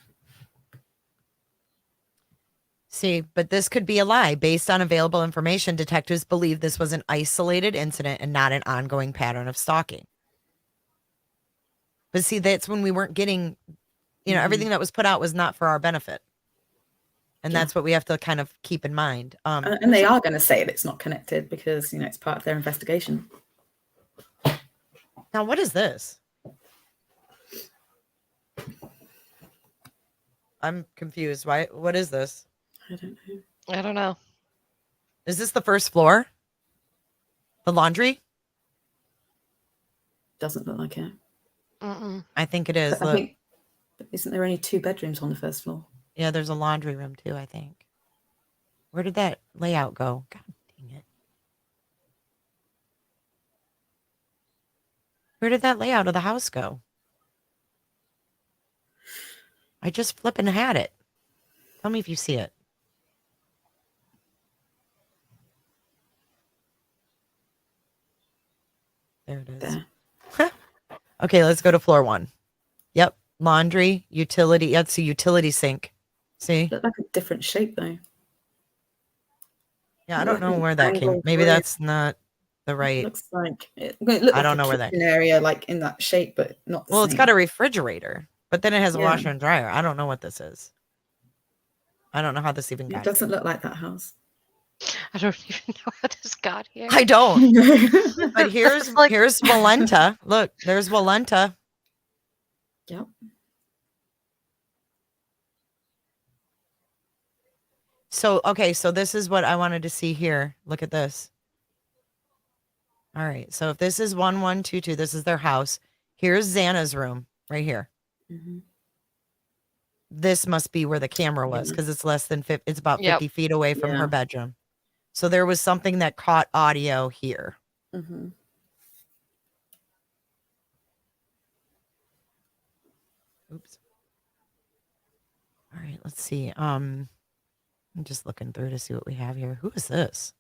See, but this could be a lie. Based on available information, detectives believe this was an isolated incident and not an ongoing pattern of stalking. But see, that's when we weren't getting, everything that was put out was not for our benefit. And that's what we have to kind of keep in mind. And they are going to say that it's not connected because, it's part of their investigation. Now, what is this? I'm confused. Why? What is this? I don't know. Is this the first floor? The laundry? Doesn't look like it. Mm-mm. I think it is. But I think, isn't there only 2 bedrooms on the first floor? Yeah, there's a laundry room too, I think. Where did that layout go? God dang it. Where did that layout of the house go? I just flipping had it. Tell me if you see it. There it is. There. Okay, let's go to floor 1. Yep. Laundry, utility. That's a utility sink. See? Looked like a different shape though. Yeah, I don't know where that came. Angled Maybe through. that's not the right. Looks like it looked I don't like know a where that. kitchen area, like in that shape, but not the Well, same. it's got a refrigerator, but then it has a Yeah. washer and dryer. I don't know what this is. I don't know how this even got It doesn't here. look like that house. I don't even know how this got here. I don't. But This here's is like- here's Walenta. Look, there's Walenta. Yep. So, okay, so this is what I wanted to see here. Look at this. All right, so if this is 1122, this is their house. Here's Xana's room right here. Mm-hmm. This must be where the camera was because it's less than 50. It's about 50 Yep. feet away from her bedroom. So there was something that caught audio here. Mm-hmm. Oops. All right, let's see. I'm just looking through to see what we have here. Who is this?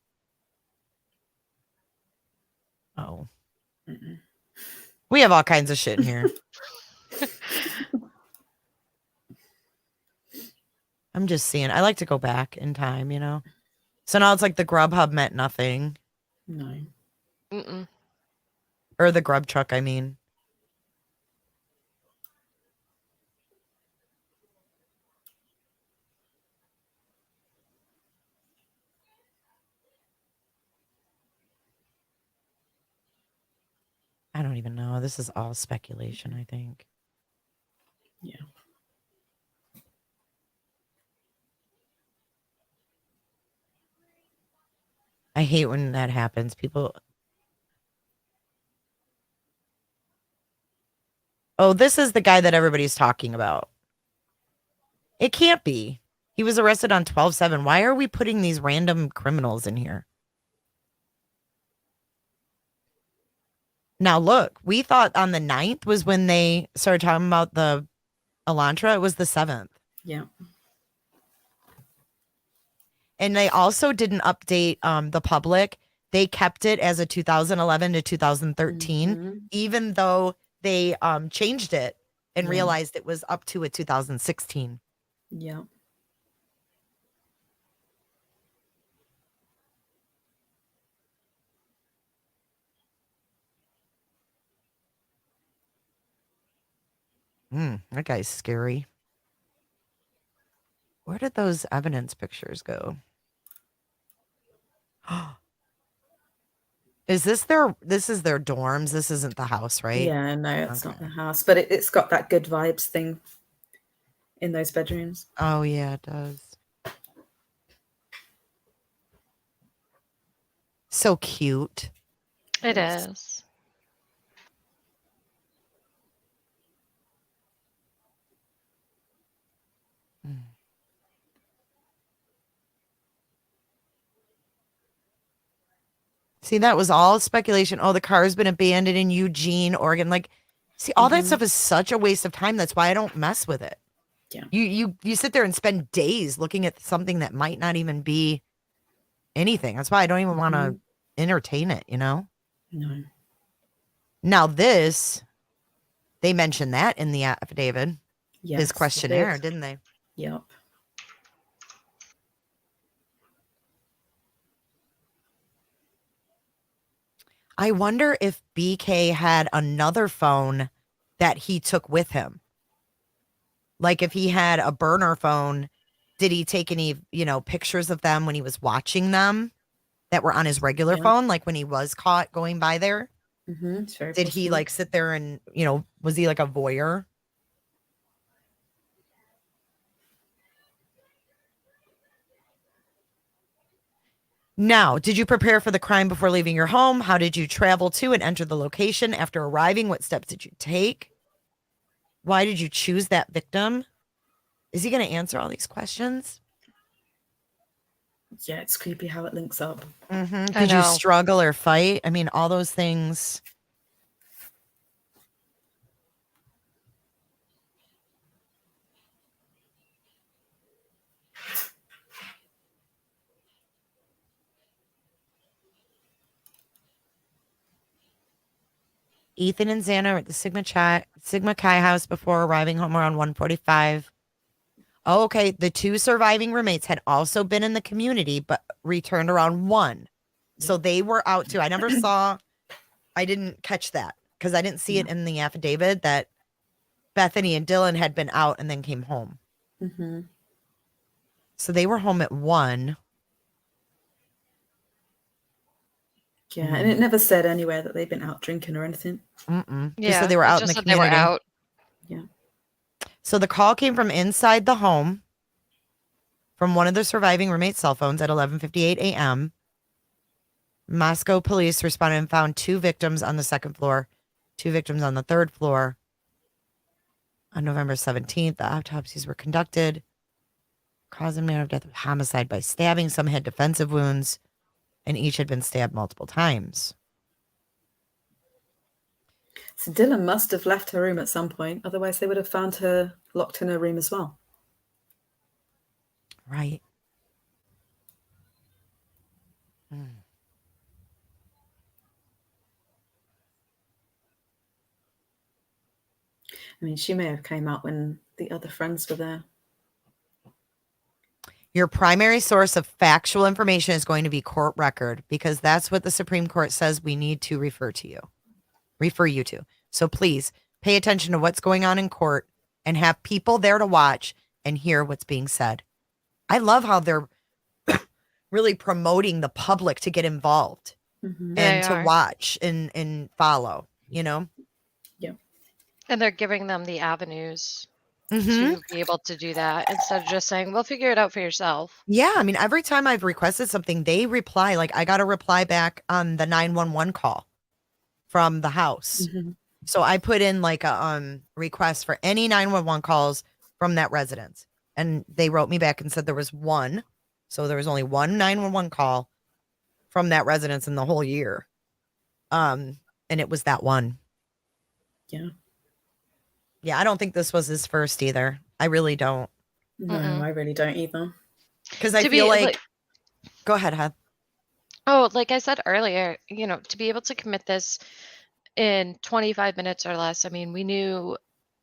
Oh. Mm-mm. We have all kinds of shit in here. I'm just seeing. I like to go back in time, So now it's like the Grubhub meant nothing. No. Mm-mm. Or the Grub truck, I mean. I don't even know. This is all speculation, I think. Yeah. I hate when that happens. People. Oh, this is the guy that everybody's talking about. It can't be. He was arrested on 12/7. Why are we putting these random criminals in here? Now, look, we thought on the 9th was when they started talking about the Elantra. It was the 7th. Yeah. And they also didn't update the public. They kept it as a 2011 to 2013, Mhm. even though they changed it and Yeah. realized it was up to a 2016. Yeah. That guy's scary. Where did those evidence pictures go? This is their dorms. This isn't the house, right? Yeah, no, it's not Okay. the house, but it's got that good vibes thing in those bedrooms. Oh, yeah, it does. So cute. It Yes. is. See, that was all speculation. Oh, the car's been abandoned in Eugene, Oregon. Like, see, all that Mhm. stuff is such a waste of time. That's why I don't mess with it. Yeah. You sit there and spend days looking at something that might not even be anything. That's why I don't even want to entertain it, you know? No. Now this, they mentioned that in the affidavit, Yes, his it questionnaire, did. didn't they? Yep. I wonder if BK had another phone that he took with him. Like if he had a burner phone, did he take any, pictures of them when he was watching them that were on his regular Yeah. phone? Like when he was caught going by there? It's very Did he possible. like sit there and, was he like a voyeur? Now, did you prepare for the crime before leaving your home? How did you travel to and enter the location after arriving? What steps did you take? Why did you choose that victim? Is he going to answer all these questions? Yeah, it's creepy how it links up. Mm-hmm. I Did you know. struggle or fight? I mean, all those things. Ethan and Xana were at the Sigma Chi house before arriving home around 1:45. Oh, okay. The two surviving roommates had also been in the community, but returned around 1. So they were out too. I didn't catch that because I didn't see it in the affidavit that Bethany and Dylan had been out and then came home. Mm-hmm. So they were home at 1. Yeah, and it never said anywhere that they'd been out drinking or anything. Just Yeah, said they were it out in just the said they were community. out. Yeah. So the call came from inside the home from one of the surviving roommates' cell phones at 11:58 a.m. Moscow police responded and found 2 victims on the 2nd floor, 2 victims on the 3rd floor. On November 17th, the autopsies were conducted. Cause and manner of death of homicide by stabbing. Some had defensive wounds, and each had been stabbed multiple times. So Dylan must have left her room at some point. Otherwise, they would have found her locked in her room as well. Right. I mean, she may have came out when the other friends were there. Your primary source of factual information is going to be court record because that's what the Supreme Court says we need to refer you to. So please pay attention to what's going on in court and have people there to watch and hear what's being said. I love how they're really promoting the public to get involved Mm-hmm. and They to are. watch and follow, Yeah. And they're giving them the avenues Mhm. to be able to do that instead of just saying, "Well, figure it out for yourself." Yeah, I mean, every time I've requested something, they reply. Like, I got a reply back on the 911 call from the house. Mhm. So I put in like a request for any 911 calls from that residence. And they wrote me back and said there was one. So there was only one 911 call from that residence in the whole year. And it was that one. Yeah. Yeah, I don't think this was his first either. I really don't. No, Mm-mm. I really don't either. Because I To feel be like, like, go ahead, Heath. oh, like I said earlier, to be able to commit this in 25 minutes or less. I mean, we knew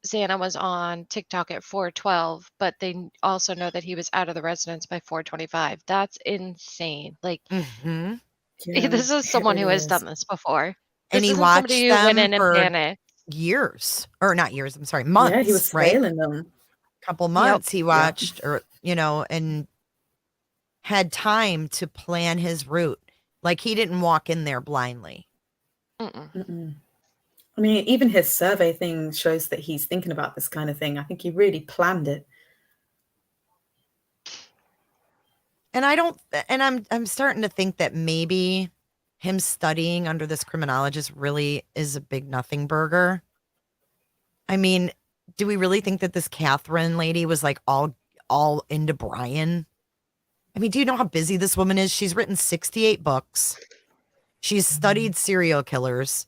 Xana was on TikTok at 4:12, but they also know that he was out of the residence by 4:25. That's insane. Like, Mm-hmm. Yeah, this is it someone who really has is. done this before. And This he isn't somebody watched who went them in and for panicked. years. Or not years, I'm sorry, Yeah, he months, was right? surveilling them. Couple Yep. months he Yeah. watched or and had time to plan his route. Like he didn't walk in there blindly. Mm-mm. Mm-mm. I mean, even his survey thing shows that he's thinking about this kind of thing. I think he really planned it. And I'm starting to think that maybe him studying under this criminologist really is a big nothing burger. I mean, do we really think that this Catherine lady was like all into Bryan? I mean, do you know how busy this woman is? She's written 68 books. She's studied serial killers.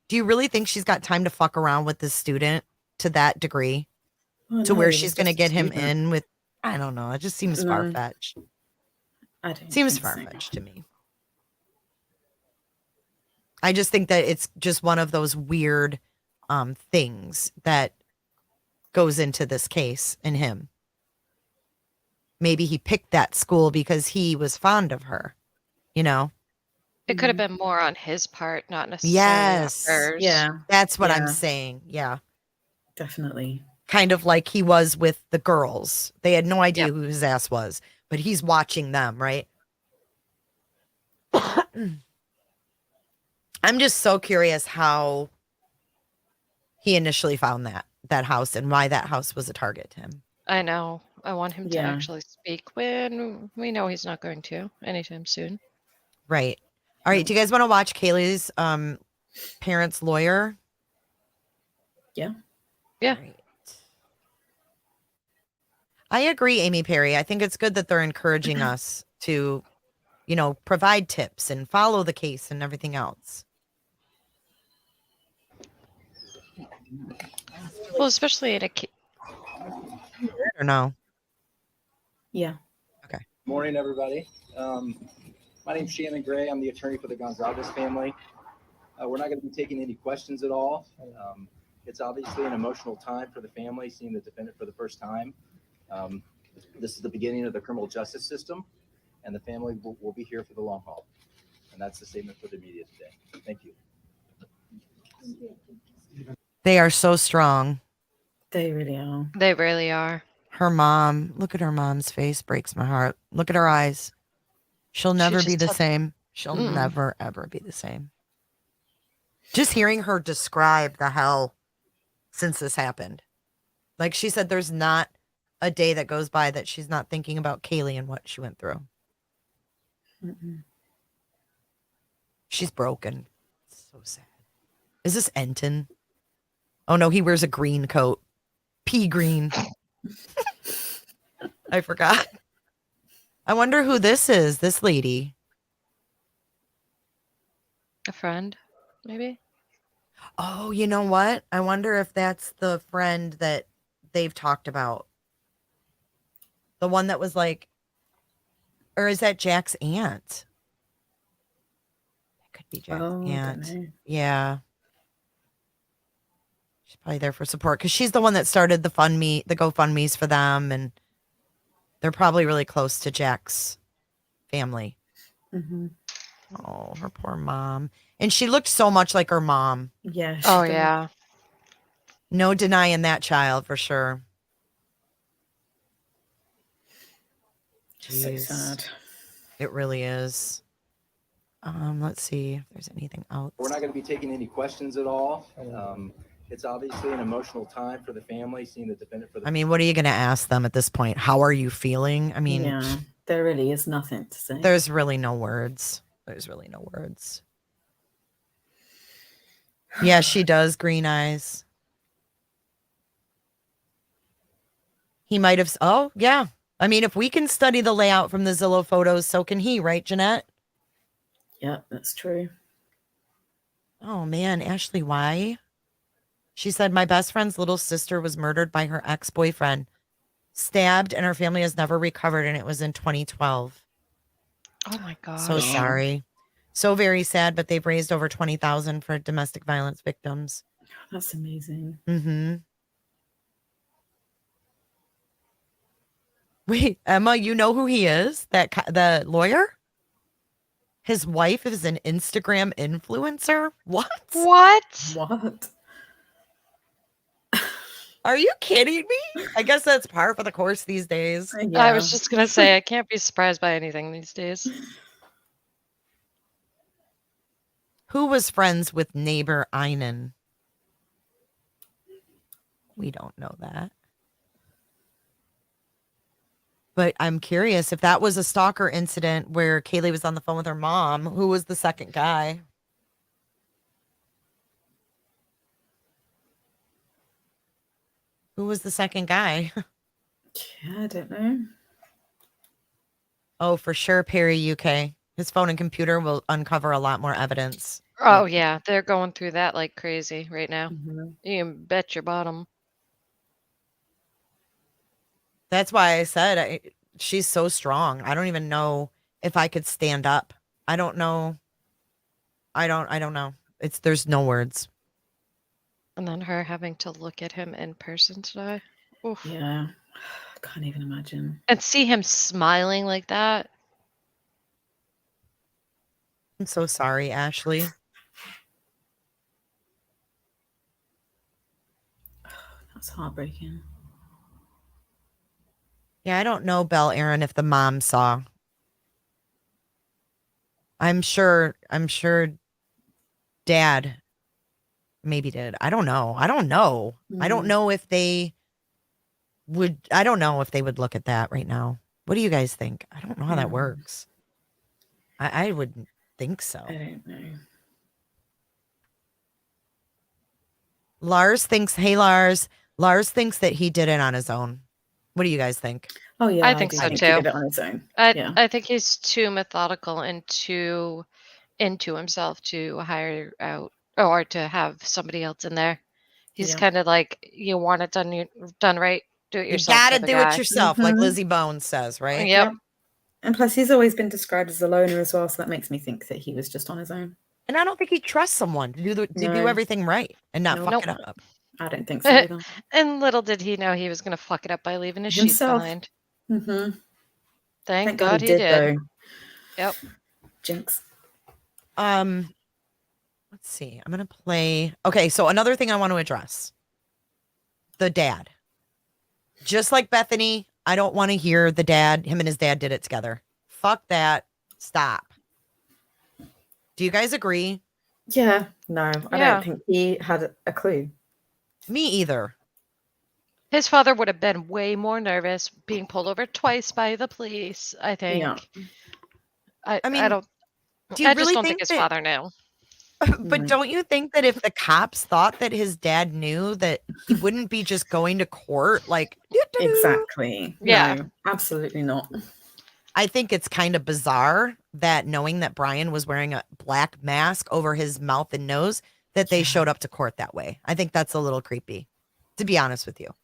Do you really think she's got time to fuck around with this student to that degree? Oh, To no, where he was she's going to just a get him student. in with, I don't know. It just seems No. far-fetched. I don't Seems think so. far-fetched to me. I just think that it's just one of those weird things that goes into this case in him. Maybe he picked that school because he was fond of her, you know? It could have Mhm. been more on his part, not necessarily on Yes. hers. Yeah, That's what I'm Yeah. saying. Yeah. definitely. Kind of like he was with the girls. They had no idea Yep. who his ass was, but he's watching them, right? I'm just so curious how he initially found that house and why that house was a target to him. I know. I want him to Yeah. actually speak when we know he's not going to anytime soon. Right. All right. Do you guys want to watch Kaylee's parents' lawyer? Yeah. Yeah. Right. I agree, Amy Perry. I think it's good that they're encouraging us to, provide tips and follow the case and everything else. Well, especially in a Or no? Yeah. Morning, everybody. My name's Shannon Gray. I'm the attorney for the Gonzalez family. We're not going to be taking any questions at all. It's obviously an emotional time for the family, seeing the defendant for the first time. This is the beginning of the criminal justice system, and the family will be here for the long haul. And that's the statement for the media today. Thank you. They are so strong. They really are. They really are. Her mom, look at her mom's face, breaks my heart. Look at her eyes. She'll never be just the took- same. She'll Mm-mm. never, ever be the same. Just hearing her describe the hell since this happened. Like she said, there's not a day that goes by that she's not thinking about Kaylee and what she went through. Mm-mm. She's broken. It's so sad. Is this Enton? Oh no, he wears a green coat. Pea green. I forgot. I wonder who this is, this lady. A friend, maybe? Oh, you know what? I wonder if that's the friend that they've talked about. The one that was like, or is that Jack's aunt? It could be Jack's Oh, I don't aunt. know. Yeah. She's probably there for support because she's the one that started the GoFundMe's for them, and they're probably really close to Jack's family. Mm-hmm. Oh, her poor mom. And she looked so much like her mom. Yeah. she Oh, does. yeah. No denying that child for sure. Just so Jeez. sad. It really is. Let's see if there's anything else. We're not going to be taking any questions at all. It's obviously an emotional time for the family, seeing the defendant for the I mean, what are you going to ask them at this point? How are you feeling? I mean, Yeah, there really is nothing to say. there's really no words. There's really no words. Yeah, she does. Green eyes. He might have. Oh, yeah. I mean, if we can study the layout from the Zillow photos, so can he, right, Jeanette? Yeah, that's true. Oh, man. Ashley, why? She said, my best friend's little sister was murdered by her ex-boyfriend, stabbed, and her family has never recovered, and it was in 2012. Oh my gosh. So sorry. So very sad, but they've raised over $20,000 for domestic violence victims. That's amazing. Mm-hmm. Wait, Emma, you know who he is? The lawyer? His wife is an Instagram influencer? What? What? Are you kidding me? I guess that's par for the course these days. I was just gonna say I can't be surprised by anything these days. Who was friends with neighbor Einan? We don't know that. But I'm curious if that was a stalker incident where Kaylee was on the phone with her mom. Who was the second guy? Who was the second guy? Yeah, I don't know. Oh, for sure, Perry UK. His phone and computer will uncover a lot more evidence. Oh yeah, they're going through that like crazy right now. Mhm. You can bet your bottom. That's why I said she's so strong. I don't even know if I could stand up. I don't know. I don't know. There's no words. And then her having to look at him in person today. Oof. Yeah, I can't even imagine. And see him smiling like that. I'm so sorry, Ashley. That's heartbreaking. Yeah, I don't know, Belle Aaron, if the mom saw. I'm sure Dad maybe did. I don't know. I don't know if they would. I don't know if they would look at that right now. What do you guys think? I don't know how that works. I wouldn't think so. I don't know. Lars thinks, hey, Lars thinks that he did it on his own. What do you guys think? Oh yeah, I think do so he too. did it on his own. I think he's too methodical and too into himself to hire out or to have somebody else in there. He's Yeah. kind of like, you want it done right, do it You yourself. gotta type of do guy. it yourself, like Mhm. Lizzie Bones says, right? Yep. And plus, he's always been described as a loner as well, so that makes me think that he was just on his own. And I don't think he trusts someone to do No. everything right and not No. fuck Nope. it up. I don't think so either. And little did he know he was going to fuck it up by leaving his sheets Himself. behind. Mm-hmm. Thank God he did. though. Yep. Jinx. Let's see. I'm gonna play. Okay, so another thing I want to address: the dad. Just like Bethany, I don't want to hear the dad. Him and his dad did it together. Fuck that. Stop. Do you guys agree? Yeah. No, I Yeah. don't think he had a clue. Me either. His father would have been way more nervous being pulled over twice by the police, I think. Yeah. I mean, I don't. do you I just really don't think think his that- father knew. But Right. don't you think that if the cops thought that his dad knew, that he wouldn't be just going to court like doo-doo? Exactly. Yeah. No, absolutely not. I think it's kind of bizarre that knowing that Bryan was wearing a black mask over his mouth and nose, that they Yeah. showed up to court that way. I think that's a little creepy, to be honest with you.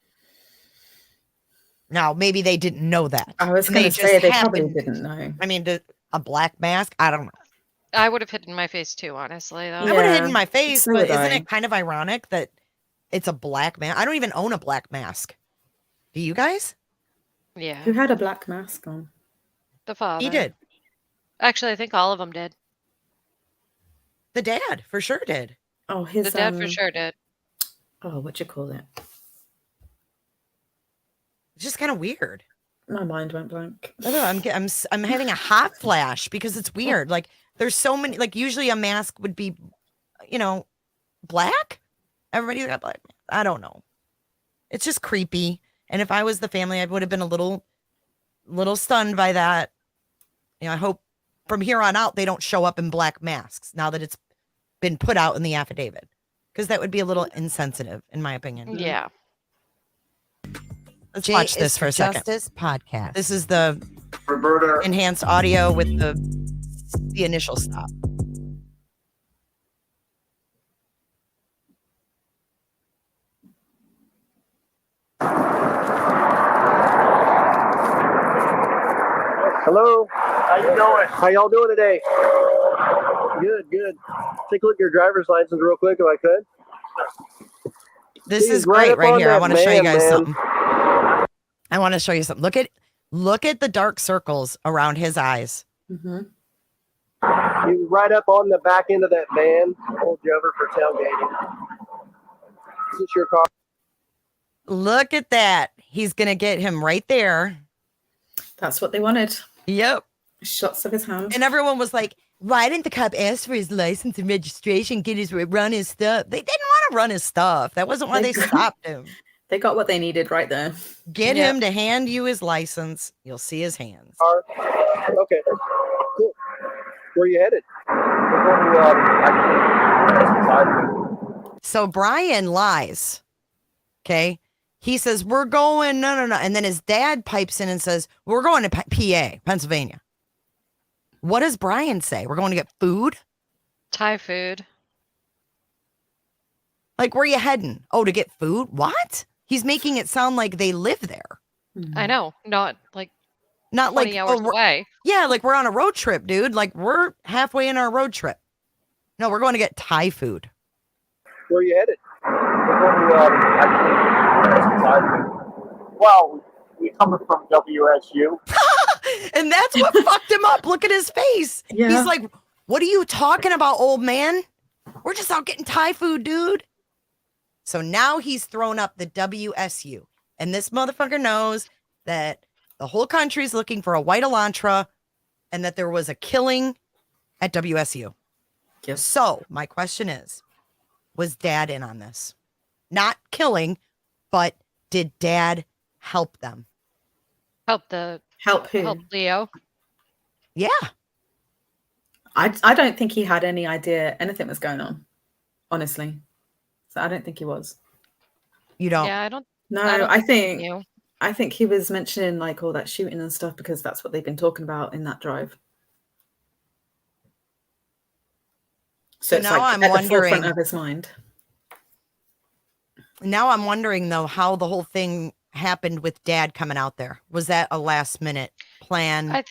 Now, maybe they didn't know that. I was And going to just say they probably happened- didn't know. I mean, a black mask? I don't know. I would have hidden my face too, honestly, though. I would have Yeah, hidden my face, so but would isn't I. it kind of ironic that it's a black mask? I don't even own a black mask. Do you guys? Yeah. Who had a black mask on? The father. He did. Actually, I think all of them did. The dad for sure did. Oh, his The dad for sure did. Oh, what you call it? It's just kind of weird. My mind went blank. I don't know, I'm having a hot flash because it's weird. Like there's so many. Like usually a mask would be, black. Everybody's got black masks. I don't know. It's just creepy. And if I was the family, I would have been a little stunned by that. I hope from here on out they don't show up in black masks now that it's been put out in the affidavit, because that would be a little insensitive, in my opinion. Yeah. Let's watch this for a second. Justice podcast. This is the Roberta, enhanced audio with the initial stop. Hello. How you doing? How y'all doing today? Good, good. Take a look at your driver's license real quick if I could. This He's is great up right on here. I that want to show you man, guys man. something. I want to show you something. Look at the dark circles around his eyes. Mm-hmm. He was right up on the back end of that van. Pulled you over for tailgating. Is this your car? Look at that. He's going to get him right there. That's what they wanted. Yep. Shots of his hand. And everyone was like, why didn't the cop ask for his license and registration, run his stuff? They didn't want to run his stuff. That wasn't why they stopped him. They got what they needed right there. Get him to hand you his license. You'll see his hands. Okay. Cool. Where are you headed? So Bryan lies. Okay. He says, we're going, no. And then his dad pipes in and says, we're going to PA, Pennsylvania. What does Bryan say? We're going to get food? Thai food. Like, where are you heading? Oh, to get food? What? He's making it sound like they live there. I know. Not like 20 20 hours away. Yeah, like we're on a road trip, dude. Like we're halfway in our road trip. No, we're going to get Thai food. Where are you headed? well, we coming from WSU. And that's what fucked him up. Look at his face. Yeah. He's like, what are you talking about, old man? We're just out getting Thai food, dude. So now he's thrown up the WSU. And this motherfucker knows that the whole country's looking for a white Elantra and that there was a killing at WSU. Yes. So my question is, was dad in on this? Not killing, but did dad help them? Help who? Help Leo. Yeah. I don't think he had any idea anything was going on, honestly. So I don't think he was. You don't? Yeah, I don't. No, I don't I think you. think he was mentioning like all that shooting and stuff because that's what they've been talking about in that drive. So it's now like I'm at the wondering- forefront of his mind. Now I'm wondering, though, how the whole thing happened with dad coming out there. Was that a last minute plan? I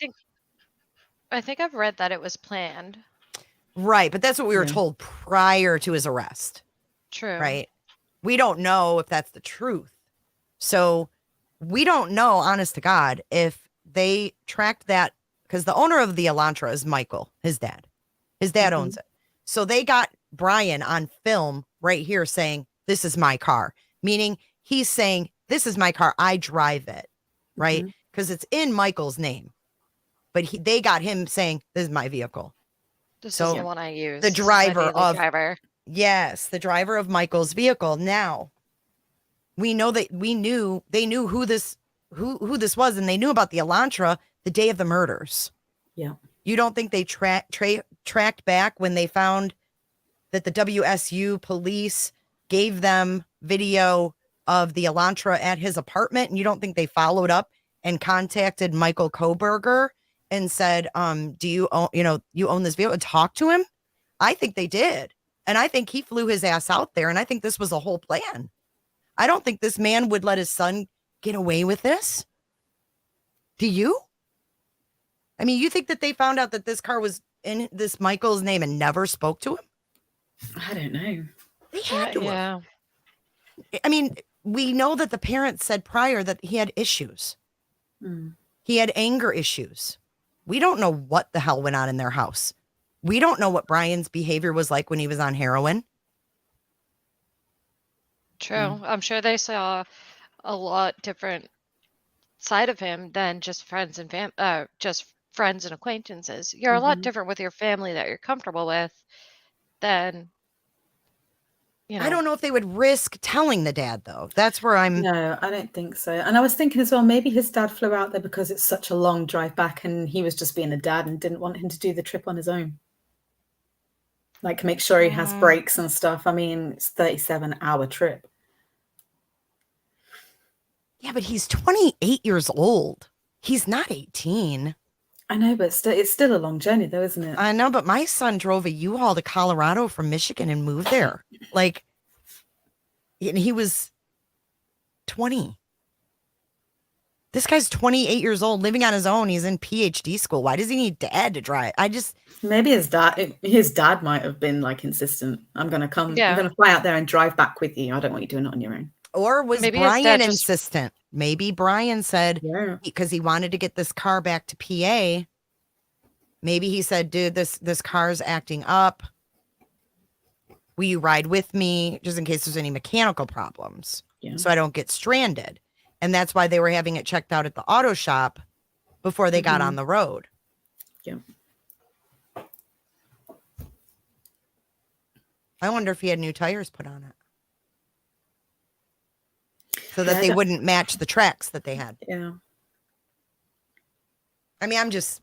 think I've read that it was planned. Right. But that's what we were Yeah. told prior to his arrest. True. Right. We don't know if that's the truth. So we don't know, honest to God, if they tracked that, because the owner of the Elantra is Michael, his dad. His dad owns it. So they got Bryan on film right here saying, this is my car, meaning he's saying, this is my car. I drive it. Right. Because it's in Michael's name. But they got him saying, this is my vehicle. This So, is the one I use. the This is my driver daily of- driver. Yes, the driver of Michael's vehicle. Now, we know that they knew who this was, and they knew about the Elantra the day of the murders. Yeah. You don't think they tracked back when they found that the WSU police gave them video of the Elantra at his apartment, and you don't think they followed up and contacted Michael Kohberger and said, do you own this vehicle, and talk to him? I think they did. And I think he flew his ass out there. And I think this was a whole plan. I don't think this man would let his son get away with this. Do you? I mean, you think that they found out that this car was in this Michael's name and never spoke to him? I don't know. They had to have. Yeah. I mean, we know that the parents said prior that he had issues. He had anger issues. We don't know what the hell went on in their house. We don't know what Bryan's behavior was like when he was on heroin. True. I'm sure they saw a lot different side of him than just friends and just friends and acquaintances. You're a lot different with your family that you're comfortable with than you know. I don't know if they would risk telling the dad, though. That's where I'm. No, I don't think so. And I was thinking as well, maybe his dad flew out there because it's such a long drive back and he was just being a dad and didn't want him to do the trip on his own. Like, make sure he has breaks and stuff. I mean, it's a 37-hour trip. Yeah, but he's 28 years old. He's not 18. I know, but it's still a long journey, though, isn't it? I know, but my son drove a U-Haul to Colorado from Michigan and moved there. Like, and he was 20. This guy's 28 years old, living on his own. He's in PhD school. Why does he need dad to drive? Maybe his dad might have been like insistent. I'm gonna come. Yeah. I'm gonna fly out there and drive back with you. I don't want you doing it on your own. Or was Maybe his Bryan dad just- insistent? Maybe Bryan said, Yeah. because he wanted to get this car back to PA. Maybe he said, dude, this car's acting up. Will you ride with me just in case there's any mechanical problems? Yeah. So I don't get stranded. And that's why they were having it checked out at the auto shop before they got on the road. Yeah. I wonder if he had new tires put on it. So that they wouldn't match the tracks that they had. Yeah. I mean, I'm just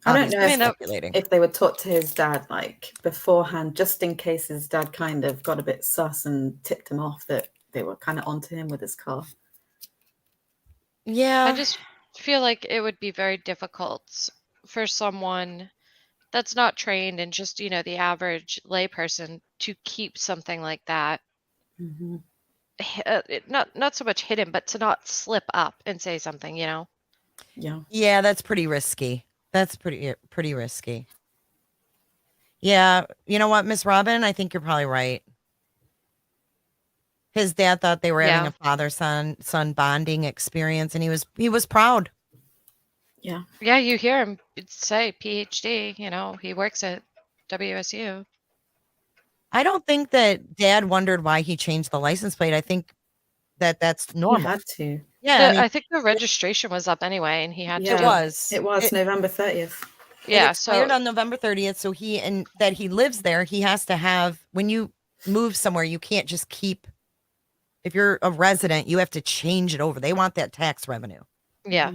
I don't know speculating. if they would talk to his dad like beforehand, just in case his dad kind of got a bit sus and tipped him off that they were kind of onto him with his car. Yeah. I just feel like it would be very difficult for someone that's not trained and just, the average layperson to keep something like that. Mm-hmm. Not so much hidden, but to not slip up and say something, Yeah. Yeah, that's pretty risky. That's pretty risky. Yeah, you know what, Miss Robin? I think you're probably right. His dad thought they were having a father-son bonding experience, and he was proud. Yeah. Yeah, you hear him say PhD, he works at WSU. I don't think that Dad wondered why he changed the license plate. I think that's normal. He had to. Yeah, I think the registration was up anyway, and he had Yeah. to. It was November 30th. Yeah, it expired on November 30th. So he lives there. He has to have, when you move somewhere, you can't just keep. If you're a resident, you have to change it over. They want that tax revenue. Yeah.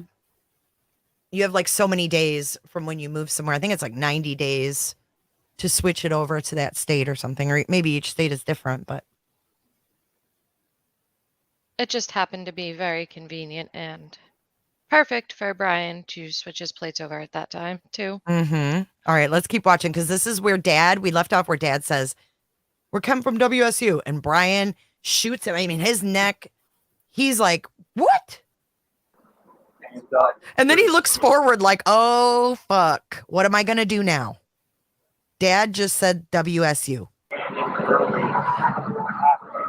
You have like so many days from when you move somewhere. I think it's like 90 days to switch it over to that state or something, or maybe each state is different, but It just happened to be very convenient and perfect for Bryan to switch his plates over at that time, too. All right, let's keep watching, because this is where we left off where Dad says, we're coming from WSU, and Bryan shoots him. I mean, his neck, he's like, what? And then he looks forward like, oh, fuck. What am I going to do now? Dad just said WSU.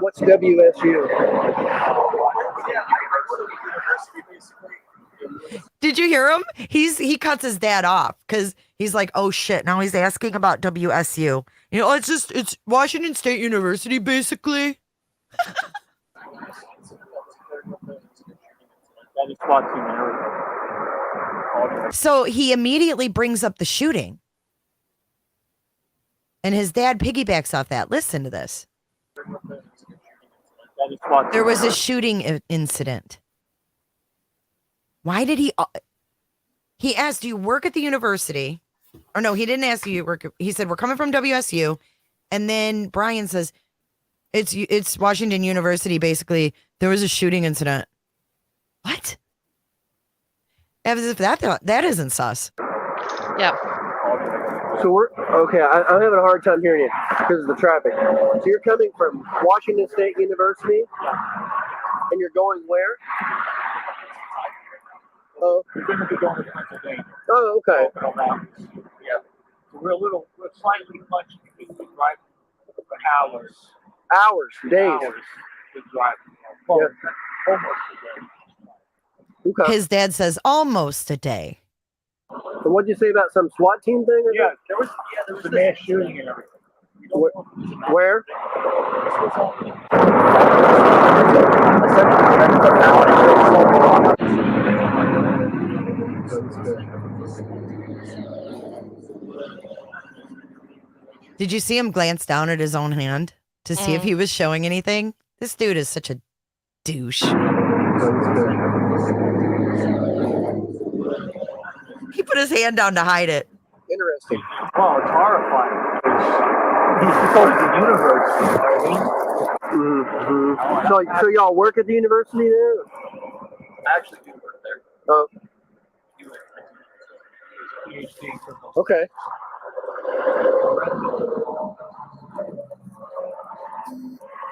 What's WSU? Did you hear him? He cuts his dad off because he's like, oh shit. Now he's asking about WSU. It's Washington State University, basically. So he immediately brings up the shooting. And his dad piggybacks off that. Listen to this. There was a shooting incident. Why did he asked, do you work at the university? Or no, he didn't ask you work. He said, we're coming from WSU. And then Bryan says, it's Washington University. Basically, there was a shooting incident. What? As if that isn't sus. Yeah. So I'm having a hard time hearing you because of the traffic. So you're coming from Washington State University, and you're going where? Oh, We're going to be going to Pennsylvania. oh, okay. Yeah. We're slightly punched because we drive for hours. Hours, days. Hours to drive. Well, almost a day. Okay. His dad says almost a day. So what'd you say about some SWAT team thing? Or Yeah, there was a mass shooting and everything. Where? Did you see him glance down at his own hand to see if he was showing anything. This dude is such a douche. He put his hand down to hide it. Interesting. Well, it's horrifying. He's supposed to the university, you know what I mean? So y'all work at the university there? I actually do work there. Oh, PhD in criminal okay.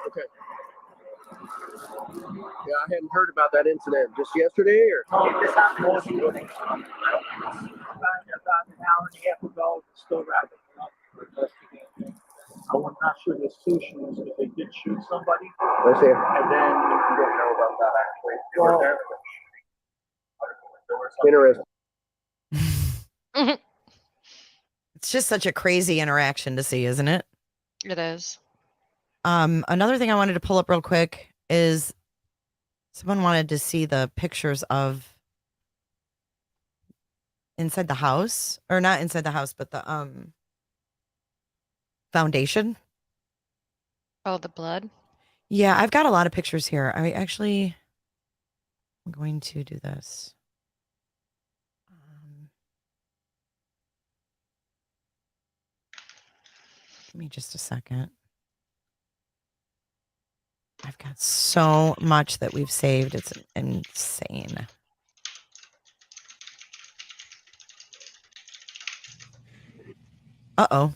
Okay. Yeah, I hadn't heard about that incident. Just yesterday, or? Oh, this happened yesterday. About an hour and a half ago, it's still wrapping up for investigating. I'm not sure there's two shootings, but they did shoot somebody. I see. And then you don't know about that actually. They were there for Interesting. It's just such a crazy interaction to see, isn't it? It is. Another thing I wanted to pull up real quick is someone wanted to see the pictures of inside the house, or not inside the house, but the foundation. Oh, the blood. Yeah, I've got a lot of pictures here. I'm going to do this. Give me just a second. I've got so much that we've saved. It's insane. Uh-oh.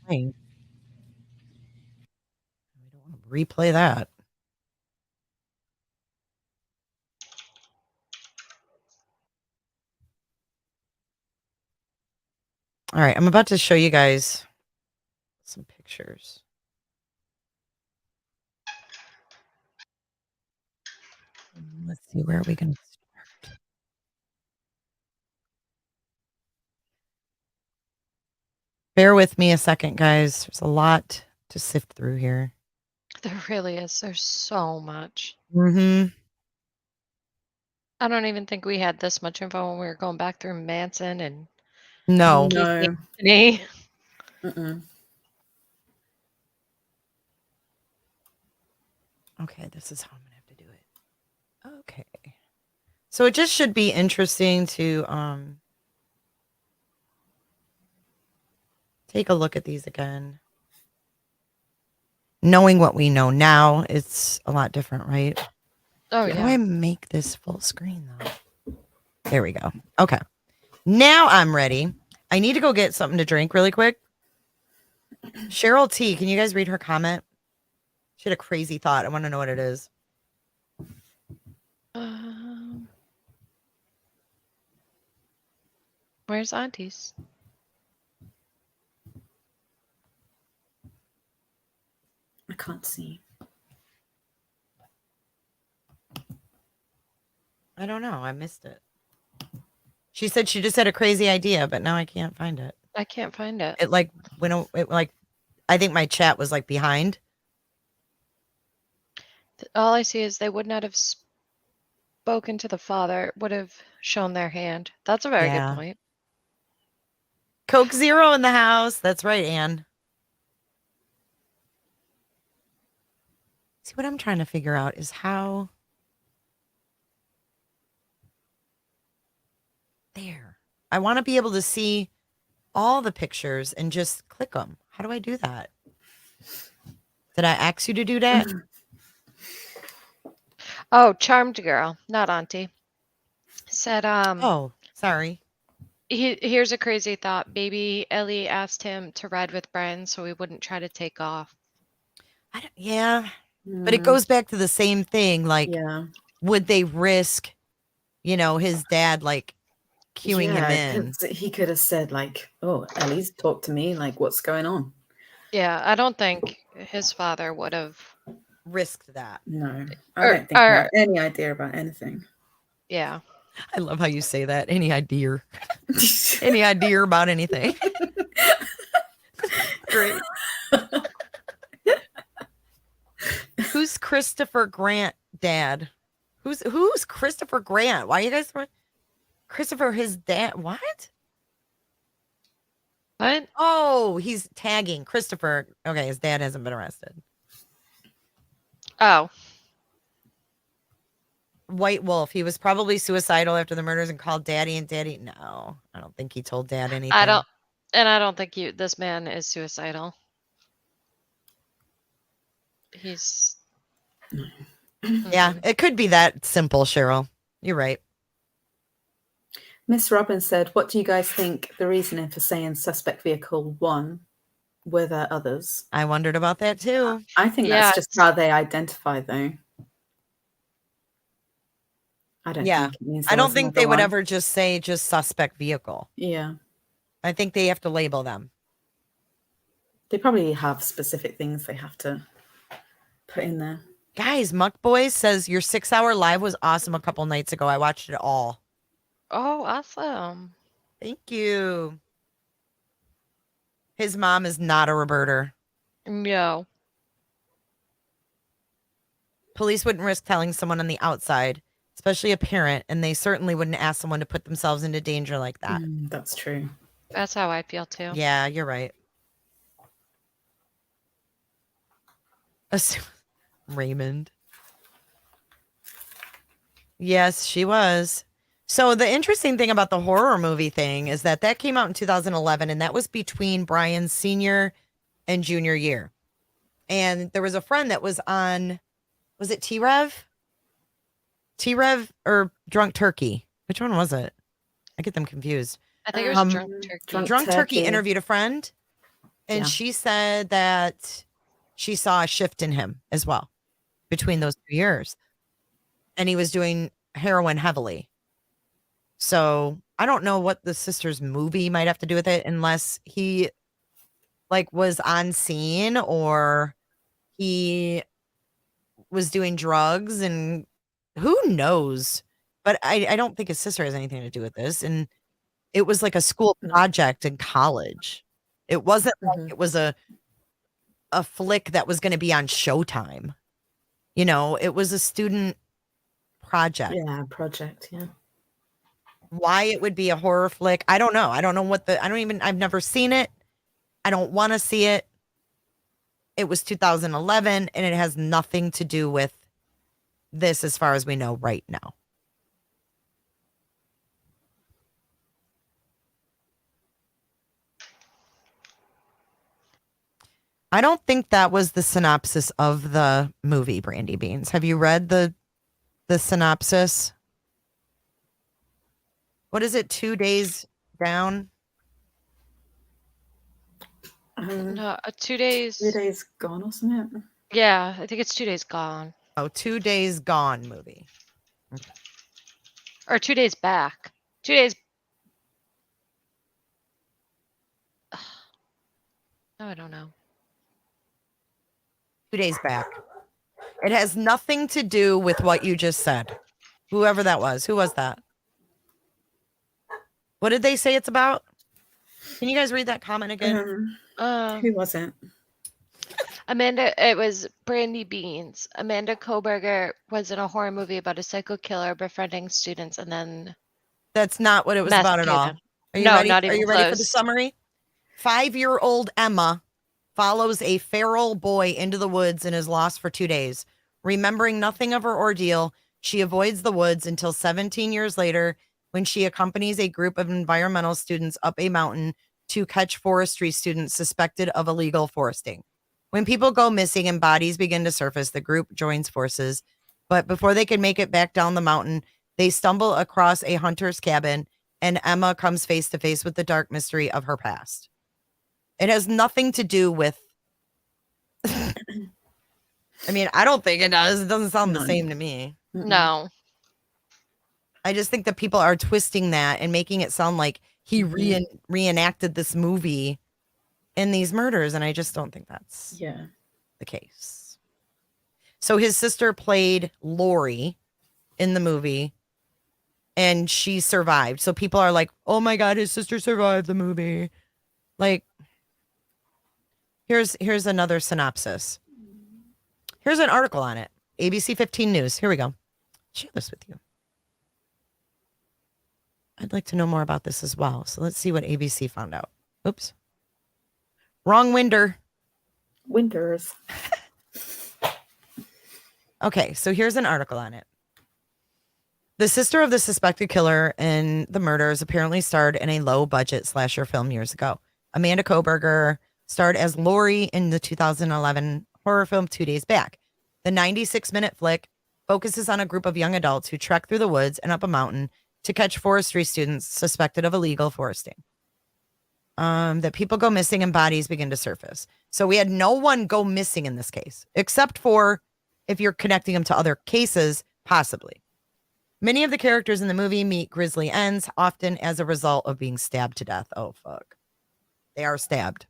Hey. I don't want to replay that. All right, I'm about to show you guys some pictures. Let's see, where are we going to start? Bear with me a second, guys. There's a lot to sift through here. There really is. There's so much. Mm-hmm. I don't even think we had this much info when we were going back through Manson and No. No. Anthony. Mm-mm. Okay, this is how I'm gonna have to do it. Okay. So it just should be interesting to take a look at these again. Knowing what we know now, it's a lot different, right? Oh, How do yeah. I make this full screen though? There we go. Okay. Now I'm ready. I need to go get something to drink really quick. Cheryl T, can you guys read her comment? She had a crazy thought. I want to know what it is. Where's Auntie's? I can't see. I don't know. I missed it. She said she just had a crazy idea, but now I can't find it. I can't find it. It like went. It like, I think my chat was like behind. All I see is they would not have spoken to the father, would have shown their hand. That's a very Yeah. good point. Coke Zero in the house. That's right, Anne. See, what I'm trying to figure out is how. There. I want to be able to see all the pictures and just click them. How do I do that? Did I ask you to do that? Oh, Charmed Girl, not Auntie. Said, Oh, sorry. here's a crazy thought. Baby Ellie asked him to ride with Bryan so he wouldn't try to take off. Yeah. But it goes back to the same thing. Like, Yeah. would they risk, his dad, like, cueing him in? 'Cause he could have said, like, oh, Ellie's talk to me. Like, what's going on? Yeah, I don't think his father would have risked that. No. I don't think he had any idea about anything. Yeah. I love how you say that. Any idea? Any idea about anything? Great. Who's Christopher Grant, Dad? Who's Christopher Grant? Why are you guys Christopher, his dad? What? What? Oh, he's tagging Christopher. Okay, his dad hasn't been arrested. Oh, White Wolf. He was probably suicidal after the murders and called Daddy. And Daddy, no, I don't think he told Dad anything. I don't think this man is suicidal. He's. Yeah, Mhm. it could be that simple, Cheryl. You're right. Miss Robbins said, what do you guys think the reasoning for saying suspect vehicle 1? Were there others? I wondered about that too. I think Yeah, that's just how they identify, though. I don't Yeah. think it means I there don't was think another they would one. ever just say just suspect vehicle. Yeah. I think they have to label them. They probably have specific things they have to put in there. Guys, Muck Boys says your 6-hour live was awesome a couple nights ago. I watched it all. Oh, awesome. Thank you. His mom is not a reverter. No. Police wouldn't risk telling someone on the outside, especially a parent, and they certainly wouldn't ask someone to put themselves into danger like that. That's true. That's how I feel too. Yeah, you're right. Raymond. Yes, she was. So the interesting thing about the horror movie thing is that came out in 2011, and that was between Bryan's senior and junior year. And there was a friend that was on, was it T-Rev? T-Rev or Drunk Turkey? Which one was it? I get them confused. I think it was Drunk Turkey. Drunk Turkey interviewed a friend, and she said that she saw a shift in him as well between those 2 years. And he was doing heroin heavily. So I don't know what the sister's movie might have to do with it, unless he was on scene or he was doing drugs, and who knows? But I don't think his sister has anything to do with this. And it was like a school project in college. It wasn't like it was a flick that was going to be on Showtime. It was a student project. Yeah, project, yeah. Why it would be a horror flick, I don't know. I don't know I've never seen it. I don't want to see it. It was 2011, and it has nothing to do with this as far as we know right now. I don't think that was the synopsis of the movie, Brandy Beans. Have you read the synopsis? What is it? 2 days down? No, 2 days. 2 days gone or something? Yeah, I think it's 2 days gone. Oh, 2 days gone movie. Okay. Or 2 days back. 2 days. No, I don't know. 2 days back. It has nothing to do with what you just said. Whoever that was. Who was that? What did they say it's about? Can you guys read that comment again? Who was it? It was Brandy Beans. Amanda Kohberger was in a horror movie about a psycho killer befriending students and then. That's not what it was about at all. Are you ready? Not even Are you ready for the close. summary? 5-year-old Emma follows a feral boy into the woods and is lost for 2 days. Remembering nothing of her ordeal, she avoids the woods until 17 years later, when she accompanies a group of environmental students up a mountain to catch forestry students suspected of illegal foresting. When people go missing and bodies begin to surface, the group joins forces. But before they can make it back down the mountain, they stumble across a hunter's cabin, and Emma comes face to face with the dark mystery of her past. It has nothing to do with... I mean, I don't think it does. It doesn't sound the same to me. No. I just think that people are twisting that and making it sound like he reenacted this movie in these murders, and I just don't think that's the case. So his sister played Lori in the movie, and she survived. So people are like, oh my God, his sister survived the movie. Like, here's another synopsis. Here's an article on it. ABC 15 News. Here we go. Share this with you. I'd like to know more about this as well. So let's see what ABC found out. Oops. Wrong winder. Winters. Okay, so here's an article on it. The sister of the suspected killer in the murders apparently starred in a low-budget slasher film years ago. Amanda Kohberger starred as Lori in the 2011 horror film 2 Days Back. The 96-minute flick focuses on a group of young adults who trek through the woods and up a mountain to catch forestry students suspected of illegal foresting. That people go missing and bodies begin to surface. So we had no one go missing in this case, except for if you're connecting them to other cases, possibly. Many of the characters in the movie meet grisly ends, often as a result of being stabbed to death. Oh, fuck. They are stabbed.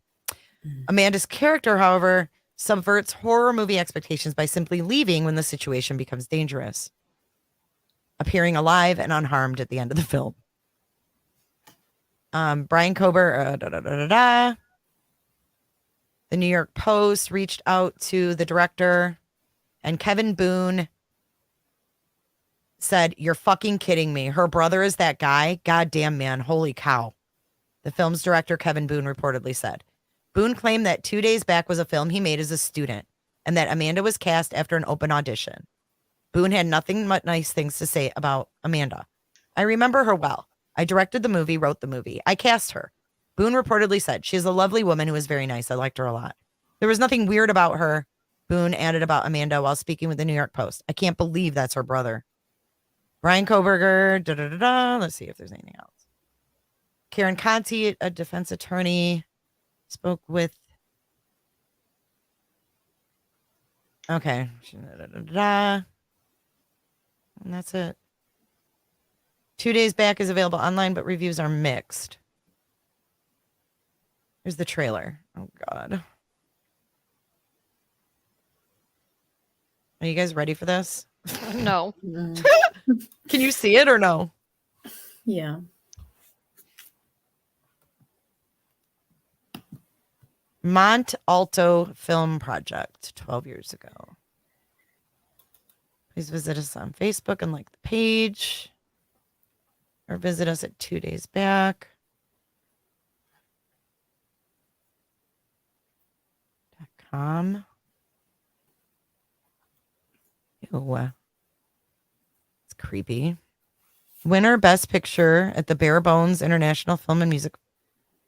Amanda's character, however, subverts horror movie expectations by simply leaving when the situation becomes dangerous, appearing alive and unharmed at the end of the film. Bryan Kohberger, the New York Post reached out to the director, and Kevin Boone said, "You're fucking kidding me. Her brother is that guy? Goddamn, man. Holy cow." The film's director, Kevin Boone, reportedly said. Boone claimed that 2 Days Back was a film he made as a student and that Amanda was cast after an open audition. Boone had nothing but nice things to say about Amanda. "I remember her well. I directed the movie, wrote the movie. I cast her." Boone reportedly said, "She's a lovely woman who is very nice. I liked her a lot. There was nothing weird about her," Boone added about Amanda while speaking with the New York Post. "I can't believe that's her brother." Bryan Kohberger, let's see if there's anything else. Karen Conti, a defense attorney, spoke with. Okay. And that's it. 2 Days Back is available online, but reviews are mixed. Here's the trailer. Oh, God. Are you guys ready for this? No. Can you see it or no? Yeah. Mont Alto Film Project, 12 years ago. Please visit us on Facebook and like the page. Or visit us at 2 Days Back. .com. Ew. It's creepy. Winner Best Picture at the Bare Bones International Film and Music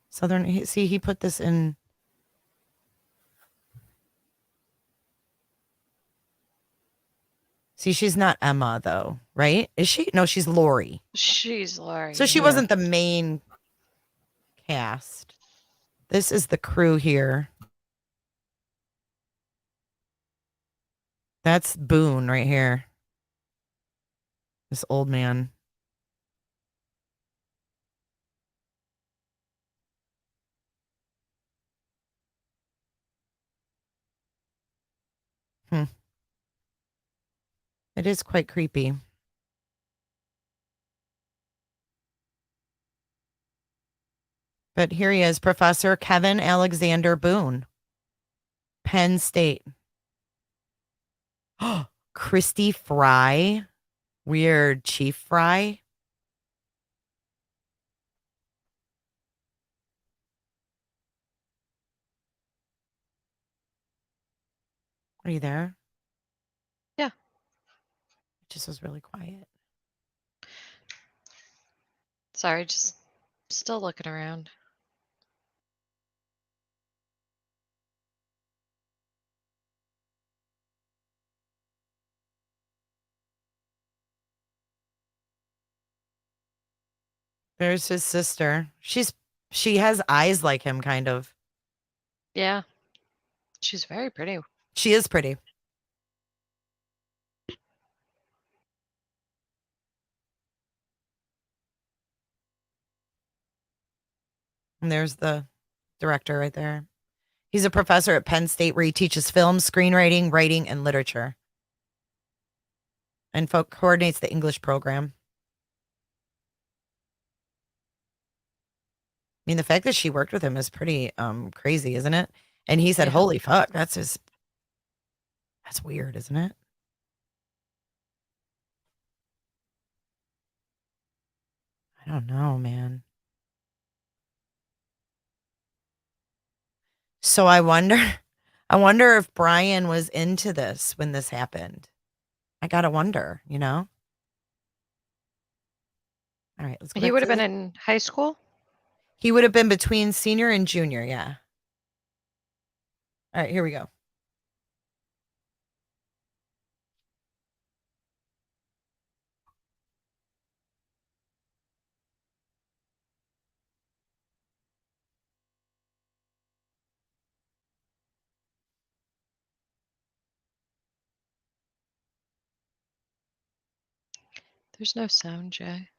Southern. See, he put this in. See, she's not Emma, though, right? Is she? No, she's Lori. She's Lori. So she wasn't the main cast. This is the crew here. That's Boone right here. This old man. It is quite creepy. But here he is, Professor Kevin Alexander Boone, Penn State. Christy Fry. Weird. Chief Fry. Are you there? Yeah. It just was really quiet. Sorry, just still looking around. There's his sister. She has eyes like him, kind of. Yeah. She's very pretty. She is pretty. And there's the director right there. He's a professor at Penn State where he teaches film, screenwriting, writing, and literature. And coordinates the English program. I mean, the fact that she worked with him is pretty crazy, isn't it? And he said, Yeah. "Holy fuck, that's weird, isn't it?" I don't know, man. So I wonder if Bryan was into this when this happened. I gotta wonder, you know? All right, let's go He back would to have been the- in high school. He would have been between senior and junior, yeah. All right, here we go. There's no sound, Jay.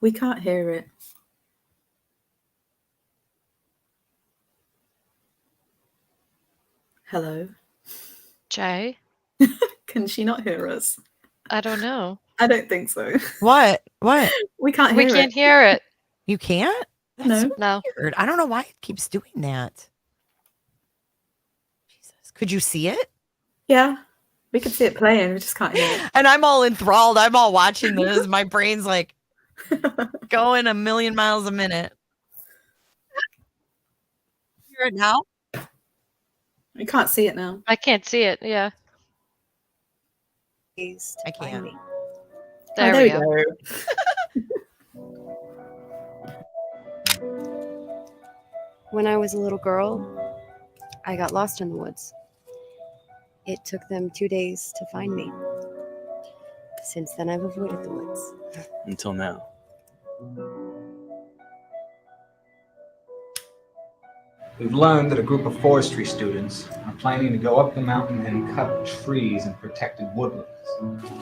We can't hear it. Hello. Jay? Can she not hear us? I don't know. I don't think so. What? What? We can't We hear can't it. hear it. You can't? That's No. so No. weird. I don't know why it keeps doing that. Jesus. Could you see it? Yeah. We could see it playing. We just can't hear it. And I'm all enthralled. I'm all watching this. My brain's like going a million miles a minute. Hear it now? We can't see it now. I can't see it. Yeah. I can't. There, Oh, we there go. When I was a little girl, I got lost in the woods. It took them 2 days to find me. Since then, I've avoided the woods. Until now. We've learned that a group of forestry students are planning to go up the mountain and cut trees in protected woodlands.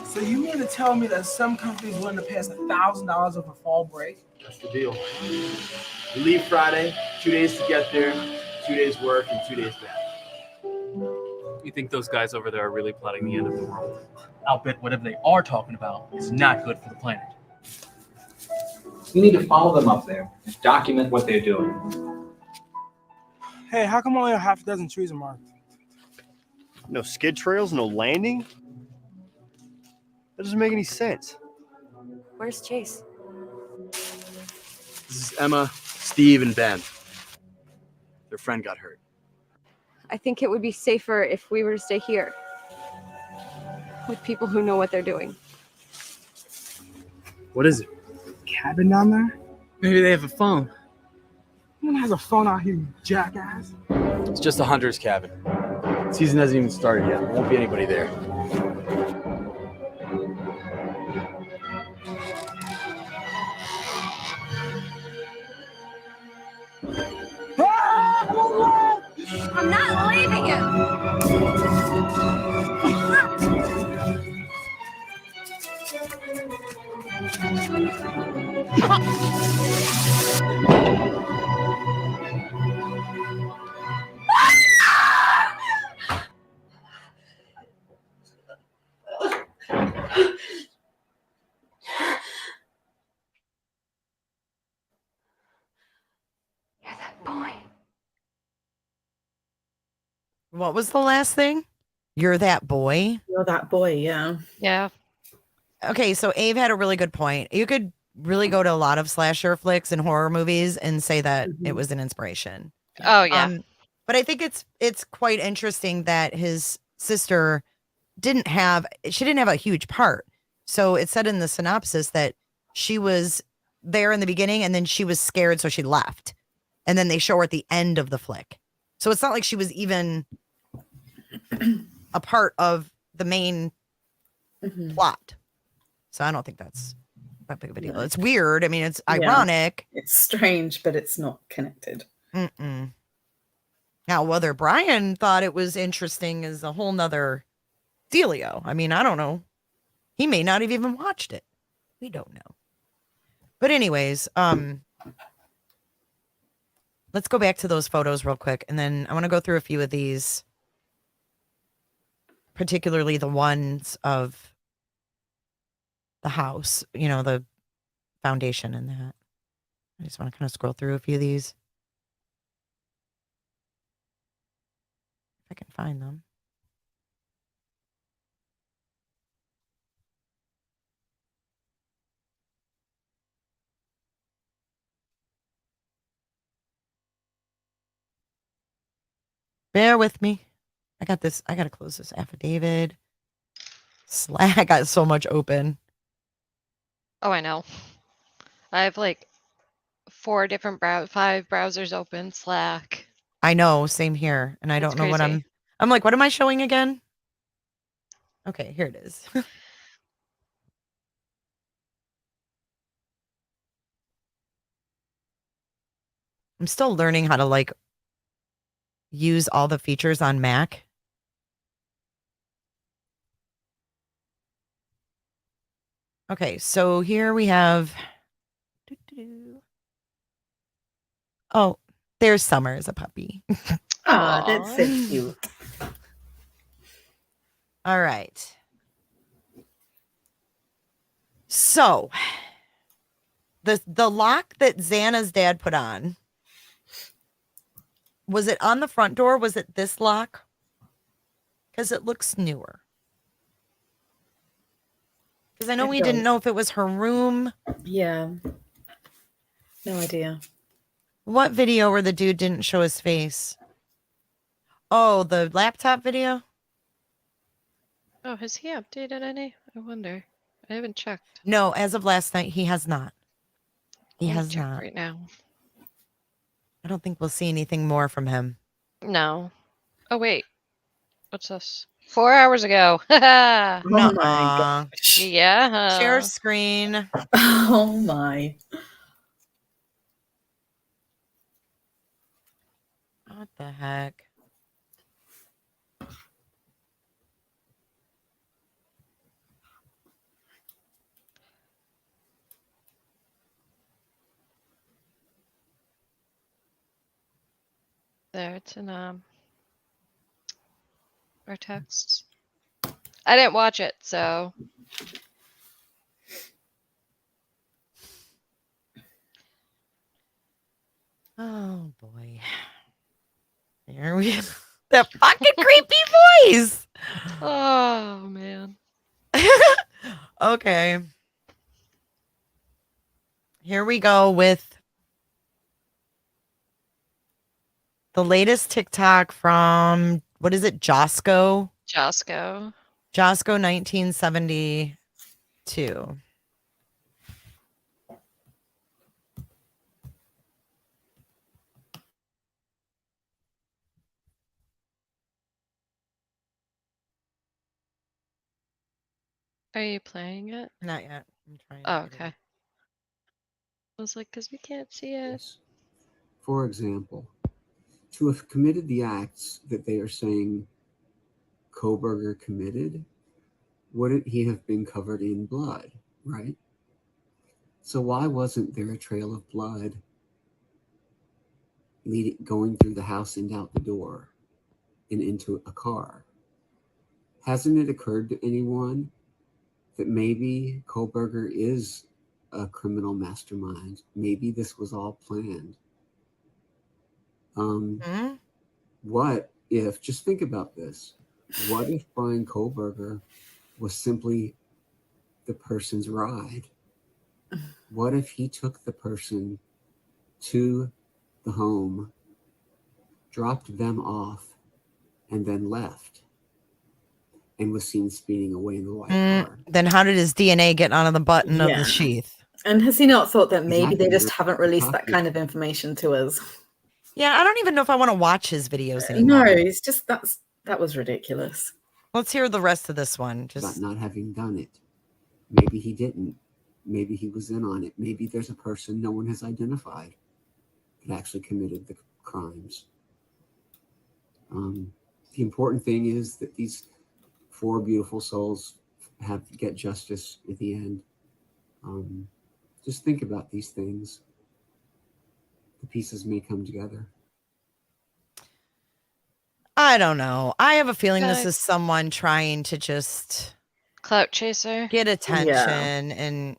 So you mean to tell me that some companies willing to pay us $1,000 over fall break? That's the deal. We leave Friday, 2 days to get there, 2 days work, and 2 days back. You think those guys over there are really plotting the end of the world? I'll bet whatever they are talking about is not good for the planet. We need to follow them up there and document what they're doing. Hey, how come only a half a dozen trees are marked? No skid trails, no landing? That doesn't make any sense. Where's Chase? This is Emma, Steve, and Ben. Their friend got hurt. I think it would be safer if we were to stay here. With people who know what they're doing. What is it? Cabin down there? Maybe they have a phone. Who has a phone out here, you jackass? It's just a hunter's cabin. Season hasn't even started yet. There won't be anybody there. I'm not leaving you! What was the last thing? You're that boy? You're that boy, yeah. Yeah. Okay, so Ave had a really good point. You could really go to a lot of slasher flicks and horror movies and say that it was an inspiration. Oh, yeah. But I think it's quite interesting that his sister didn't have a huge part. So it said in the synopsis that she was there in the beginning and then she was scared, so she left. And then they show her at the end of the flick. So it's not like she was even a part of the main plot. So I don't think that's that big of a deal. No. It's weird. I mean, it's Yeah. ironic. It's strange, but it's not connected. Mm-mm. Now, whether Bryan thought it was interesting is a whole nother dealio. I mean, I don't know. He may not have even watched it. We don't know. But anyways, let's go back to those photos real quick. And then I want to go through a few of these, particularly the ones of the house, you know, the foundation and that. I just want to kind of scroll through a few of these. If I can find them. Bear with me. I got this. I got to close this affidavit. Slack. I got so much open. Oh, I know. I have like 5 browsers open, Slack. I know. Same here. And I It's don't know what crazy. I'm like, what am I showing again? Okay, here it is. I'm still learning how to like use all the features on Mac. Okay, so here we have. Oh, there's Summer as a puppy. Ah, that's so cute. All right. So the lock that Xana's dad put on, was it on the front door? Was it this lock? Because it looks newer. Because I know we didn't know if it was her room. Yeah. No idea. What video where the dude didn't show his face? Oh, the laptop video? Oh, has he updated any? I wonder. I haven't checked. No, as of last night, he has not. He I'll has check not. right now. I don't think we'll see anything more from him. No. Oh, wait. What's this? 4 hours ago. Oh my gosh. Yeah. Share screen. Oh my. What the heck? There, it's in our texts. I didn't watch it, so. Oh boy. There we go. That fucking creepy voice. Oh man. Okay. Here we go with the latest TikTok from, what is it? Josco? Josco. Josco 1972. Are you playing it? Not yet. I'm trying. Oh, okay. I was like, because we can't see it. For example, to have committed the acts that they are saying Kohberger committed, wouldn't he have been covered in blood, right? So why wasn't there a trail of blood going through the house and out the door and into a car? Hasn't it occurred to anyone that maybe Kohberger is a criminal mastermind? Maybe this was all planned. What if, just think about this, what if Bryan Kohberger was simply the person's ride? What if he took the person to the home, dropped them off, and then left, and was seen speeding away in the white car? Then how did his DNA get onto the button of the sheath? And has he not thought that maybe Exactly. they just haven't released that kind of information to us? Yeah, I don't even know if I want to watch his videos No, anymore. it's just that was ridiculous. Let's hear the rest of this one. About not having done it. Maybe he didn't. Maybe he was in on it. Maybe there's a person no one has identified that actually committed the crimes. The important thing is that these 4 beautiful souls get justice at the end. Just think about these things. The pieces may come together. I don't know. I have a feeling this is someone trying to just clout chaser, get attention, and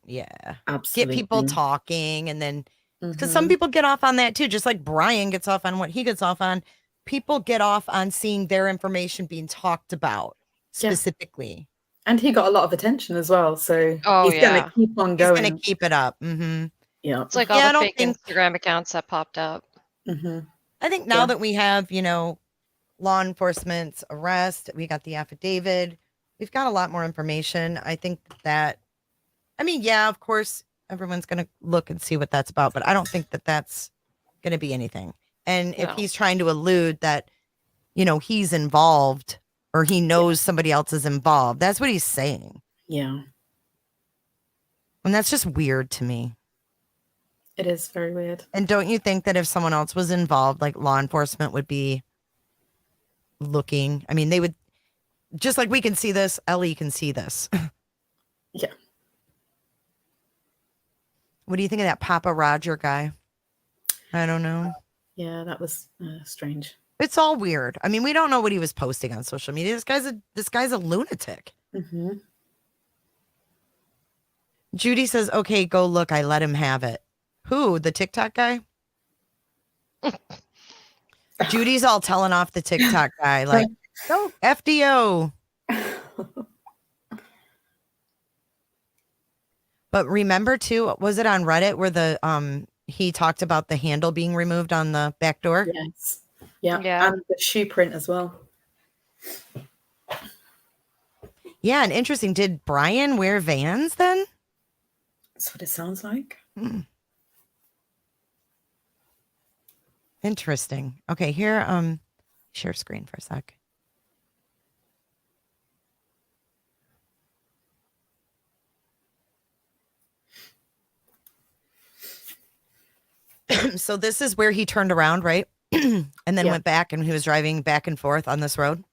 Absolutely. get people talking, and then Because some people get off on that too, just like Bryan gets off on what he gets off on. People get off on seeing their information being talked about specifically. And he got a lot of attention as well. So Oh, he's going yeah. to keep on He's going. going to keep it up. Mm-hmm. Yeah. It's like all Yeah, I the don't fake think- Instagram accounts that popped up. I think now that we have, law enforcement's arrest, we got the affidavit, we've got a lot more information. I think that, of course, everyone's going to look and see what that's about, but I don't think that that's going to be anything. And if No. he's trying to allude that, he's involved or he knows somebody else is involved, that's what he's saying. Yeah. And that's just weird to me. It is very weird. And don't you think that if someone else was involved, like law enforcement would be looking? I mean, they would, just like we can see this, Ellie can see this. Yeah. What do you think of that Papa Roger guy? I don't know. Yeah, that was strange. It's all weird. I mean, we don't know what he was posting on social media. This guy's a lunatic. Judy says, "Okay, go look. I let him have it." Who? The TikTok guy? Judy's all telling off the TikTok guy, like, "Go FDO." But remember too, was it on Reddit where the he talked about the handle being removed on the back door? Yes. Yeah. And the shoe print as well. Yeah, and interesting. Did Bryan wear Vans then? That's what it sounds like. Interesting. Okay, here, share screen for a sec. So this is where he turned around, right? And then went back and he was driving back and forth on this road.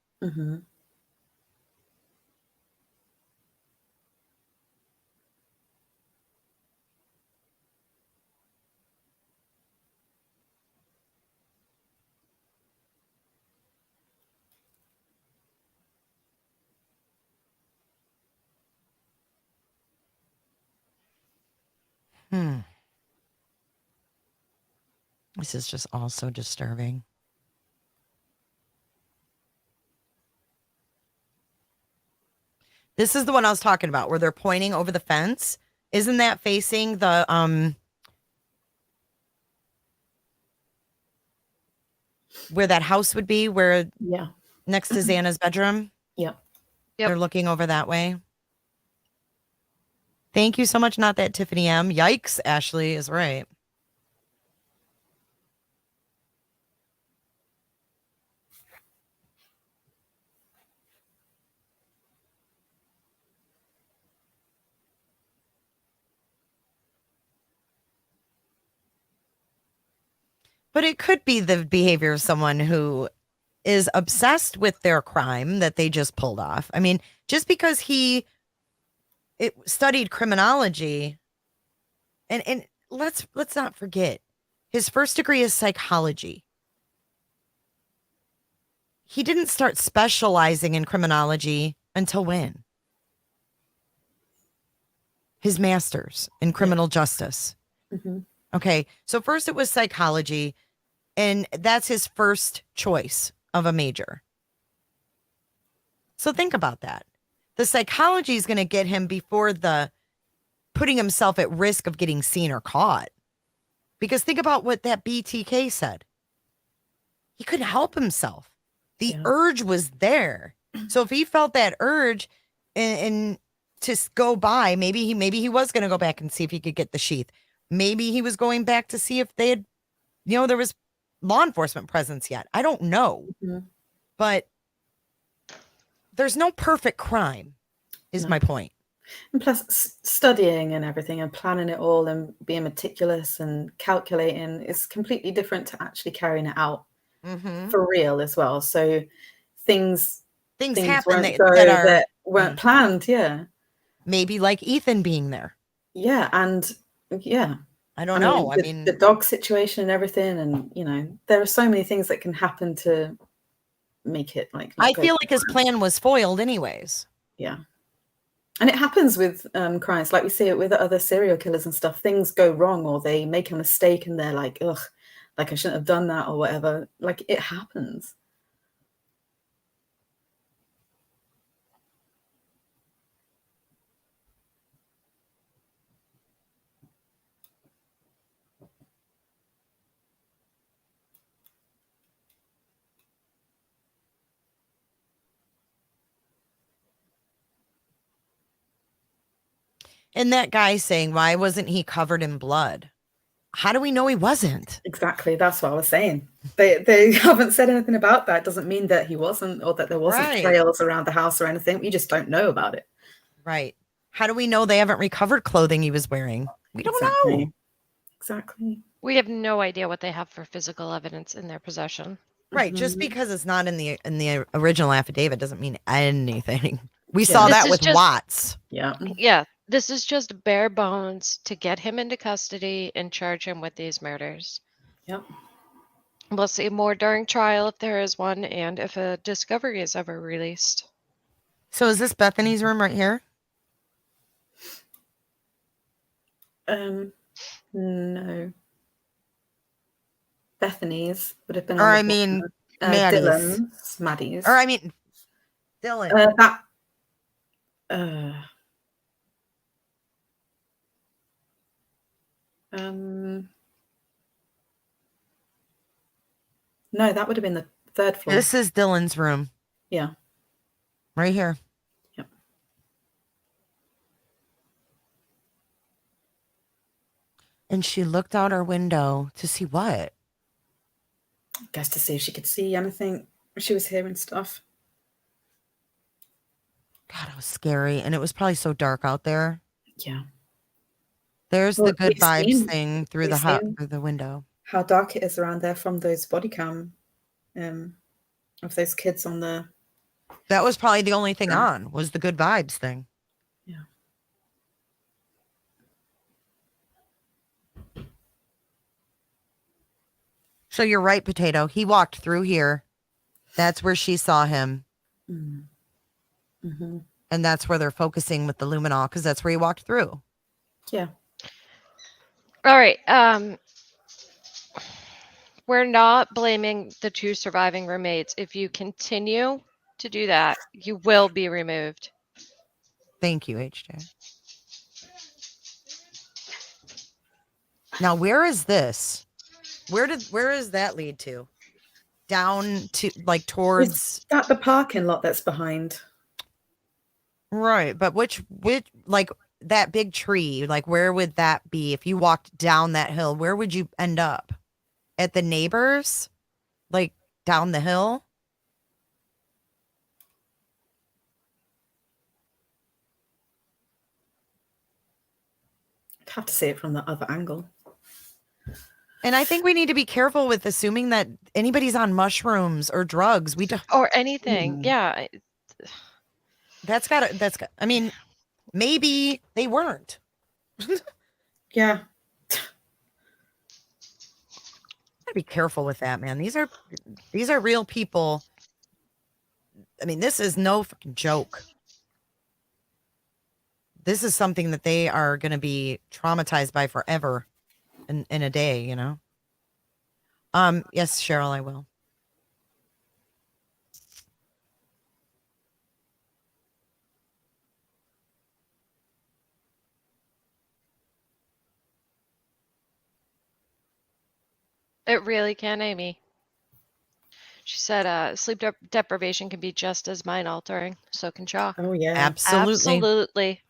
This is just all so disturbing. This is the one I was talking about where they're pointing over the fence. Isn't that facing the where that house would be, where next to Xana's bedroom? Yep. They're looking over that way. Thank you so much. Not that Tiffany M. Yikes, Ashley is right. But it could be the behavior of someone who is obsessed with their crime that they just pulled off. I mean, just because he studied criminology, and let's not forget, his first degree is psychology. He didn't start specializing in criminology until when? His master's in criminal justice. Okay, so first it was psychology, and that's his first choice of a major. So think about that. The psychology is going to get him before the putting himself at risk of getting seen or caught. Because think about what that BTK said. He couldn't help himself. The urge was there. So if he felt that urge and to go by, maybe he was going to go back and see if he could get the sheath. Maybe he was going back to see if they had, there was law enforcement presence yet. I don't know. But there's no perfect crime, is my point. And plus, studying and everything and planning it all and being meticulous and calculating is completely different to actually carrying it out for real as well. So things happen that weren't planned. Yeah. Maybe like Ethan being there. Yeah. And I don't know. I mean, the dog situation and everything. And, there are so many things that can happen to make it like. I feel like his plan was foiled anyways. Yeah. And it happens with crimes, like we see it with other serial killers and stuff. Things go wrong, or they make a mistake, and they're like, "Ugh, like I shouldn't have done that," or whatever. Like it happens. And that guy saying, why wasn't he covered in blood? How do we know he wasn't? Exactly. That's what I was saying. They haven't said anything about that. It doesn't mean that he wasn't, or that there wasn't Right. trails around the house or anything. We just don't know about it. Right. How do we know they haven't recovered clothing he was wearing? We don't know. Exactly. We have no idea what they have for physical evidence in their possession. Right. Just because it's not in the original affidavit doesn't mean anything. We Yeah. saw This that is with just- Watts. Yeah. Yeah, this is just bare bones to get him into custody and charge him with these murders. Yep. We'll see more during trial if there is one, and if a discovery is ever released. So is this Bethany's room right here? No. Bethany's would have been Or on the I mean, bottom. Maddie's. Maddie's. Or I mean, Dylan. No, that would have been the third floor. This is Dylan's room. Yeah. Right here. Yep. And she looked out her window to see what? I guess to see if she could see anything. She was hearing stuff. God, it was scary. And it was probably so dark out there. Yeah. There's Well, the good we've vibes seen- thing through the we've hut, seen through the window. How dark it is around there from those body cam of those kids on the... That was probably the only thing on, was the good vibes thing. Yeah. So you're right, Potato. He walked through here. That's where she saw him. Mm-hmm. And that's where they're focusing with the luminol, because that's where he walked through. Yeah. All right. We're not blaming the two surviving roommates. If you continue to do that, you will be removed. Thank you, HJ. Now, where is this? Where does that lead to? Down to like towards Is that the parking lot that's behind? right, but which like that big tree, like where would that be if you walked down that hill? Where would you end up? At the neighbors? Like down the hill? I'd have to see it from the other angle. And I think we need to be careful with assuming that anybody's on mushrooms or drugs. We don't Or anything. Yeah. I mean, maybe they weren't. Yeah. Gotta be careful with that, man. These are real people. I mean, this is no fucking joke. This is something that they are going to be traumatized by forever in a day, you know? Yes, Cheryl, I will. It really can, Amy. She said sleep deprivation can be just as mind altering. So can shock. Oh, yeah. Absolutely. Absolutely.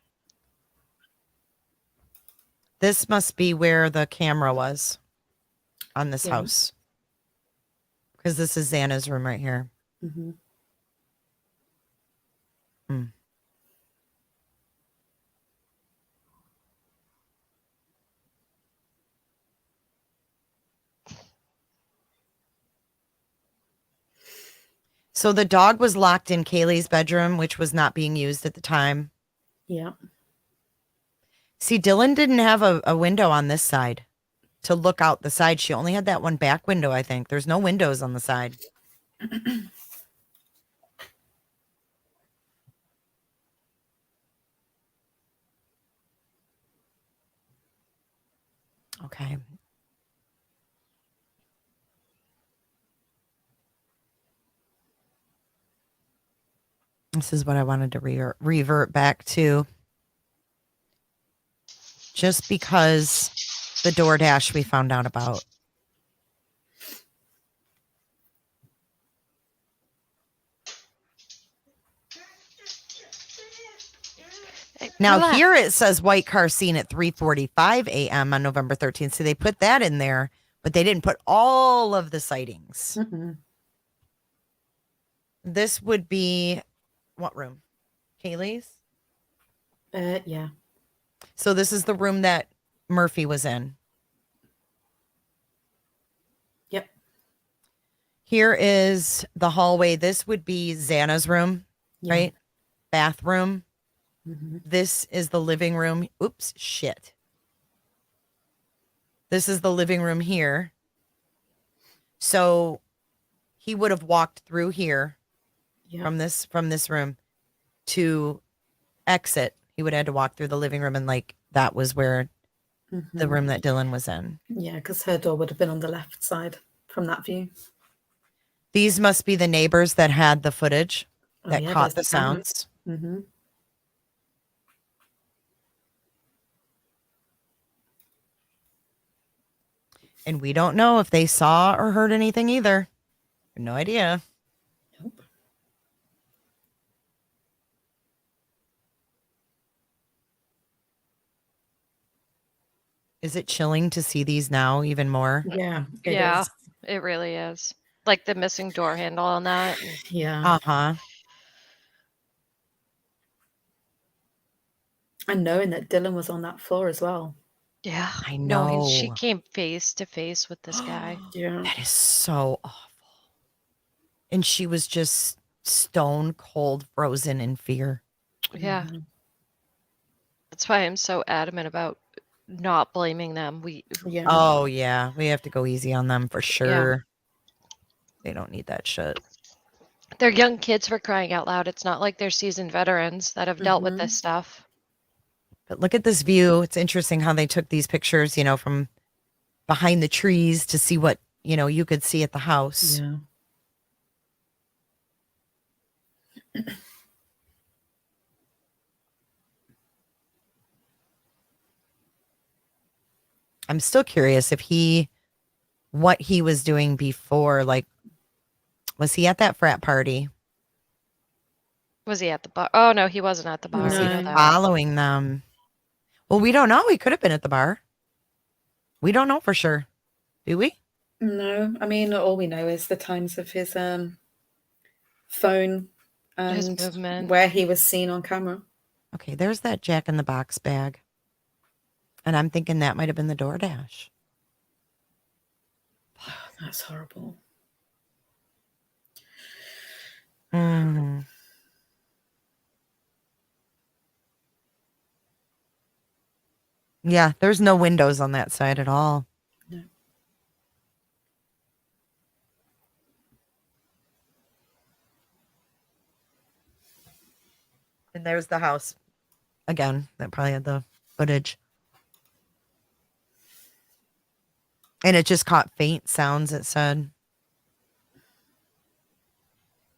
This must be where the camera was on this Yeah. house. Because this is Xana's room right here. Mm-hmm. So the dog was locked in Kaylee's bedroom, which was not being used at the time. Yeah. See, Dylan didn't have a window on this side to look out the side. She only had that one back window, I think. There's no windows on the side. Okay. This is what I wanted to revert back to. Just because the DoorDash we found out about. Now Relax. here it says white car seen at 3:45 a.m. on November 13th. So they put that in there, but they didn't put all of the sightings. Mm-mm. This would be what room? Kaylee's? Yeah. So this is the room that Murphy was in. Yep. Here is the hallway. This would be Xana's room, Yeah. right? Bathroom. Mm-hmm. This is the living room. Oops, shit. This is the living room here. So he would have walked through here Yeah. from this room to exit. He would have had to walk through the living room, and like that was where the room that Dylan was in. Yeah, because her door would have been on the left side from that view. These must be the neighbors that had the footage that caught the cameras. sounds. Mm-hmm. And we don't know if they saw or heard anything either. No idea. Nope. Is it chilling to see these now even more? Yeah. Yeah, it really is. Like the missing door handle on that. Yeah. Uh-huh. And knowing that Dylan was on that floor as well. Yeah. I Knowing know. she came face to face with this guy. Yeah. That is so awful. And she was just stone cold frozen in fear. Yeah. That's why I'm so adamant about not blaming them. Yeah. Oh yeah, we have to go easy on them for sure. They don't need that shit. They're young kids for crying out loud. It's not like they're seasoned veterans that have dealt with this stuff. But look at this view. It's interesting how they took these pictures, from behind the trees to see what, you could see at the house. Yeah. I'm still curious what he was doing before. Like, was he at that frat party? Was he at the bar? Oh, no, he wasn't at the bar. Was We he know that. following them? Well, we don't know. He could have been at the bar. We don't know for sure. Do we? No, I mean, all we know is the times of his phone His and movement. where he was seen on camera. Okay, there's that Jack in the Box bag. And I'm thinking that might have been the DoorDash. That's horrible. Mm. Yeah, there's no windows on that side at all. No. And there's the house. Again, that probably had the footage. And it just caught faint sounds, it said.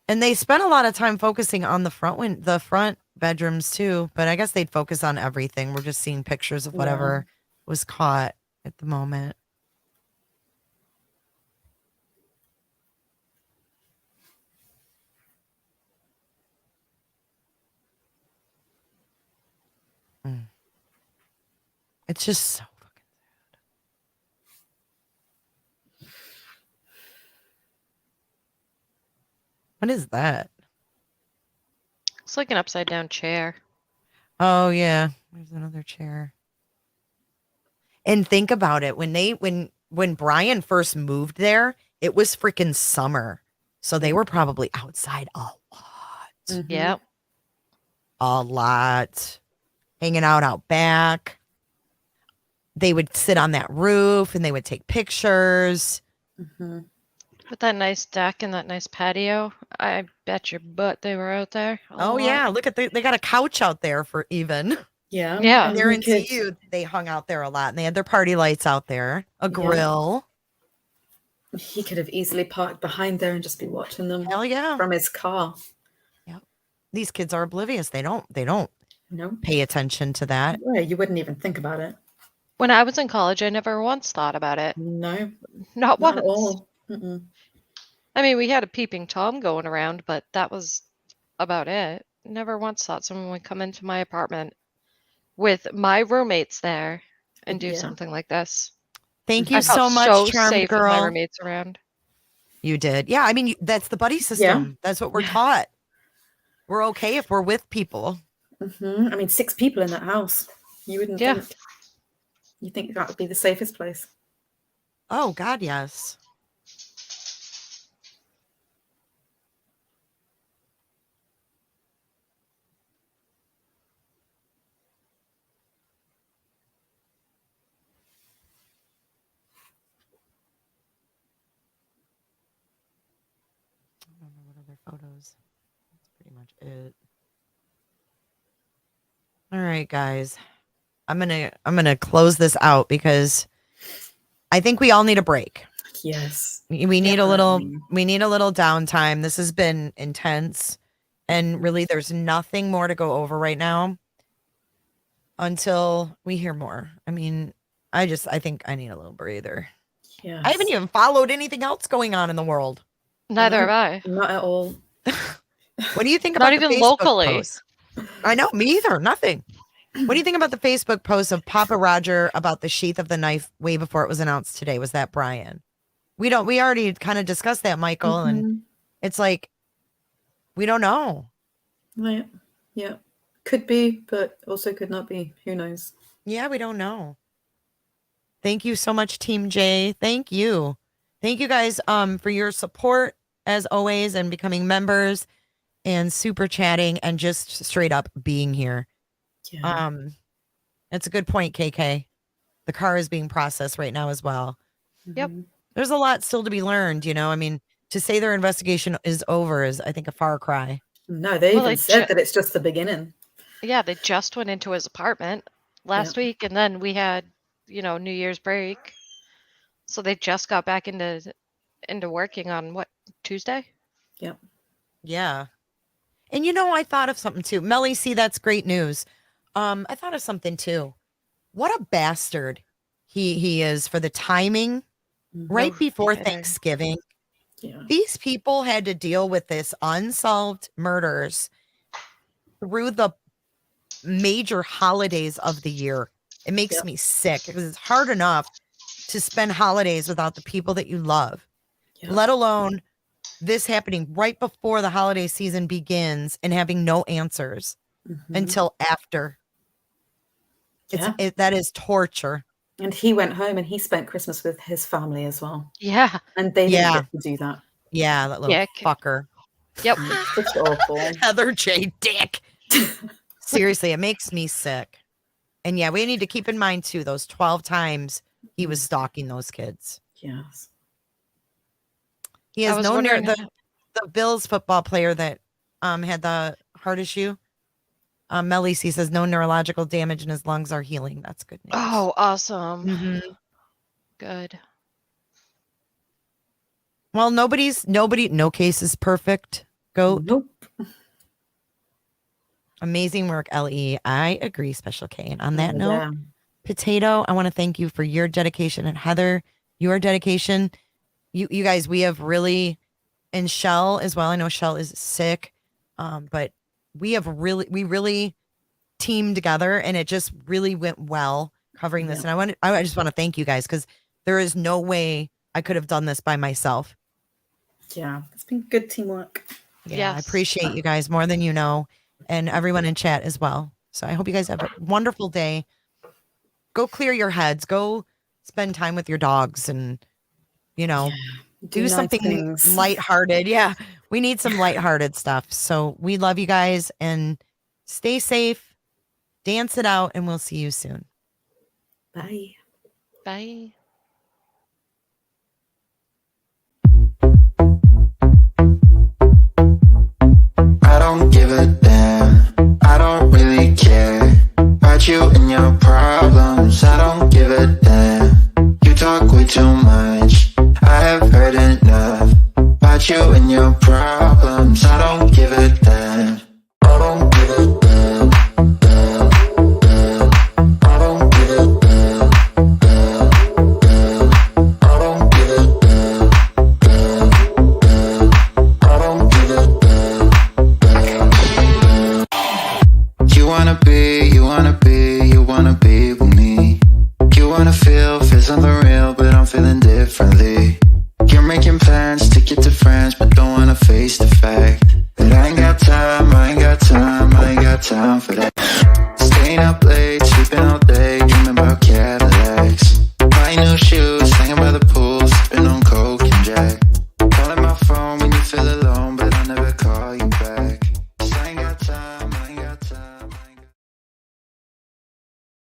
And they spent a lot of time focusing on the front bedrooms too, but I guess they'd focus on everything. We're just seeing pictures of whatever was caught at the moment. It's just so fucking sad. What is that? It's like an upside down chair. Oh yeah, there's another chair. And think about it, when Bryan first moved there, it was freaking summer. So they were probably outside a lot. Yep. A lot. Hanging out back. They would sit on that roof and they would take pictures. With that nice deck and that nice patio, I bet your butt they were out there. Oh yeah, look at they got a couch out there for even. Yeah. Yeah. I and guarantee you they hung out there a lot and they had their party lights out there, a grill. He could have easily parked behind there and just be watching them. Hell yeah. From his car. Yep. These kids are oblivious. They don't No. pay attention to that. Yeah, you wouldn't even think about it. When I was in college, I never once thought about it. No. Not once. At all. Mm-mm. I mean, we had a peeping Tom going around, but that was about it. Never once thought someone would come into my apartment with my roommates there and do something like this. Thank you I felt so much, so Charmed safe with my Girl. roommates around. You did. Yeah, I mean, that's the buddy system. That's what we're taught. We're okay if we're with people. Mm-hmm. I mean, 6 people in that house. You wouldn't think. You think that would be the safest place. Oh, God, yes. I don't know what other photos. That's pretty much it. All right, guys. I'm gonna close this out because I think we all need a break. Yes. We need a little downtime. This has been intense. And really there's nothing more to go over right now until we hear more. I mean, I think I need a little breather. Yeah. I haven't even followed anything else going on in the world. Neither have I. Not at all. What do you think Not about the even Facebook locally. post? I know, me either. Nothing. What do you think about the Facebook post of Papa Roger about the sheath of the knife way before it was announced today? Was that Bryan? We already kind of discussed that, Michael, and it's like, we don't know. Right. Yeah. Could be, but also could not be. Who knows? Yeah, we don't know. Thank you so much, Team J. Thank you. Thank you guys for your support as always and becoming members and super chatting and just straight up being here. Yeah. That's a good point, KK. The car is being processed right now as well. Yep. There's a lot still to be learned, I mean, to say their investigation is over is, I think, a far cry. No, they even said that it's just the beginning. Yeah, they just went into his apartment last week, and then we had, New Year's break. So they just got back into working on Tuesday? Yep. Yeah. And I thought of something too. Melly, see, that's great news. I thought of something too. What a bastard he is for the timing right before Thanksgiving. Yeah. These people had to deal with this unsolved murders through the major holidays of the year. It makes me sick because it's hard enough to spend holidays without the people that you love, let alone this happening right before the holiday season begins and having no answers until after. That is torture. And he went home and he spent Christmas with his family as well. Yeah. And they didn't get to do that. Yeah, that little fucker. Yep. It's awful. Heather J. Dick. Seriously, it makes me sick. And yeah, we need to keep in mind too, those 12 times he was stalking those kids. Yes. He has no the Bills football player that had the heart issue. Melly C says no neurological damage and his lungs are healing. That's good news. Oh, awesome. Good. Well, no case is perfect. Goat. Nope. Amazing work, LE. I agree, Special K. And on that note, Potato, I want to thank you for your dedication. And Heather, your dedication. You guys, we have really, and Shell as well. I know Shell is sick, but we really teamed together and it just really went well covering this. And I just want to thank you guys because there is no way I could have done this by myself. Yeah, it's been good teamwork. Yeah, I appreciate you guys more than you know, and everyone in chat as well. So I hope you guys have a wonderful day. Go clear your heads. Go spend time with your dogs and, do nice something things. lighthearted. Yeah, we need some lighthearted stuff. So we love you guys and stay safe, dance it out, and we'll see you soon. Bye. Bye. I don't give a damn. I don't really care about you. about you and your problems. I don't give a damn. I don't give a damn. Damn, damn. I don't give a damn. Damn, damn. I don't give a damn. Damn, damn. I don't give a damn. Damn, damn. You wanna be with me. You wanna feel, fizz on the rim.